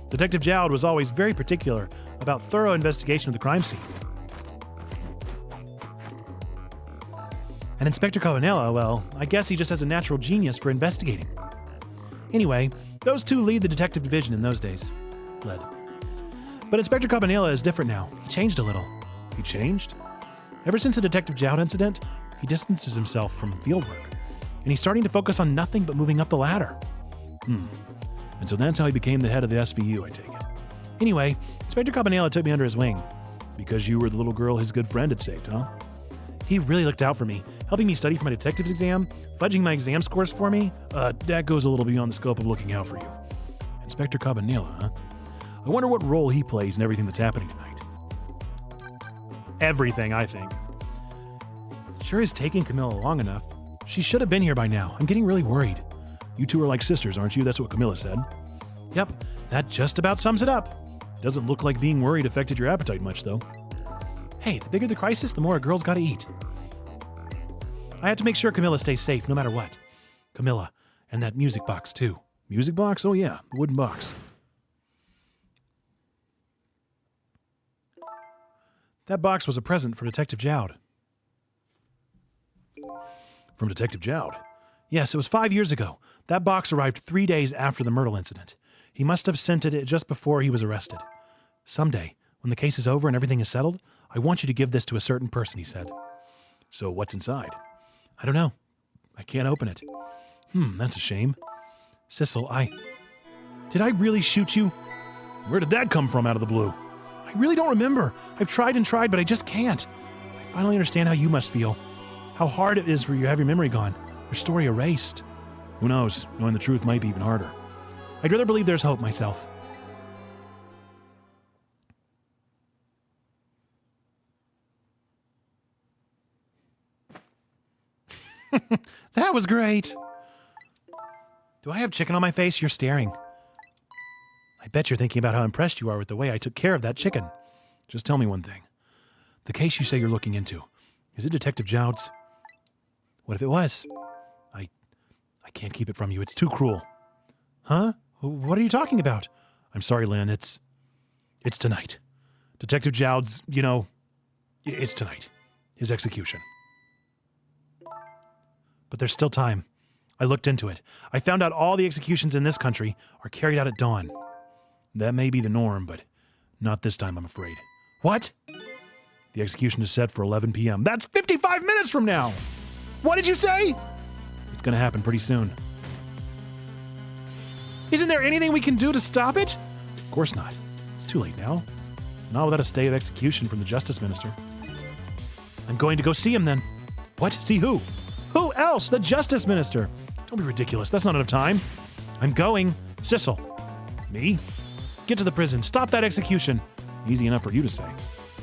Detective Jowd was always very particular about thorough investigation of the crime scene. And Inspector Cabanela, well, I guess he just has a natural genius for investigating. Anyway, those two lead the detective division in those days. Led. But Inspector Cabanela is different now. He changed a little. He changed? Ever since the Detective Jowd incident, He distances himself from fieldwork, and he's starting to focus on nothing but moving up the ladder. And so that's how he became the head of the SVU, I take it. Anyway, Inspector Cabanela took me under his wing. Because you were the little girl his good friend had saved, huh? He really looked out for me, helping me study for my detective's exam, fudging my exam scores for me. That goes a little beyond the scope of looking out for you. Inspector Cabanela, huh? I wonder what role he plays in everything that's happening tonight. Everything, I think. Sure is taking Camilla long enough. She should have been here by now. I'm getting really worried. You two are like sisters, aren't you? That's what Camilla said. Yep, that just about sums it up. Doesn't look like being worried affected your appetite much, though. Hey, the bigger the crisis, the more a girl's gotta eat. I have to make sure Camilla stays safe, no matter what. Camilla, and that music box, too. Music box? Oh yeah, the wooden box. That box was a present from Detective Jowd. From Detective Jowd? Yes, it was 5 years ago. That box arrived 3 days after the Myrtle incident. He must have sent it just before he was arrested. Someday, when the case is over and everything is settled, I want you to give this to a certain person, he said. So what's inside? I don't know. I can't open it. That's a shame. Sissel, Did I really shoot you? Where did that come from out of the blue? I really don't remember. I've tried and tried, but I just can't. I finally understand how you must feel. How hard it is for you to have your memory gone. Your story erased. Who knows? Knowing the truth might be even harder. I'd rather believe there's hope myself. That was great. Do I have chicken on my face? You're staring. I bet you're thinking about how impressed you are with the way I took care of that chicken. Just tell me one thing. The case you say you're looking into, is it Detective Jowd's? What if it was? I can't keep it from you. It's too cruel. Huh? What are you talking about? I'm sorry, Lynn. It's tonight. Detective Jowd's, it's tonight. His execution. But there's still time. I looked into it. I found out all the executions in this country are carried out at dawn. That may be the norm, but not this time, I'm afraid. What? The execution is set for 11 p.m. That's 55 minutes from now! What did you say? It's gonna happen pretty soon. Isn't there anything we can do to stop it? Of course not. It's too late now. Not without a stay of execution from the Justice Minister. I'm going to go see him then. What? See who? Who else? The Justice Minister. Don't be ridiculous. That's not enough time. I'm going. Sissel. Me? Get to the prison. Stop that execution. Easy enough for you to say.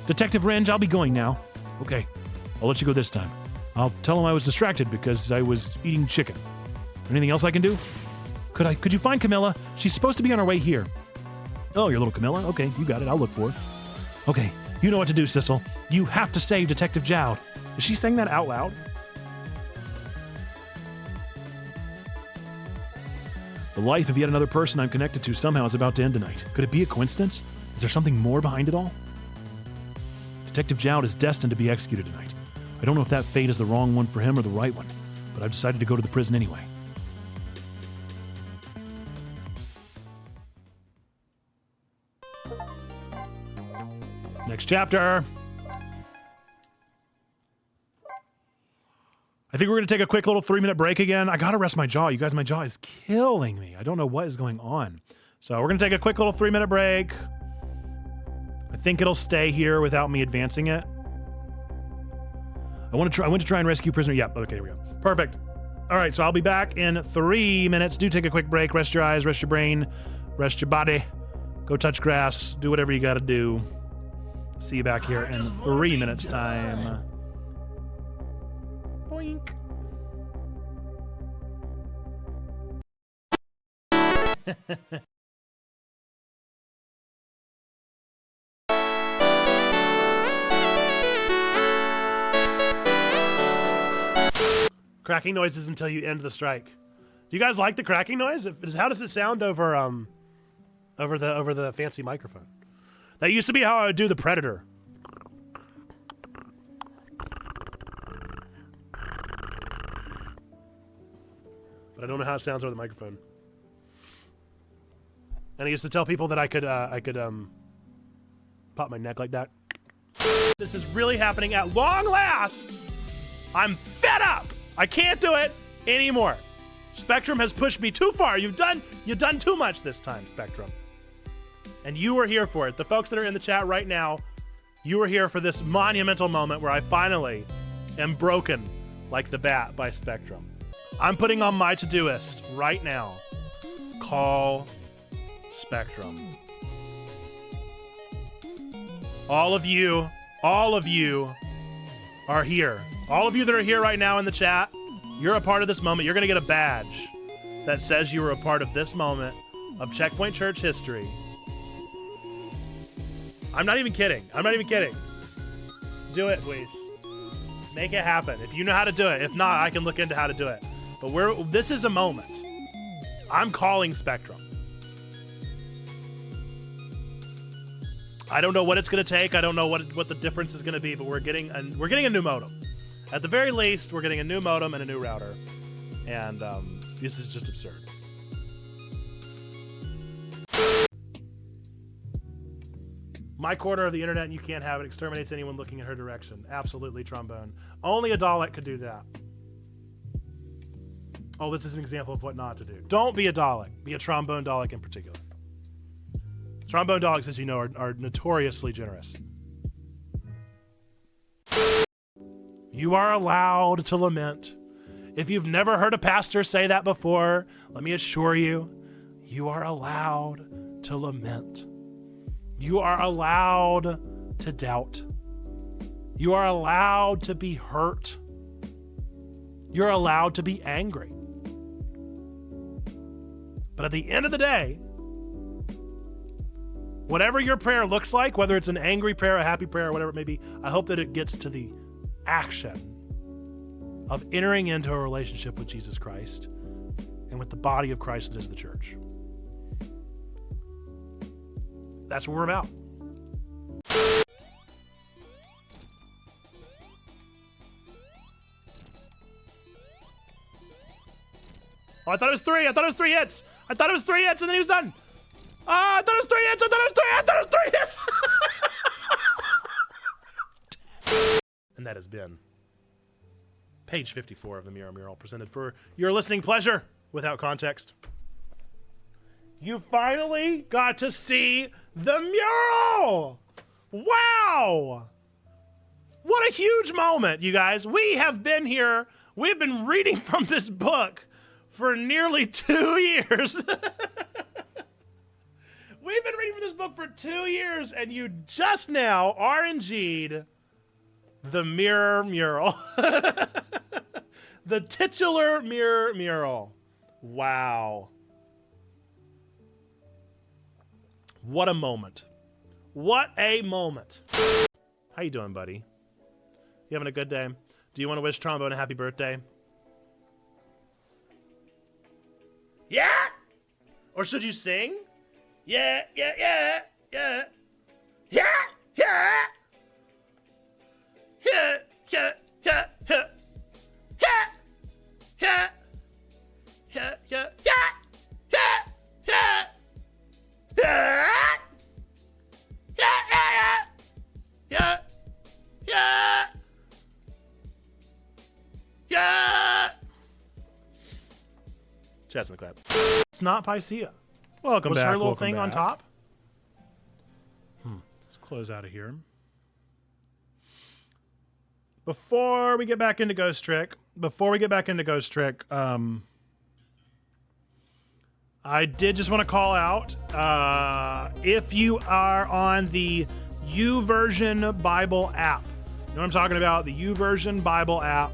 Detective Renge, I'll be going now. Okay. I'll let you go this time. I'll tell him I was distracted because I was eating chicken. Anything else I can do? Could you find Camilla? She's supposed to be on her way here. Oh, your little Camilla? Okay, you got it. I'll look for her. Okay, you know what to do, Sissel. You have to save Detective Jowd. Is she saying that out loud? The life of yet another person I'm connected to somehow is about to end tonight. Could it be a coincidence? Is there something more behind it all? Detective Jowd is destined to be executed tonight. I don't know if that fate is the wrong one for him or the right one, but I've decided to go to the prison anyway. Next chapter. I think we're going to take a quick little 3-minute break again. I got to rest my jaw. You guys, my jaw is killing me. I don't know what is going on. So we're going to take a quick little 3-minute break. I think it'll stay here without me advancing it. I went to try and rescue prisoner. Yep. Okay, here we go. Perfect. All right, so I'll be back in 3 minutes. Do take a quick break. Rest your eyes, rest your brain, rest your body. Go touch grass. Do whatever you got to do. See you back here in 3 minutes time. Boink. Cracking noises until you end the strike. Do you guys like the cracking noise? How does it sound over the fancy microphone? That used to be how I would do the Predator. But I don't know how it sounds over the microphone. And I used to tell people that I could pop my neck like that. This is really happening at long last. I'm fed up. I can't do it anymore. Spectrum has pushed me too far. You've done too much this time, Spectrum. And you were here for it. The folks that are in the chat right now, you were here for this monumental moment where I finally am broken like the bat by Spectrum. I'm putting on my to-do-ist right now. Call Spectrum. All of you are here. All of you that are here right now in the chat, you're a part of this moment. You're going to get a badge that says you were a part of this moment of Checkpoint Church history. I'm not even kidding. Do it, please. Make it happen. If you know how to do it. If not, I can look into how to do it. But this is a moment. I'm calling Spectrum. I don't know what it's going to take. I don't know what the difference is going to be, but we're getting a new modem. At the very least, we're getting a new modem and a new router. And this is just absurd. My corner of the internet, and you can't have it, exterminates anyone looking in her direction. Absolutely, Trombone. Only a Dalek could do that. Oh, this is an example of what not to do. Don't be a Dalek. Be a Trombone Dalek in particular. Trombone Daleks, as you know, are notoriously generous. You are allowed to lament. If you've never heard a pastor say that before, let me assure you, you are allowed to lament. You are allowed to doubt. You are allowed to be hurt. You're allowed to be angry. But at the end of the day, whatever your prayer looks like, whether it's an angry prayer, a happy prayer, or whatever it may be, I hope that it gets to the action of entering into a relationship with Jesus Christ and with the body of Christ that is the church. That's what we're about. Oh, I thought it was three. I thought it was 3 hits. I thought it was 3 hits and then he was done. Oh, I thought it was 3 hits. I thought it was 3 hits. And that has been page 54 of the Mirror Mural, presented for your listening pleasure without context. You finally got to see the mural! Wow! What a huge moment, you guys. We have been here. We've been reading from this book for nearly 2 years. We've been reading from this book for 2 years, and you just now RNG'd the Mirror Mural. The titular Mirror Mural. Wow. What a moment. What a moment. How you doing, buddy? You having a good day? Do you want to wish Trombone a happy birthday? Yeah? Or should you sing? Yeah, yeah, yeah, yeah. Yeah, yeah. Yeah, yeah, yeah, yeah. Yeah, yeah. Yeah, yeah, yeah. Yeah, yeah. Yeah. Yeah, yeah, yeah. Yeah. Yeah. Chest in the clap. It's not Pycea. Welcome Was back. her little welcome thing on back. top? Let's close out of here. Before we get back into Ghost Trick, I did just want to call out, if you are on the YouVersion Bible app, you know what I'm talking about? The YouVersion Bible app.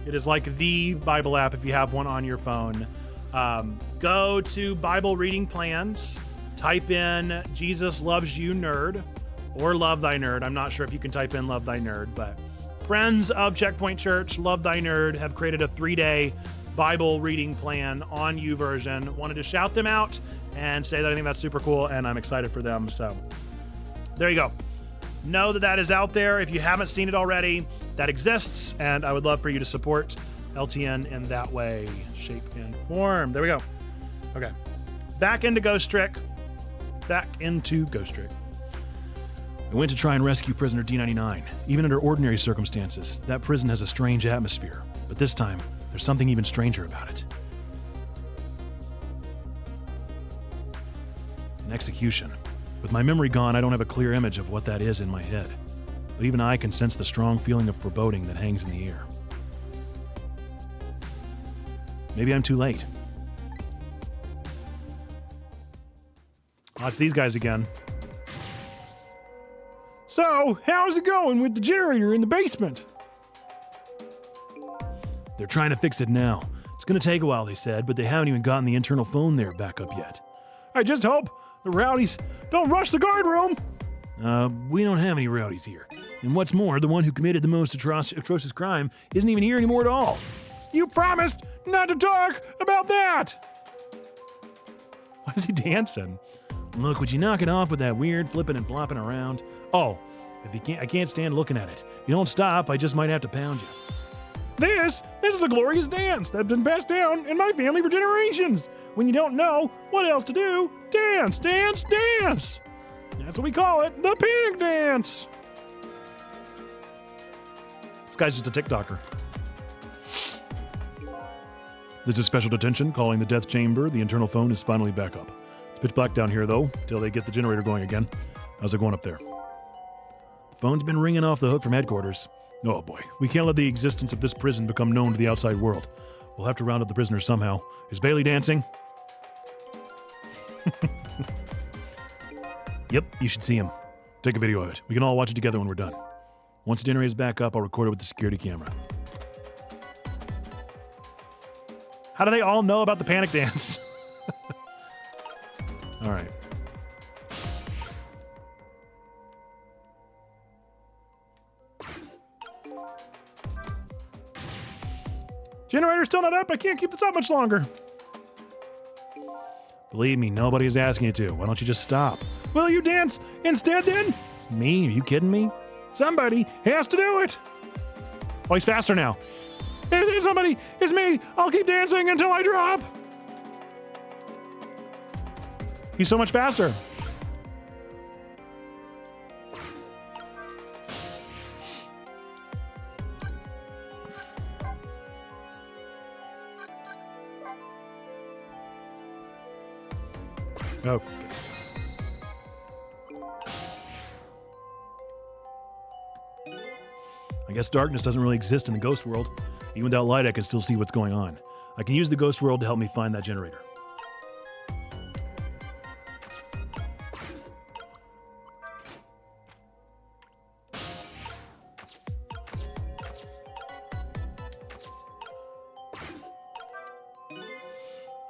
It is like the Bible app if you have one on your phone. Go to Bible reading plans, type in Jesus Loves You Nerd, or Love Thy Nerd. I'm not sure if you can type in Love Thy Nerd, but friends of Checkpoint Church, Love Thy Nerd, have created a 3-day Bible reading plan on YouVersion. Wanted to shout them out and say that I think that's super cool, and I'm excited for them. So there you go. Know that that is out there. If you haven't seen it already, that exists, and I would love for you to support LTN in that way, shape, and form. There we go. Okay. Back into Ghost Trick. I went to try and rescue prisoner D99. Even under ordinary circumstances, that prison has a strange atmosphere. But this time, there's something even stranger about it. An execution. With my memory gone, I don't have a clear image of what that is in my head. But even I can sense the strong feeling of foreboding that hangs in the air. Maybe I'm too late. Oh, it's these guys again. So, how's it going with the generator in the basement? They're trying to fix it now. It's going to take a while, they said, but they haven't even gotten the internal phone there back up yet. I just hope the rowdies don't rush the guard room. We don't have any rowdies here. And what's more, the one who committed the most atrocious crime isn't even here anymore at all. You promised not to talk about that. Why is he dancing? Look, would you knock it off with that weird flipping and flopping around? Oh, if you can't, I can't stand looking at it. You don't stop, I just might have to pound you. This is a glorious dance that's been passed down in my family for generations. When you don't know what else to do, dance, dance, dance. That's what we call it, the panic dance. This guy's just a TikToker. This is special detention calling the death chamber. The internal phone is finally back up. It's pitch black down here, though, till they get the generator going again. How's it going up there? The phone's been ringing off the hook from headquarters. Oh boy, we can't let the existence of this prison become known to the outside world. We'll have to round up the prisoners somehow. Is Bailey dancing? Yep, you should see him. Take a video of it. We can all watch it together when we're done. Once the generator's back up, I'll record it with the security camera. How do they all know about the panic dance? All right. Generator's still not up. I can't keep this up much longer. Believe me, nobody is asking you to. Why don't you just stop? Will you dance instead then? Me? Are you kidding me? Somebody has to do it. Oh, he's faster now. It's somebody. It's me. I'll keep dancing until I drop. He's so much faster. Okay. I guess darkness doesn't really exist in the ghost world. Even without light, I can still see what's going on. I can use the ghost world to help me find that generator.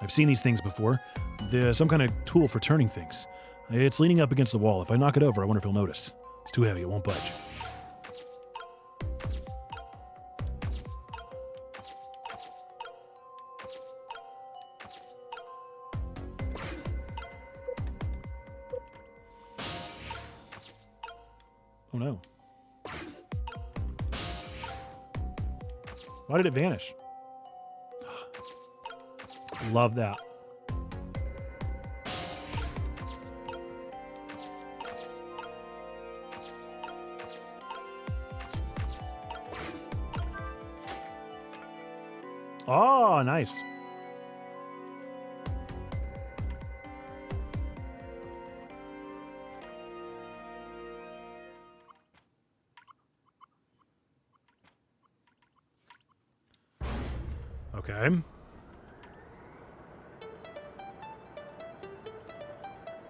I've seen these things before. They're some kind of tool for turning things. It's leaning up against the wall. If I knock it over, I wonder if he'll notice. It's too heavy, it won't budge. Oh no. Why did it vanish? Love that. Oh, nice. Okay.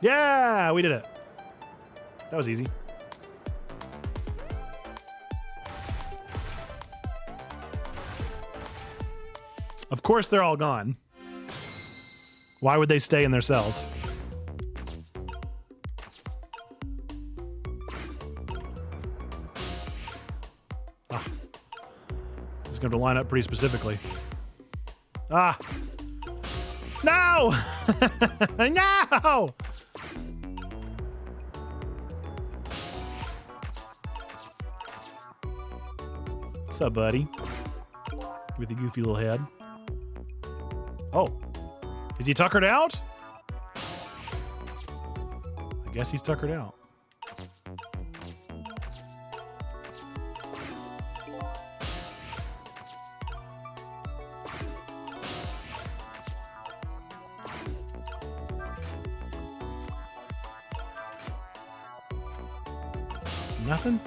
Yeah, we did it. That was easy. Of course they're all gone. Why would they stay in their cells? Ah. It's going to line up pretty specifically. Ah. No! No! What's up, buddy? With your goofy little head. Oh. Is he tuckered out? I guess he's tuckered out. Nothing?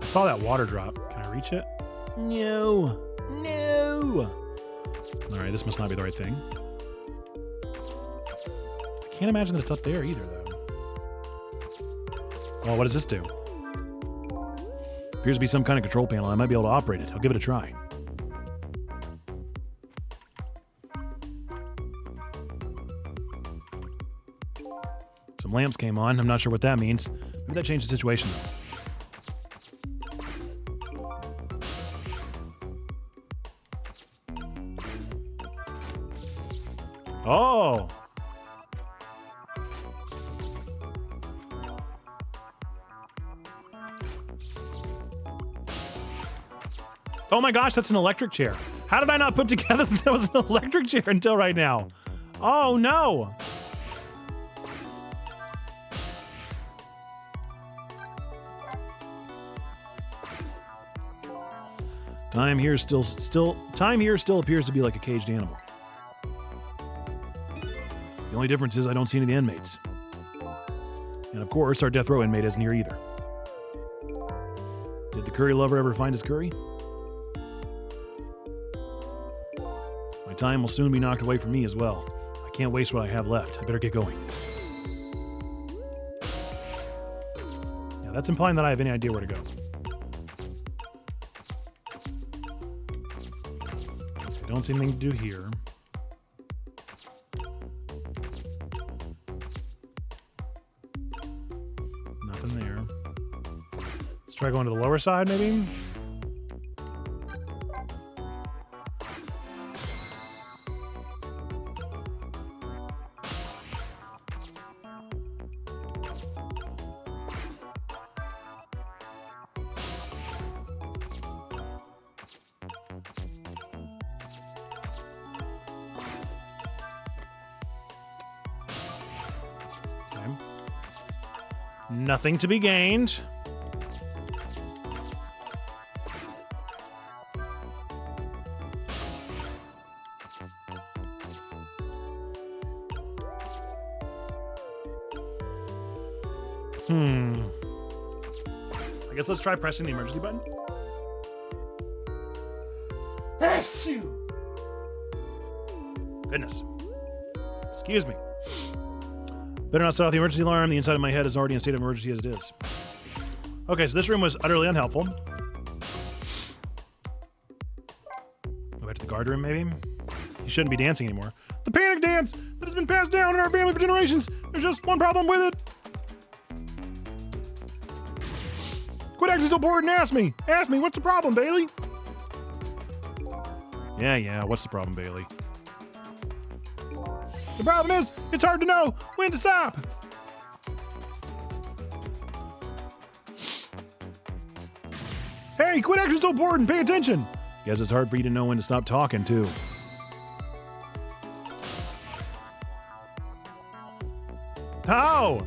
I saw that water drop. Can I reach it? No. No. All right, this must not be the right thing. I can't imagine that it's up there either, though. Oh, what does this do? Appears to be some kind of control panel. I might be able to operate it. I'll give it a try. Some lamps came on. I'm not sure what that means. Maybe that changed the situation, though. Oh! Oh my gosh, that's an electric chair. How did I not put together that that was an electric chair until right now? Oh no! Time here still appears to be like a caged animal. The only difference is I don't see any of the inmates. And of course, our death row inmate isn't here either. Did the curry lover ever find his curry? My time will soon be knocked away from me as well. I can't waste what I have left. I better get going. Yeah, that's implying that I have any idea where to go. I don't see anything to do here. Nothing there. Let's try going to the lower side, maybe? Nothing to be gained. I guess let's try pressing the emergency button. Goodness. Excuse me. Better not set off the emergency alarm. The inside of my head is already in a state of emergency as it is. Okay, so this room was utterly unhelpful. Go back to the guard room, maybe? He shouldn't be dancing anymore. The panic dance that has been passed down in our family for generations. There's just one problem with it. Quit acting so bored and ask me. Ask me, what's the problem, Bailey? Yeah, what's the problem, Bailey? The problem is, it's hard to know when to stop. Hey, quit acting so bored and pay attention. Guess it's hard for you to know when to stop talking, too. How?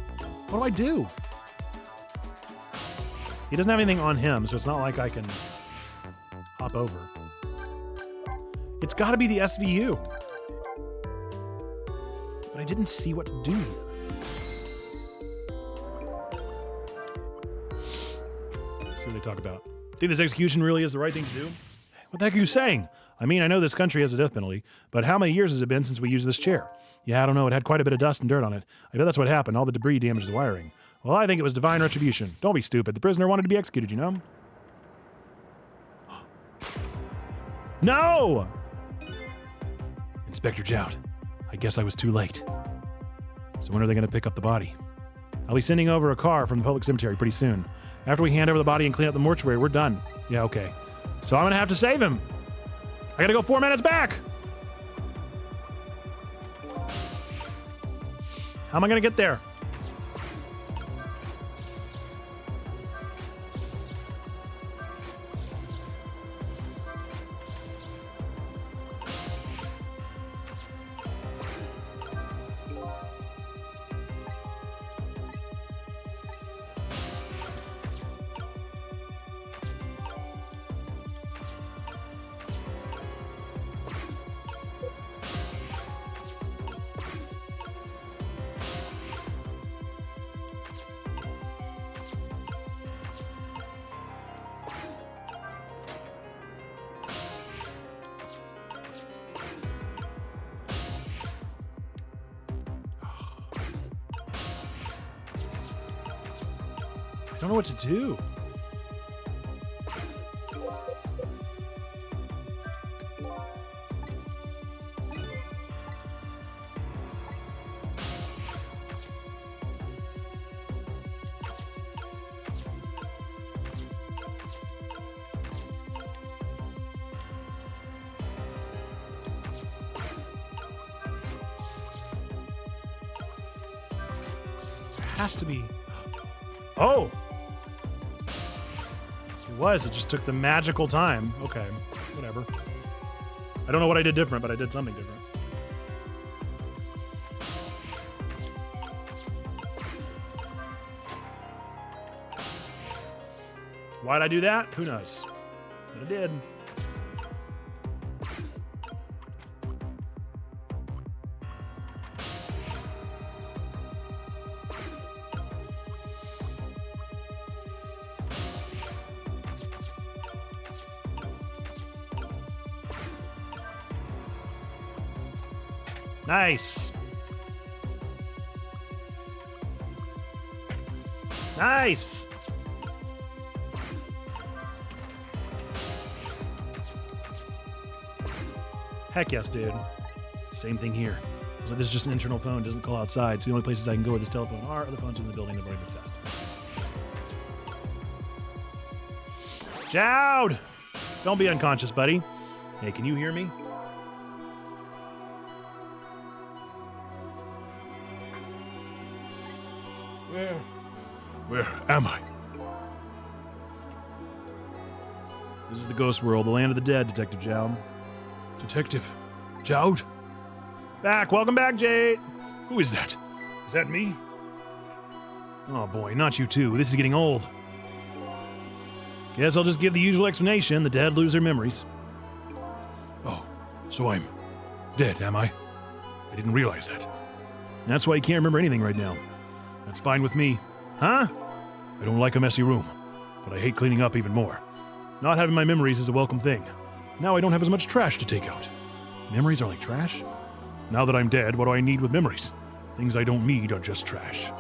What do I do? He doesn't have anything on him, so it's not like I can hop over. It's got to be the SVU. But I didn't see what to do here. Let's see what they talk about. Think this execution really is the right thing to do? What the heck are you saying? I mean, I know this country has a death penalty, but how many years has it been since we used this chair? Yeah, I don't know. It had quite a bit of dust and dirt on it. I bet that's what happened. All the debris damaged the wiring. Well, I think it was divine retribution. Don't be stupid. The prisoner wanted to be executed, you know? No! Inspector Jout. I guess I was too late. So when are they going to pick up the body? I'll be sending over a car from the public cemetery pretty soon. After we hand over the body and clean up the mortuary, we're done. Yeah, okay. So I'm going to have to save him. I got to go 4 minutes back. How am I going to get there? don't know what to do. Has to be. Oh! It was. It just took the magical time. Okay, whatever. I don't know what I did different, but I did something different. Why'd I do that? Who knows? But I did. Nice. Nice. Heck yes, dude. Same thing here. So this is just an internal phone, doesn't call outside. So the only places I can go with this telephone are other phones in the building that are already obsessed. Jowd! Don't be unconscious, buddy. Hey, can you hear me? Where am I? This is the ghost world, the land of the dead, Detective Jowd. Detective Jowd? Back. Welcome back, Jade. Who is that? Is that me? Oh boy, not you too. This is getting old. Guess I'll just give the usual explanation. The dead lose their memories. Oh, so I'm dead, am I? I didn't realize that. That's why you can't remember anything right now. That's fine with me. Huh? I don't like a messy room, but I hate cleaning up even more. Not having my memories is a welcome thing. Now I don't have as much trash to take out. Memories are like trash? Now that I'm dead, what do I need with memories? Things I don't need are just trash.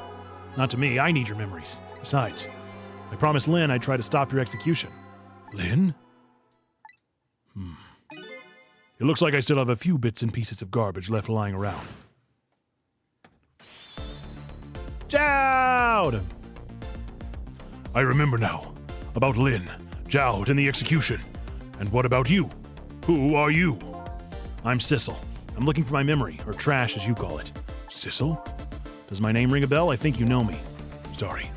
Not to me, I need your memories. Besides, I promised Lynn I'd try to stop your execution. Lynn? It looks like I still have a few bits and pieces of garbage left lying around. Jowd! I remember now. About Lynn, Jowd, and the execution. And what about you? Who are you? I'm Sissel. I'm looking for my memory, or trash as you call it. Sissel? Does my name ring a bell? I think you know me. Sorry.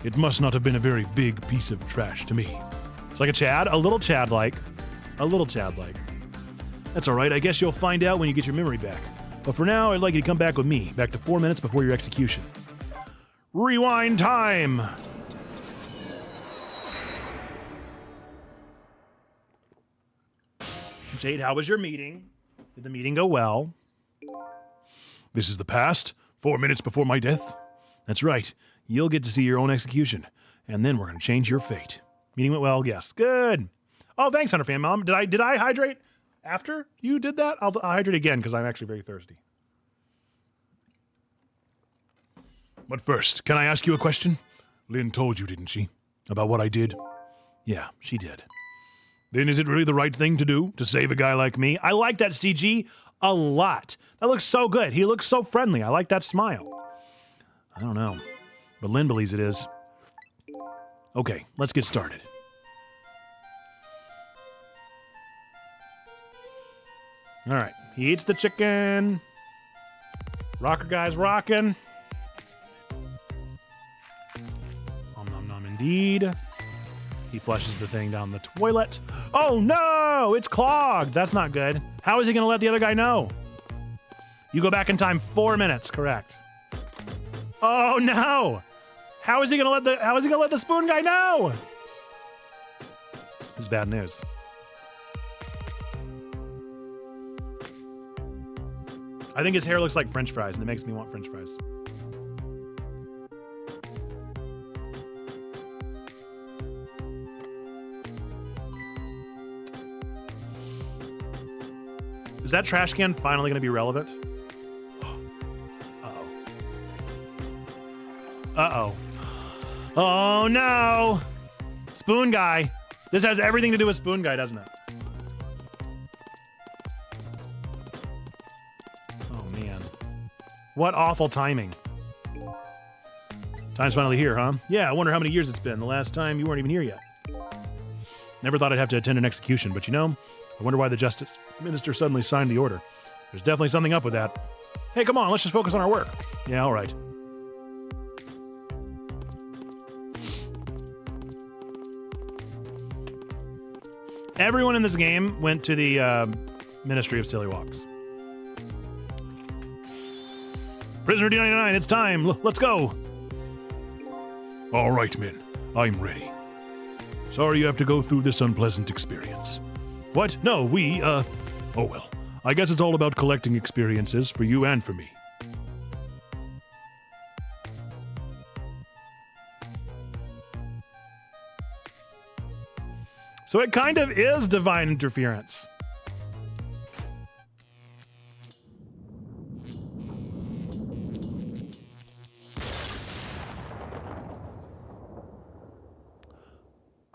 It must not have been a very big piece of trash to me. It's like a Chad, a little Chad-like. A little Chad-like. That's alright, I guess you'll find out when you get your memory back. But for now, I'd like you to come back with me, back to 4 minutes before your execution. Rewind time! Jade, how was your meeting? Did the meeting go well? This is the past, 4 minutes before my death. That's right. You'll get to see your own execution, and then we're going to change your fate. Meeting went well, yes. Good. Oh, thanks, Hunter Fan Mom. Did I hydrate after you did that? I'll hydrate again because I'm actually very thirsty. But first, can I ask you a question? Lynn told you, didn't she? About what I did? Yeah, she did. Then is it really the right thing to do to save a guy like me? I like that CG a lot. That looks so good. He looks so friendly. I like that smile. I don't know, but Lynn believes it is. Okay, let's get started. All right, he eats the chicken. Rocker guy's rocking. Nom nom nom indeed. He flushes the thing down the toilet. Oh no, it's clogged. That's not good. How is he gonna let the other guy know? You go back in time 4 minutes, correct. Oh no! How is he gonna let the spoon guy know? This is bad news. I think his hair looks like French fries, and it makes me want French fries. Is that trash can finally going to be relevant? Uh-oh. Uh-oh. Oh no! Spoon Guy. This has everything to do with Spoon Guy, doesn't it? Oh man. What awful timing. Time's finally here, huh? Yeah, I wonder how many years it's been. The last time you weren't even here yet. Never thought I'd have to attend an execution, but you know, I wonder why the Justice Minister suddenly signed the order. There's definitely something up with that. Hey, come on, let's just focus on our work. Yeah, all right. Everyone in this game went to the Ministry of Silly Walks. Prisoner D99, it's time. Let's go. All right, men. I'm ready. Sorry you have to go through this unpleasant experience. What? No, oh well. I guess it's all about collecting experiences for you and for me. So it kind of is divine interference.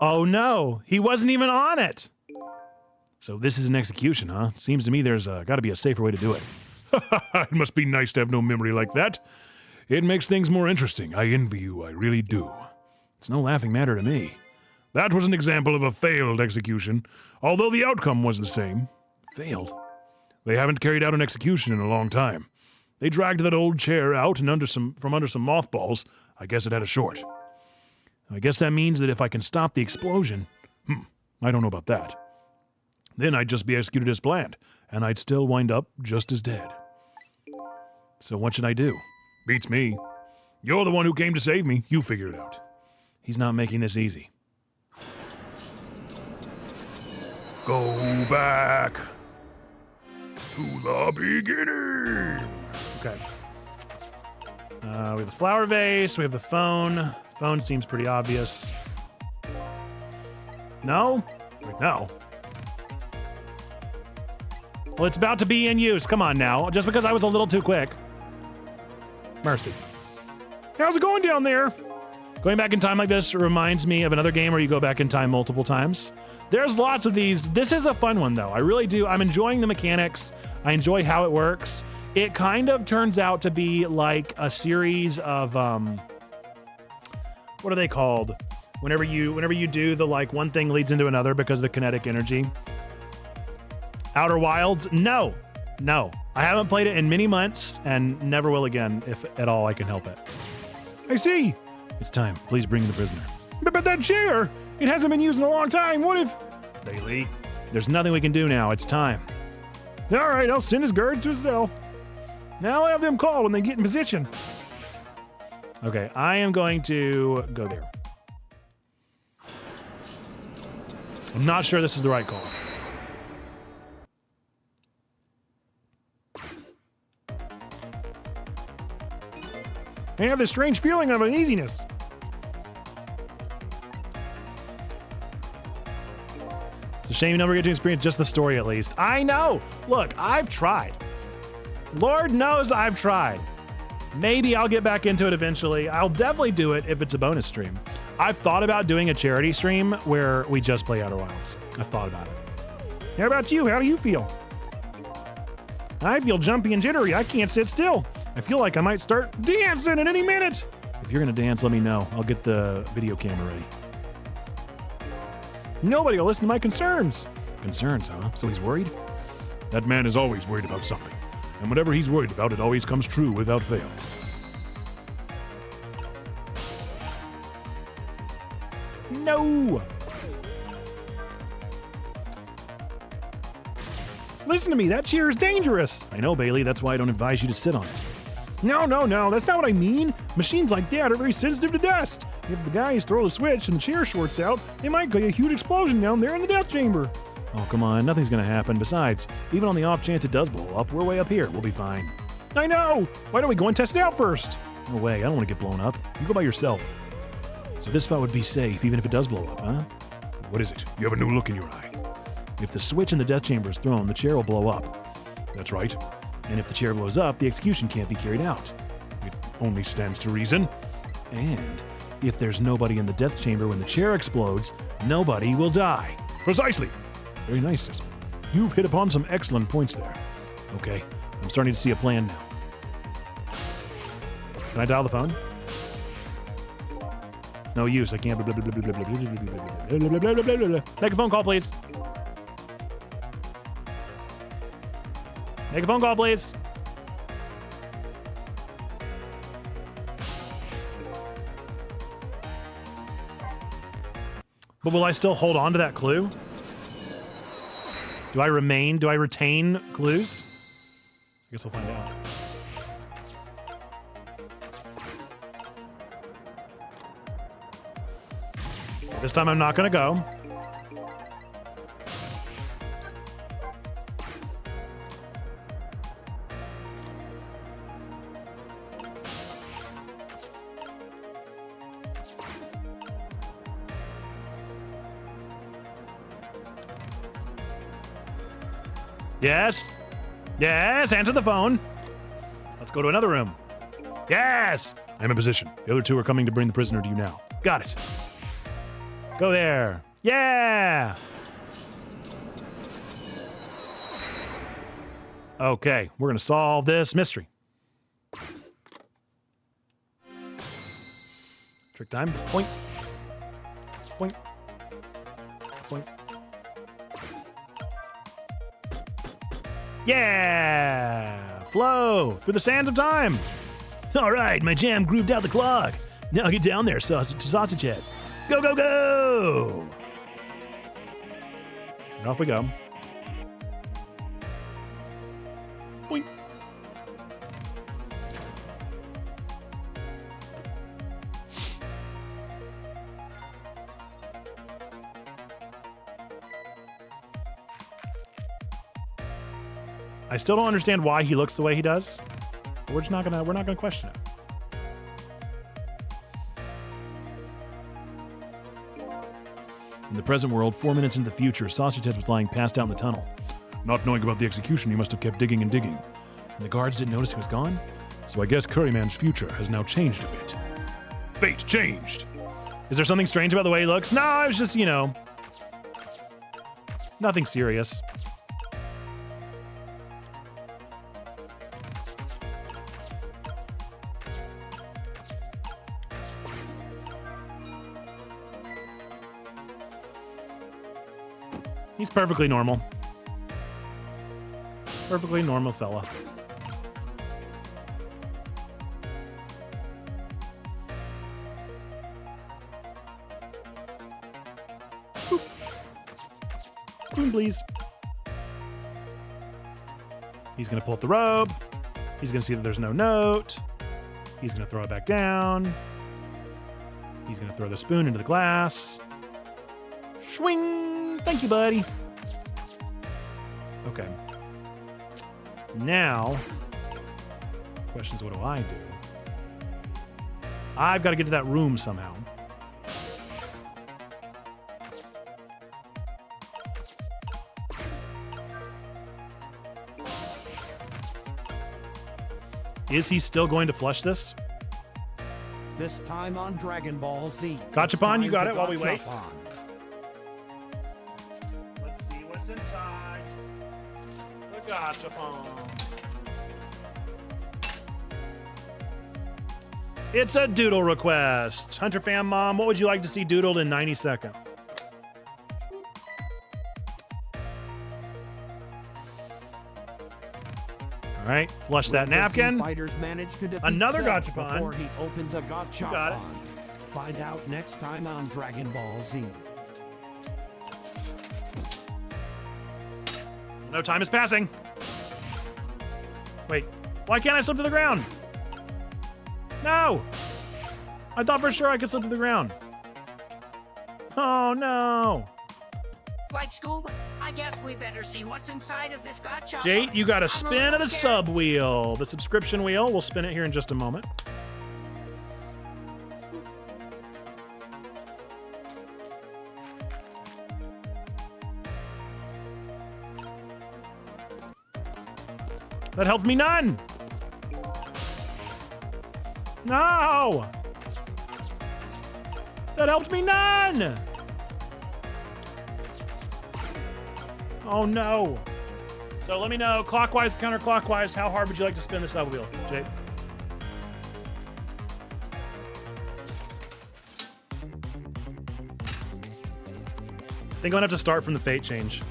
Oh no, he wasn't even on it. So this is an execution, huh? Seems to me there's got to be a safer way to do it. It must be nice to have no memory like that. It makes things more interesting. I envy you, I really do. It's no laughing matter to me. That was an example of a failed execution, although the outcome was the same. Failed? They haven't carried out an execution in a long time. They dragged that old chair out and from under some mothballs. I guess it had a short. I guess that means that if I can stop the explosion... I don't know about that. Then I'd just be executed as planned, and I'd still wind up just as dead. So what should I do? Beats me. You're the one who came to save me. You figure it out. He's not making this easy. Go back to the beginning. Okay. We have the flower vase. We have the phone. Phone seems pretty obvious. No? Right now. Well, it's about to be in use. Come on now. Just because I was a little too quick. Mercy. How's it going down there? Going back in time like this reminds me of another game where you go back in time multiple times. There's lots of these. This is a fun one, though. I really do. I'm enjoying the mechanics. I enjoy how it works. It kind of turns out to be like a series of, what are they called? Whenever you do the, like, one thing leads into another because of the kinetic energy. Outer Wilds? No. I haven't played it in many months and never will again, if at all I can help it. I see. It's time. Please bring the prisoner. But that chair, it hasn't been used in a long time. What if... Bailey, there's nothing we can do now. It's time. All right, I'll send his guard to his cell. Now I'll have them call when they get in position. Okay, I am going to go there. I'm not sure this is the right call. I have this strange feeling of uneasiness. It's a shame you never get to experience just the story, at least. I know! Look, I've tried. Lord knows I've tried. Maybe I'll get back into it eventually. I'll definitely do it if it's a bonus stream. I've thought about doing a charity stream where we just play Outer Wilds. I've thought about it. How about you? How do you feel? I feel jumpy and jittery. I can't sit still. I feel like I might start dancing at any minute. If you're gonna dance, let me know. I'll get the video camera ready. Nobody will listen to my concerns. Concerns, huh? So he's worried? That man is always worried about something. And whatever he's worried about, it always comes true without fail. No! Listen to me, that chair is dangerous. I know, Bailey. That's why I don't advise you to sit on it. No, that's not what I mean. Machines like that are very sensitive to dust. If the guys throw the switch and the chair shorts out, they might get a huge explosion down there in the death chamber. Oh, come on. Nothing's gonna happen. Besides, even on the off chance it does blow up, we're way up here. We'll be fine. I know! Why don't we go and test it out first? No way. I don't want to get blown up. You go by yourself. So this spot would be safe, even if it does blow up, huh? What is it? You have a new look in your eye. If the switch in the death chamber is thrown, the chair will blow up. That's right. And if the chair blows up, the execution can't be carried out. It only stands to reason. And If there's nobody in the death chamber when the chair explodes, nobody will die. Precisely. Very nice, Sism. You've hit upon some excellent points there. Okay, I'm starting to see a plan now. Can I dial the phone? It's no use. I can't. Make a phone call, please. Make a phone call, please. But will I still hold on to that clue? Do I retain clues? I guess we'll find out. This time I'm not gonna go. Yes? Yes, answer the phone. Let's go to another room. Yes! I'm in position. The other two are coming to bring the prisoner to you now. Got it. Go there. Yeah! Okay, we're gonna solve this mystery. Trick time. Point. Point. Point. Yeah! Flow through the sands of time. All right, my jam grooved out the clock. Now get down there, sausage head. Go, go, go! And off we go. Boing. I still don't understand why he looks the way he does. But we're not gonna question it. In the present world, 4 minutes into the future, Sausage Head was lying passed out in the tunnel. Not knowing about the execution, he must have kept digging and digging. And the guards didn't notice he was gone? So I guess Curryman's future has now changed a bit. Fate changed! Is there something strange about the way he looks? No, it was just, nothing serious. He's perfectly normal. Perfectly normal fella. Boop. Spoon, please. He's gonna pull up the robe. He's gonna see that there's no note. He's gonna throw it back down. He's gonna throw the spoon into the glass. Swing! Thank you, buddy. Okay. Now, question's what do I do? I've got to get to that room somehow. Is he still going to flush this? This time on Dragon Ball Z. Gachapon, you got it while we wait. Let's see what's inside the gachapon. It's a doodle request. Hunter Fan Mom, what would you like to see doodled in 90 seconds? All right, flush that napkin. Fighters manage to defeat Another Cell gachapon. before he opens a gachapon. got it. Find out next time on Dragon Ball Z. No, time is passing. Wait, why can't I slip to the ground? No! I thought for sure I could slip to the ground. Oh no! Like Scoob, I guess we better see what's inside of this gotcha. Jate, you got a spin of the sub wheel. The subscription wheel. We'll spin it here in just a moment. That helped me none. That helped me none! Oh no. So let me know, clockwise, counterclockwise, how hard would you like to spin the sub wheel, Jake? I think I'm gonna have to start from the fate change.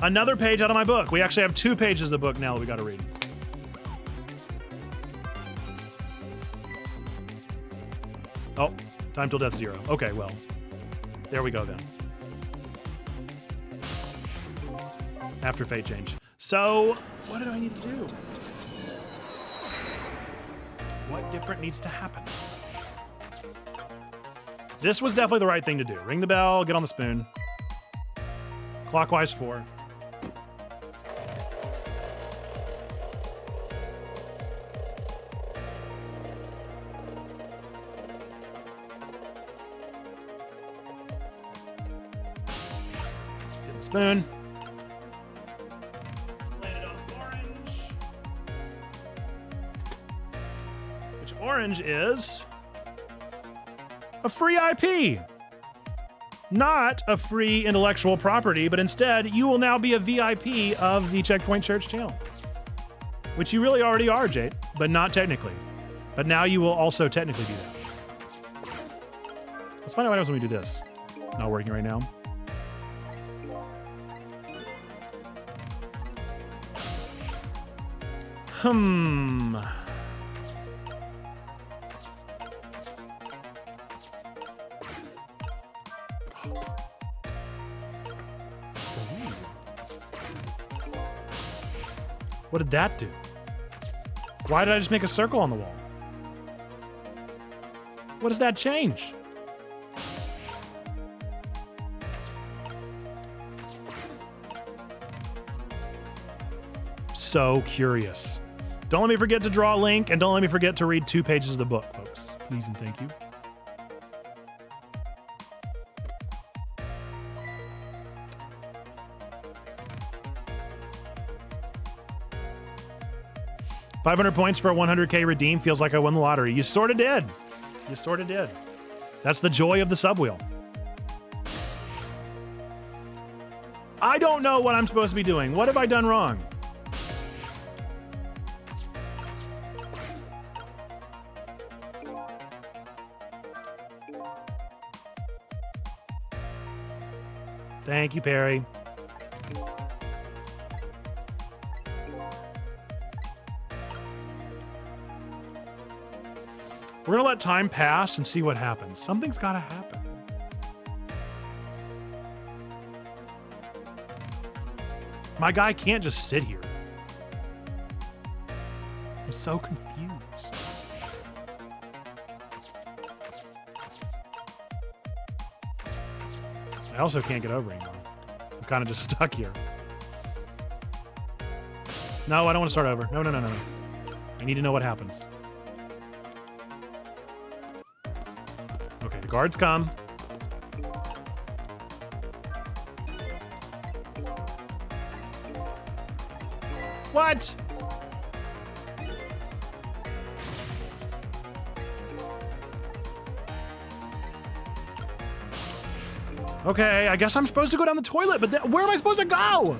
Another page out of my book. We actually have 2 pages of the book now that we gotta read. Oh, time till death 0. Okay, well, there we go then. After fate change. So, what do I need to do? What different needs to happen? This was definitely the right thing to do. Ring the bell, get on the spoon. Clockwise 4. Get the spoon. Orange is a free IP. Not a free intellectual property, but instead you will now be a VIP of the Checkpoint Church channel. Which you really already are, Jade, but not technically. But now you will also technically be that. Let's find out what happens when we do this. Not working right now. What did that do? Why did I just make a circle on the wall? What does that change? So curious. Don't let me forget to draw a link, and don't let me forget to read 2 pages of the book, folks. Please and thank you. $500 points for a 100K redeem feels like I won the lottery. You sort of did. You sort of did. That's the joy of the sub wheel. I don't know what I'm supposed to be doing. What have I done wrong? Thank you, Perry. We're gonna let time pass and see what happens. Something's gotta happen. My guy can't just sit here. I'm so confused. I also can't get over anymore. I'm kind of just stuck here. No, I don't want to start over. No, no, no, no. I need to know what happens. Okay, the guards come. What? Okay, I guess I'm supposed to go down the toilet, but where am I supposed to go?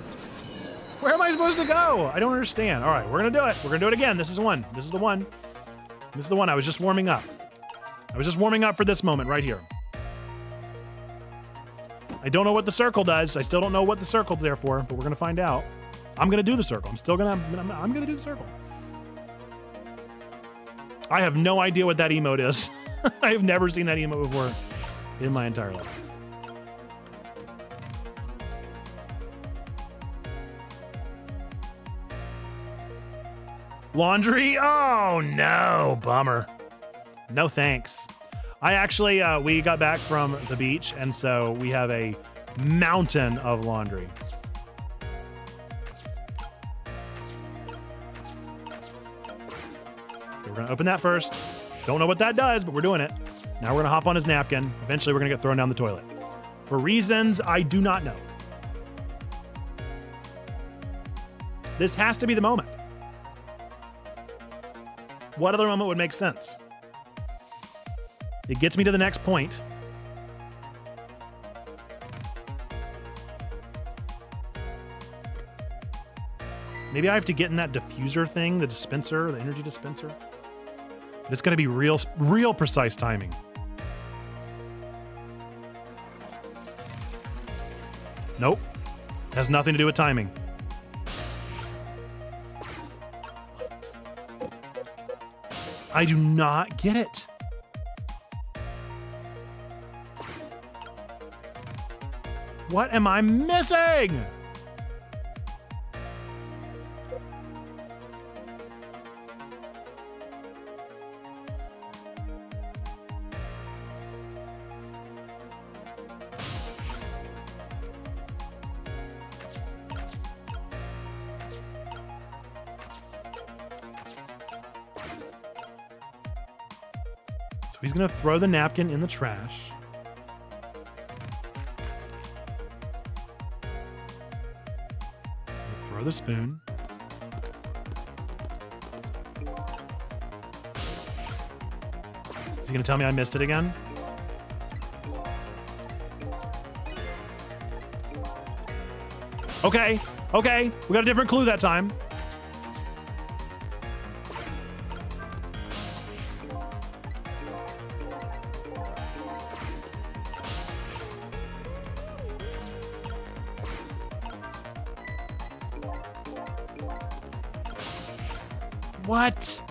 Where am I supposed to go? I don't understand. All right, we're gonna do it. We're gonna do it again. This is the one. This is the one. This is the one. I was just warming up. I was just warming up for this moment right here. I don't know what the circle does. I still don't know what the circle's there for, but we're gonna find out. I'm gonna do the circle. I'm gonna do the circle. I have no idea what that emote is. I have never seen that emote before in my entire life. Laundry? Oh no, bummer. No thanks. I actually, we got back from the beach, and so we have a mountain of laundry. We're gonna open that first. Don't know what that does, but we're doing it. Now we're gonna hop on his napkin. Eventually we're gonna get thrown down the toilet. For reasons I do not know. This has to be the moment. What other moment would make sense? It gets me to the next point. Maybe I have to get in that diffuser thing, the dispenser, the energy dispenser. But it's got to be real precise timing. Nope. Has nothing to do with timing. I do not get it. What am I missing? So he's going to throw the napkin in the trash. Throw the spoon. Is he going to tell me I missed it again? Okay, okay. We got a different clue that time. What?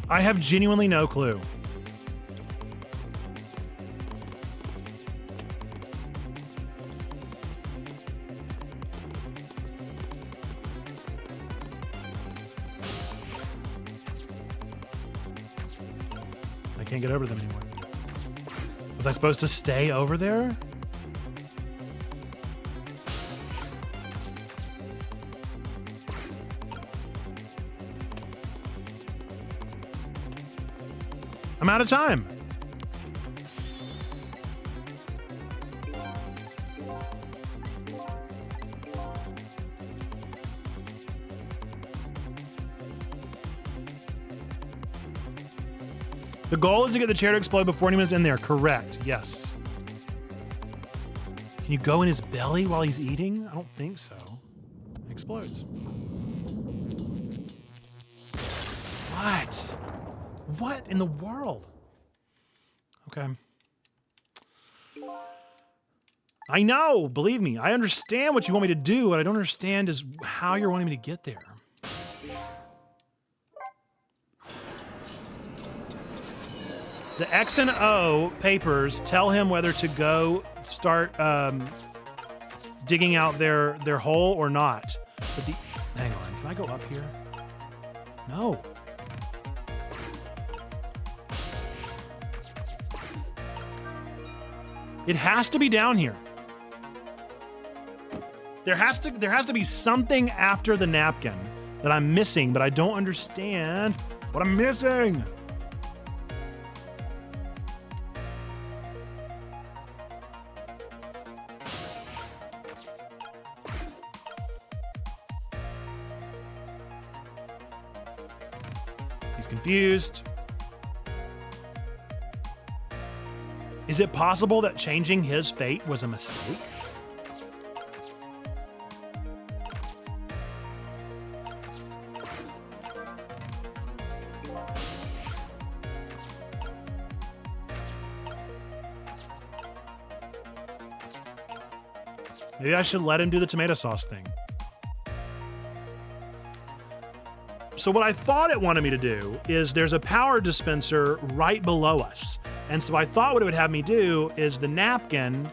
I have genuinely no clue. I can't get over them anymore. Was I supposed to stay over there? I'm out of time. The goal is to get the chair to explode before anyone's in there. Correct. Yes. Can you go in his belly while he's eating? I don't think so. It explodes. What? What in the world? Okay. I know, believe me. I understand what you want me to do. What I don't understand is how you're wanting me to get there. The X and O papers tell him whether to go start digging out their hole or not. But hang on, can I go up here? No. It has to be down here. There has to be something after the napkin that I'm missing, but I don't understand what I'm missing. He's confused. Is it possible that changing his fate was a mistake? Maybe I should let him do the tomato sauce thing. So what I thought it wanted me to do is there's a power dispenser right below us. And so I thought what it would have me do is the napkin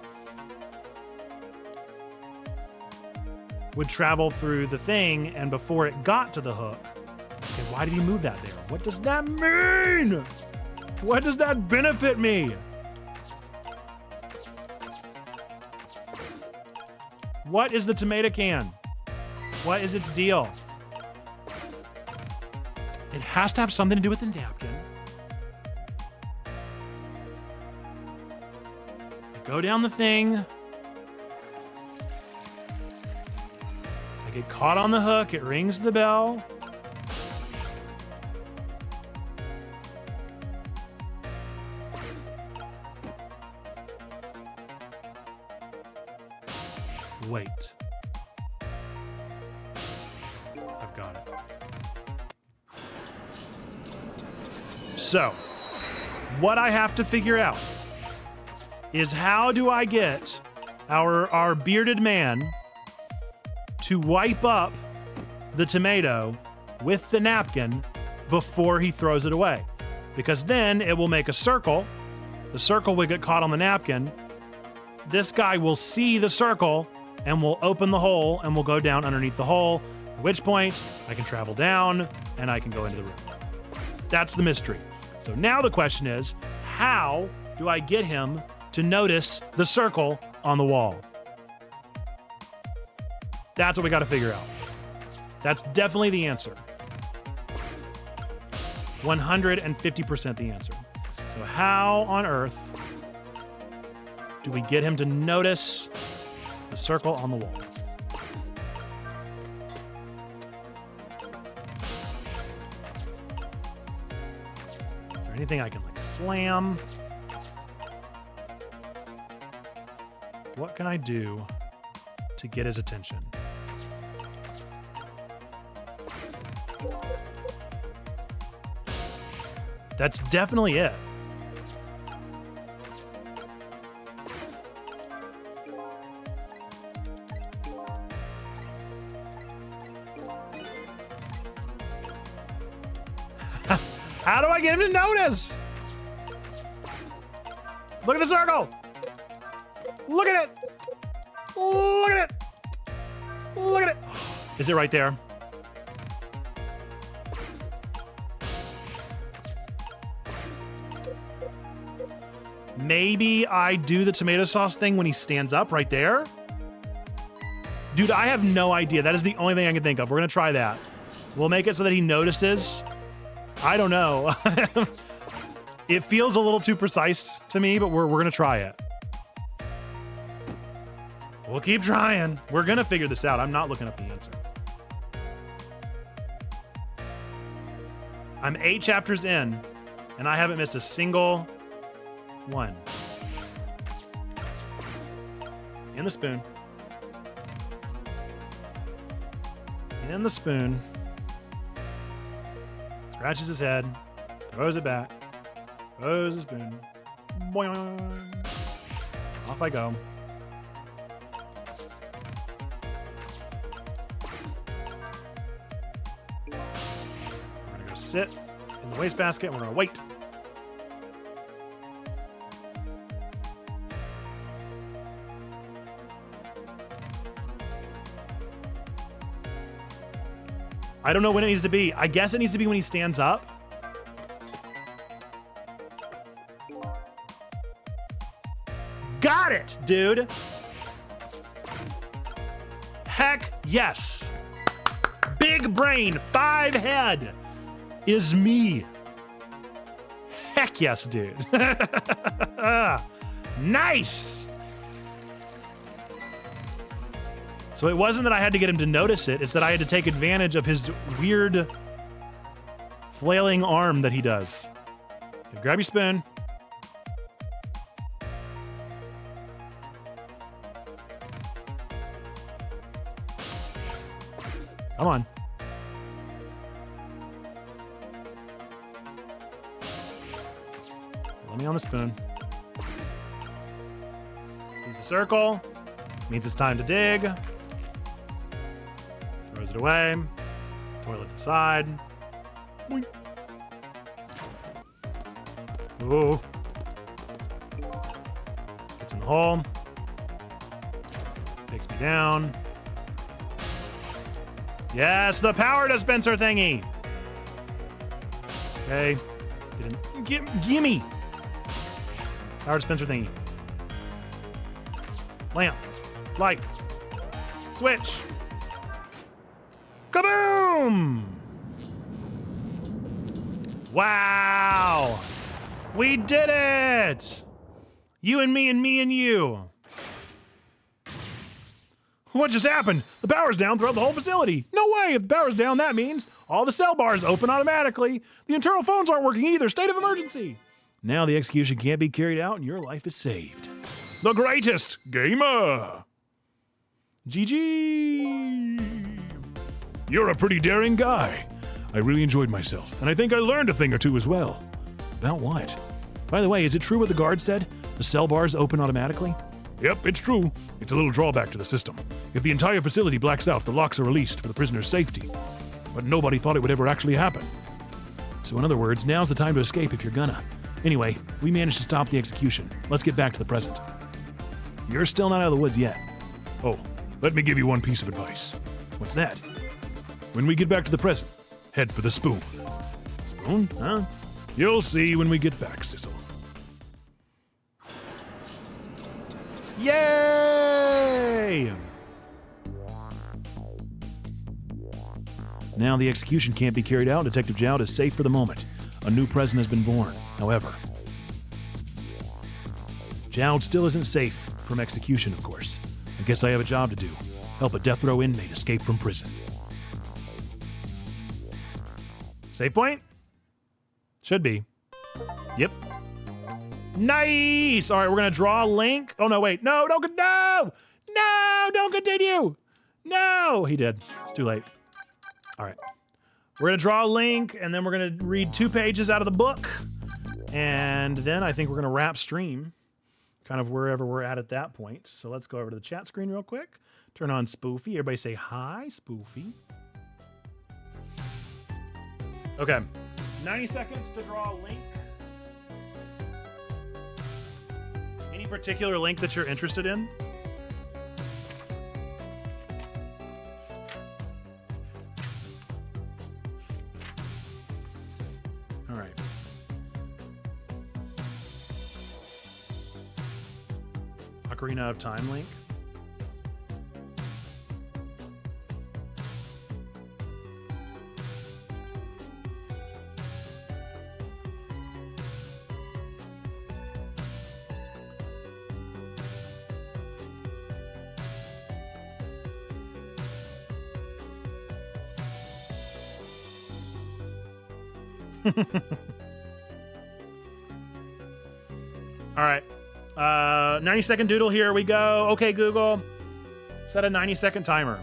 would travel through the thing, and before it got to the hook. Okay, why did he move that there? What does that mean? What does that benefit me? What is the tomato can? What is its deal? It has to have something to do with the napkin. I go down the thing. I get caught on the hook. It rings the bell. Wait. I've got it. So, what I have to figure out is how do I get our bearded man to wipe up the tomato with the napkin before he throws it away? Because then it will make a circle. The circle will get caught on the napkin. This guy will see the circle and will open the hole and will go down underneath the hole, at which point I can travel down and I can go into the room. That's the mystery. So now the question is, how do I get him to notice the circle on the wall? That's what we got to figure out. That's definitely the answer. 150% the answer. So how on earth do we get him to notice the circle on the wall? Is there anything I can like slam? What can I do to get his attention? That's definitely it. How do I get him to notice? Look at the circle. Look at it. Look at it. Look at it. Is it right there? Maybe I do the tomato sauce thing when he stands up right there? Dude, I have no idea. That is the only thing I can think of. We're going to try that. We'll make it so that he notices. I don't know. It feels a little too precise to me, but we're going to try it. We'll keep trying. We're going to figure this out. I'm not looking up the answer. I'm 8 chapters in, and I haven't missed a single one. In the spoon. In the spoon. Scratches his head. Throws it back. Throws the spoon. Boing. Off I go. We're gonna go sit in the wastebasket and we're gonna wait. I don't know when it needs to be. I guess it needs to be when he stands up. Got it, dude. Heck yes. Big brain, 5 head is me. Heck yes, dude. Nice. So it wasn't that I had to get him to notice it, it's that I had to take advantage of his weird flailing arm that he does. Okay, grab your spoon. Come on. Let me on the spoon. Sees the circle. Means it's time to dig. Throws it away. Toilet to the side. Boing. Ooh. Gets in the hole. Takes me down. Yes, the power dispenser thingy. Okay. Gimme. Power dispenser thingy. Lamp. Light. Switch. Kaboom! Wow! We did it! You and me and me and you. What just happened? The power's down throughout the whole facility. No way! If the power's down, that means all the cell bars open automatically. The internal phones aren't working either. State of emergency. Now the execution can't be carried out and your life is saved. The greatest gamer! GG! You're a pretty daring guy. I really enjoyed myself, and I think I learned a thing or two as well. About what? By the way, is it true what the guard said? The cell bars open automatically? Yep, it's true. It's a little drawback to the system. If the entire facility blacks out, the locks are released for the prisoner's safety. But nobody thought it would ever actually happen. So in other words, now's the time to escape if you're gonna. Anyway, we managed to stop the execution. Let's get back to the present. You're still not out of the woods yet. Oh, let me give you one piece of advice. What's that? When we get back to the present, head for the spoon. Spoon? Huh? You'll see when we get back, Sissel. Yay! Now the execution can't be carried out. Detective Jowd is safe for the moment. A new president has been born. However, Jowd still isn't safe from execution, of course. I guess I have a job to do. Help a death row inmate escape from prison. Save point? Should be. Yep. Nice! All right, we're going to draw a link. Oh, no, wait. No, don't. No! No! Don't continue! No! He did. It's too late. All right. We're going to draw a link, and then we're going to read 2 pages out of the book. And then I think we're going to wrap stream kind of wherever we're at that point. So let's go over to the chat screen real quick. Turn on Spoofy. Everybody say hi, Spoofy. Okay. 90 seconds to draw a link. Any particular link that you're interested in? All right. Ocarina of Time link. All right. 90-second doodle, here we go. Okay, Google. Set a 90-second timer.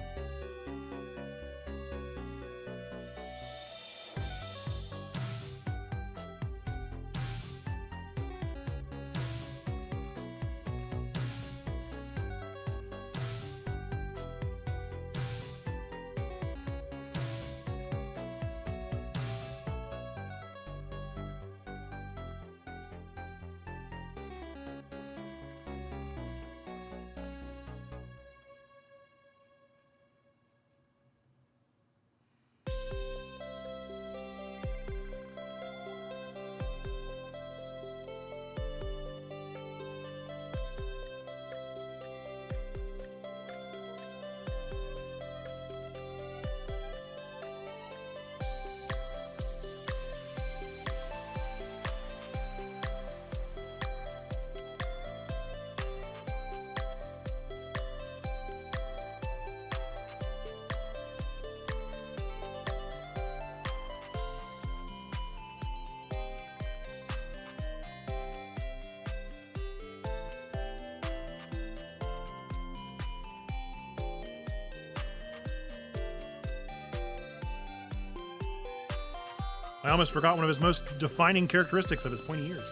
I almost forgot one of his most defining characteristics of his pointy ears.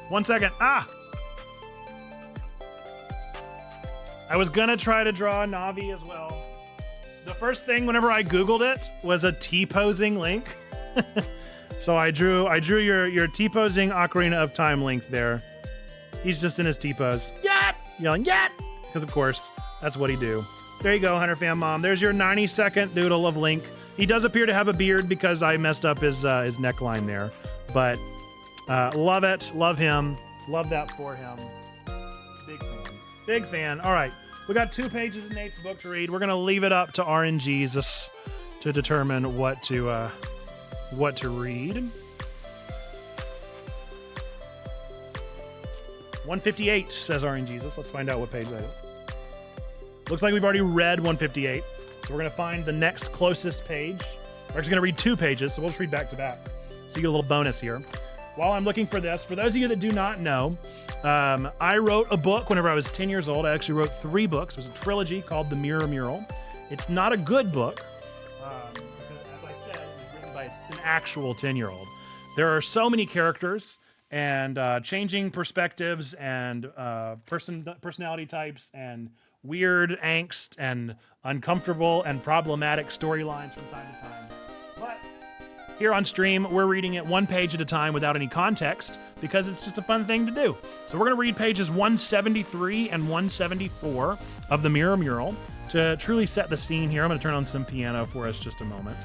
One second. Ah! I was gonna try to draw Navi as well. The first thing whenever I Googled it was a T-posing link. So I drew your T-posing Ocarina of Time link there. He's just in his T-pose. Yep! Yelling, yep! Because of course, that's what he do. There you go, Hunter Fan Mom. There's your 90-second doodle of Link. He does appear to have a beard because I messed up his neckline there. But Love it. Love him. Love that for him. Big fan. Big fan. All right. We got 2 pages in Nate's book to read. We're going to leave it up to RNGesus to determine what to read. 158, says RNGesus. Let's find out what page that is. Looks like we've already read 158. So we're going to find the next closest page. We're actually going to read 2 pages, so we'll just read back to back. So you get a little bonus here. While I'm looking for this, for those of you that do not know, I wrote a book whenever I was 10 years old. I actually wrote 3 books. It was a trilogy called The Mirror Mural. It's not a good book, because as I said, it was written by an actual 10-year-old. There are so many characters and changing perspectives and personality types and weird angst and uncomfortable and problematic storylines from time to time. But here on stream, we're reading it 1 page at a time without any context because it's just a fun thing to do. So we're going to read pages 173 and 174 of The Mirror Mural to truly set the scene here. I'm going to turn on some piano for us just a moment.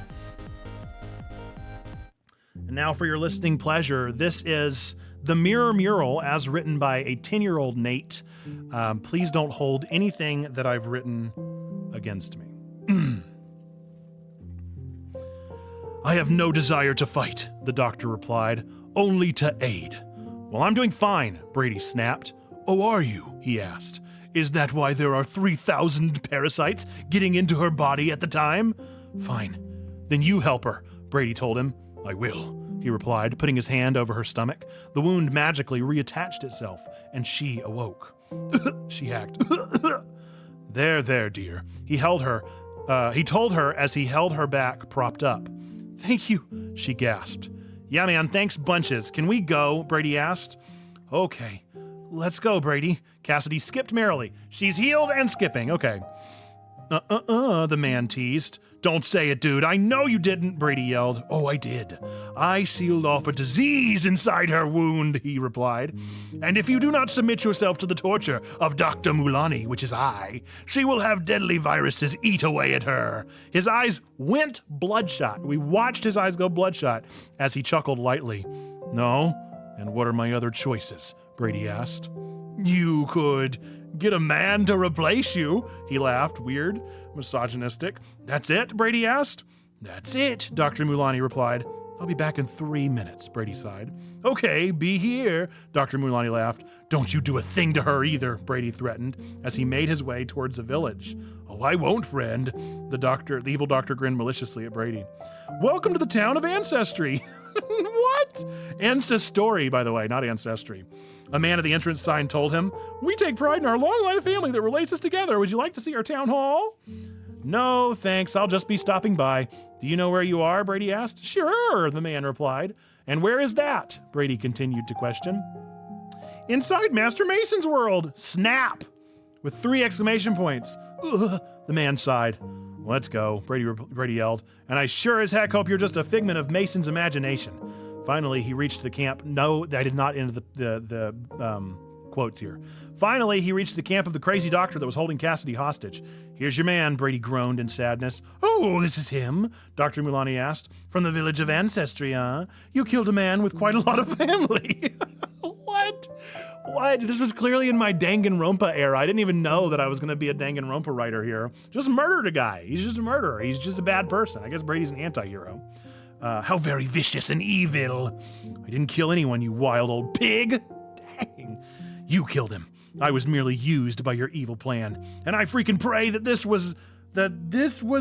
And now for your listening pleasure, this is The Mirror Mural as written by a 10-year-old Nate. Please don't hold anything that I've written against me. I have no desire to fight, the doctor replied, only to aid. Well, I'm doing fine, Brady snapped. Oh, are you? He asked. Is that why there are 3,000 parasites getting into her body at the time? Fine. Then you help her, Brady told him. I will, he replied, putting his hand over her stomach. The wound magically reattached itself, and she awoke. She hacked. There, dear. He told her as he held her back, propped up. Thank you, she gasped. Yeah, man, thanks bunches. Can we go? Brady asked. Okay, let's go, Brady. Cassidy skipped merrily. She's healed and skipping. Okay. The man teased. Don't say it, dude. I know you didn't, Brady yelled. Oh, I did. I sealed off a disease inside her wound, he replied. And if you do not submit yourself to the torture of Dr. Mulani, which is I, she will have deadly viruses eat away at her. His eyes went bloodshot. We watched his eyes go bloodshot as he chuckled lightly. No? And what are my other choices? Brady asked. You could get a man to replace you, he laughed, weird, misogynistic. That's it? Brady asked. That's it, Dr. Mulani replied. I'll be back in 3 minutes, Brady sighed. Okay, be here, Dr. Mulani laughed. Don't you do a thing to her either, Brady threatened, as he made his way towards the village. Oh, I won't, friend. The evil doctor grinned maliciously at Brady. Welcome to the town of Ancestry. What? Ancestry, by the way, not Ancestry. A man at the entrance sign told him, We take pride in our long line of family that relates us together. Would you like to see our town hall? No, thanks. I'll just be stopping by. Do you know where you are? Brady asked. Sure, the man replied. And where is that? Brady continued to question. Inside Master Mason's world. Snap! With 3 exclamation points. Ugh, the man sighed. Let's go, Brady yelled. And I sure as heck hope you're just a figment of Mason's imagination. Finally, he reached the camp. No, I did not end the quotes here. Finally, he reached the camp of the crazy doctor that was holding Cassidy hostage. Here's your man, Brady groaned in sadness. Oh, this is him? Dr. Mulani asked. From the village of Ancestry, huh? You killed a man with quite a lot of family. What? This was clearly in my Danganronpa era. I didn't even know that I was going to be a Danganronpa writer here. Just murdered a guy. He's just a murderer. He's just a bad person. I guess Brady's an anti-hero. How very vicious and evil. I didn't kill anyone, you wild old pig. Dang. You killed him. I was merely used by your evil plan. And I freaking pray that this was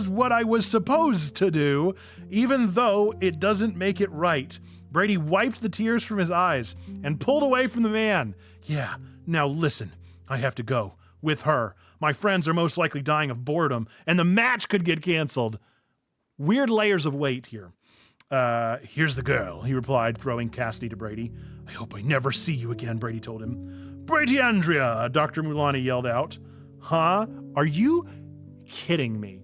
what I was supposed to do, even though it doesn't make it right. Brady wiped the tears from his eyes and pulled away from the man. Yeah, now listen. I have to go. With her. My friends are most likely dying of boredom, and the match could get canceled. Weird layers of weight here. Here's the girl, he replied, throwing Cassidy to Brady. I hope I never see you again, Brady told him. Brady Andrea, Dr. Mulani yelled out. Huh? Are you kidding me?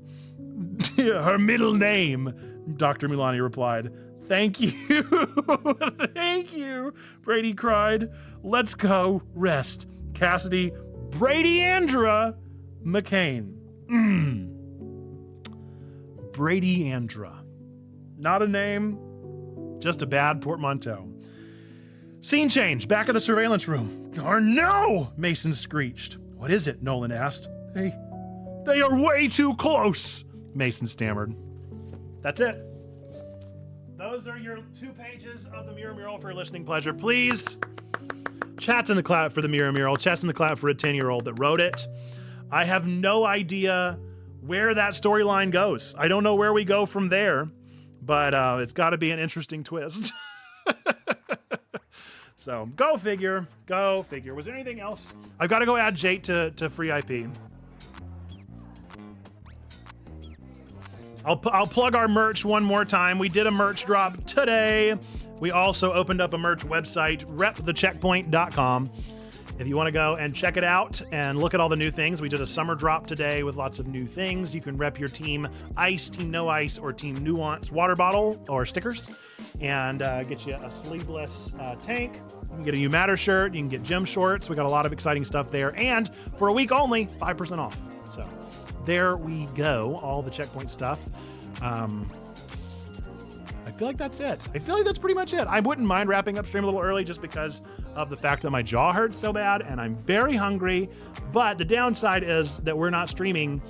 Her middle name, Dr. Mulani replied. Thank you. Thank you, Brady cried. Let's go rest. Cassidy, Brady Andrea McCain. Brady Andrea. Not a name, just a bad portmanteau. Scene change, back of the surveillance room. Oh no! Mason screeched. What is it? Nolan asked. They are way too close, Mason stammered. That's it. Those are your 2 pages of the mirror mural for your listening pleasure. Please, chats in the clap for the mirror mural. Chats in the clap for a 10-year-old that wrote it. I have no idea where that storyline goes. I don't know where we go from there, but it's got to be an interesting twist. So go figure. Go figure. Was there anything else? I've got to go add Jate to free IP. I'll plug our merch one more time. We did a merch drop today. We also opened up a merch website, repthecheckpoint.com. If you want to go and check it out and look at all the new things, we did a summer drop today with lots of new things. You can rep your Team Ice, Team No Ice, or Team Nuance water bottle or stickers and get you a sleeveless tank. You can get a You Matter shirt. You can get gym shorts. We got a lot of exciting stuff there. And for a week only, 5% off. So there we go. All the checkpoint stuff. I feel like that's it. I feel like that's pretty much it. I wouldn't mind wrapping up stream a little early just because of the fact that my jaw hurts so bad and I'm very hungry. But the downside is that we're not streaming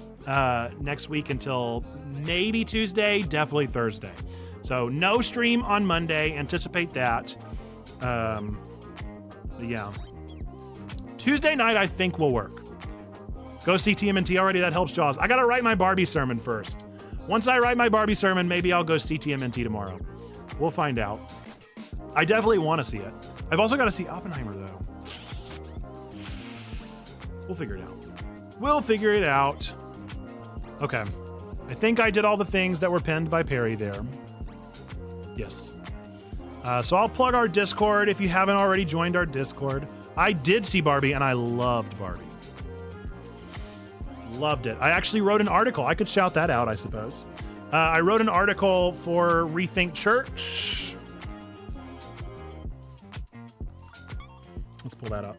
next week until maybe Tuesday, definitely Thursday. So no stream on Monday. Anticipate that. But yeah. Tuesday night, I think will work. Go see TMNT already. That helps Jaws. I got to write my Barbie sermon first. Once I write my Barbie sermon, maybe I'll go see TMNT tomorrow. We'll find out. I definitely want to see it. I've also got to see Oppenheimer, though. We'll figure it out. We'll figure it out. Okay. I think I did all the things that were pinned by Perry there. Yes. So I'll plug our Discord if you haven't already joined our Discord. I did see Barbie, and I loved Barbie. Loved it. I actually wrote an article. I could shout that out, I suppose. I wrote an article for Rethink Church. Let's pull that up.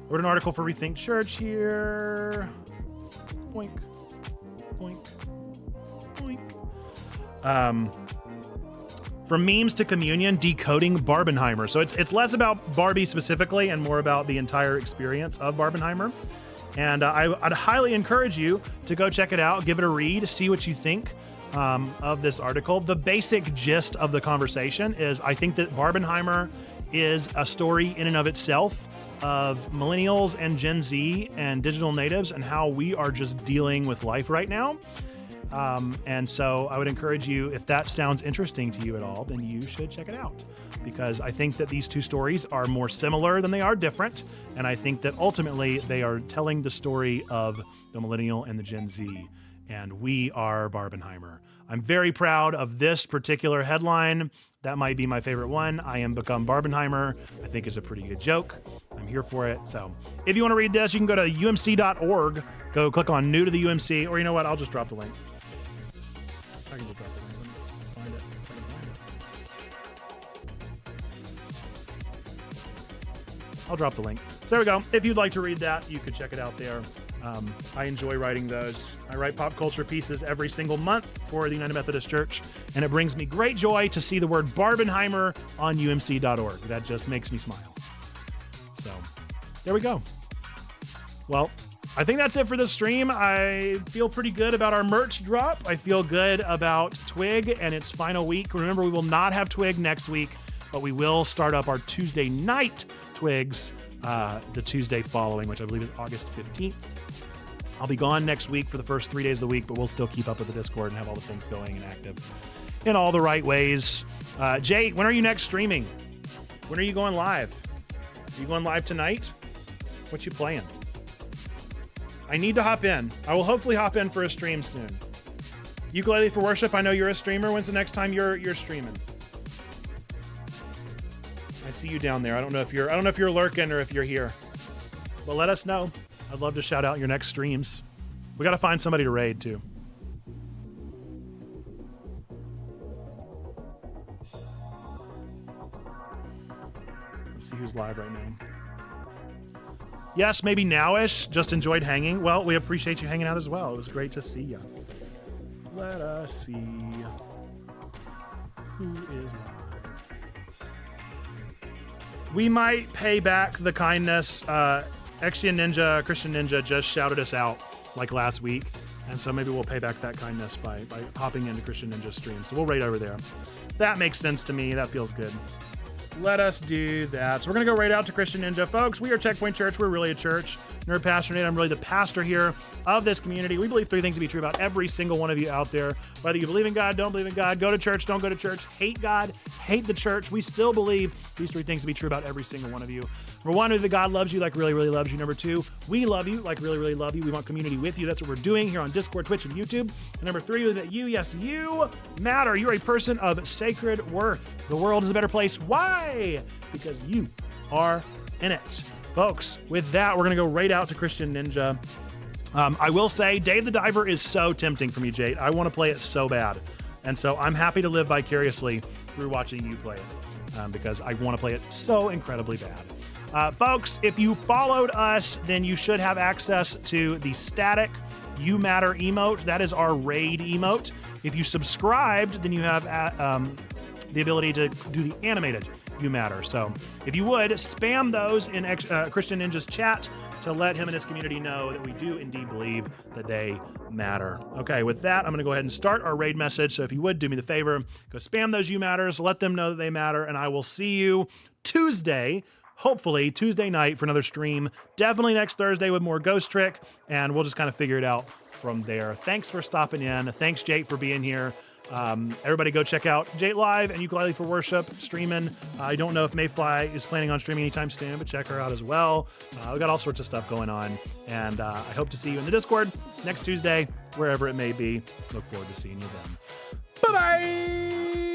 Wrote an article for Rethink Church here. Boink. Boink. From memes to communion, decoding Barbenheimer. So it's less about Barbie specifically and more about the entire experience of Barbenheimer. And I'd highly encourage you to go check it out, give it a read, see what you think of this article. The basic gist of the conversation is I think that Barbenheimer is a story in and of itself of millennials and Gen Z and digital natives and how we are just dealing with life right now. And so I would encourage you, if that sounds interesting to you at all, then you should check it out, because I think that these two stories are more similar than they are different. And I think that ultimately they are telling the story of the millennial and the Gen Z, and we are Barbenheimer. I'm very proud of this particular headline. That might be my favorite one. I am become Barbenheimer. I think is a pretty good joke. I'm here for it. So if you want to read this, you can go to umc.org, go click on new to the UMC, or you know what? I'll just drop the link. I can just drop the link. Find it. If I can find it. I'll drop the link. So there we go. If you'd like to read that, you could check it out there. I enjoy writing those. I write pop culture pieces every single month for the United Methodist Church, and it brings me great joy to see the word Barbenheimer on umc.org. That just makes me smile. So there we go. Well, I think that's it for this stream. I feel pretty good about our merch drop. I feel good about TWIG and its final week. Remember, we will not have TWIG next week, but we will start up our Tuesday night TWIGs the Tuesday following, which I believe is August 15th. I'll be gone next week for the first 3 days of the week, but we'll still keep up with the Discord and have all the things going and active in all the right ways. Jay, when are you next streaming? When are you going live? Are you going live tonight? What you playing? I need to hop in. I will hopefully hop in for a stream soon. Ukulele for Worship, I know you're a streamer. When's the next time you're streaming? I see you down there. I don't know if you're lurking or if you're here. But let us know. I'd love to shout out your next streams. We got to find somebody to raid too. Let's see who's live right now. Yes, maybe nowish. Just enjoyed hanging. Well, we appreciate you hanging out as well. It was great to see you. Let us see who is live. We might pay back the kindness. Exia Ninja, Christian Ninja just shouted us out like last week. And so maybe we'll pay back that kindness by hopping into Christian Ninja's stream. So we'll raid over there. That makes sense to me. That feels good. Let us do that. So we're going to go right out to Christian Ninja. Folks, we are Checkpoint Church. We're really a church. Nerd Pastor Nate. I'm really the pastor here of this community. We believe 3 things to be true about every single one of you out there. Whether you believe in God, don't believe in God, go to church, don't go to church, hate God, hate the church. We still believe these 3 things to be true about every single one of you. Number 1, that God loves you like really, really loves you. Number 2, we love you like really, really love you. We want community with you. That's what we're doing here on Discord, Twitch, and YouTube. And number 3, that you, yes, you matter. You're a person of sacred worth. The world is a better place. Why? Because you are in it. Folks, with that, we're going to go right out to Christian Ninja. I will say, Dave the Diver is so tempting for me, Jade. I want to play it so bad. And so I'm happy to live vicariously through watching you play it because I want to play it so incredibly bad. Folks, if you followed us, then you should have access to the static You Matter emote. That is our raid emote. If you subscribed, then you have the ability to do the animated You Matter. So if you would, spam those in Christian Ninja's chat to let him and his community know that we do indeed believe that they matter. Okay, with that, I'm going to go ahead and start our raid message. So if you would, do me the favor, go spam those You Matters, let them know that they matter, and I will see you Tuesday, hopefully Tuesday night for another stream. Definitely next Thursday with more Ghost Trick, and we'll just kind of figure it out from there. Thanks for stopping in. Thanks, Jake, for being here. Everybody go check out Jate Live and Ukulele for Worship streaming. I don't know if Mayfly is planning on streaming anytime soon, but check her out as well. We got all sorts of stuff going on, and I hope to see you in the Discord next Tuesday, wherever it may be. Look forward to seeing you then. Bye-bye!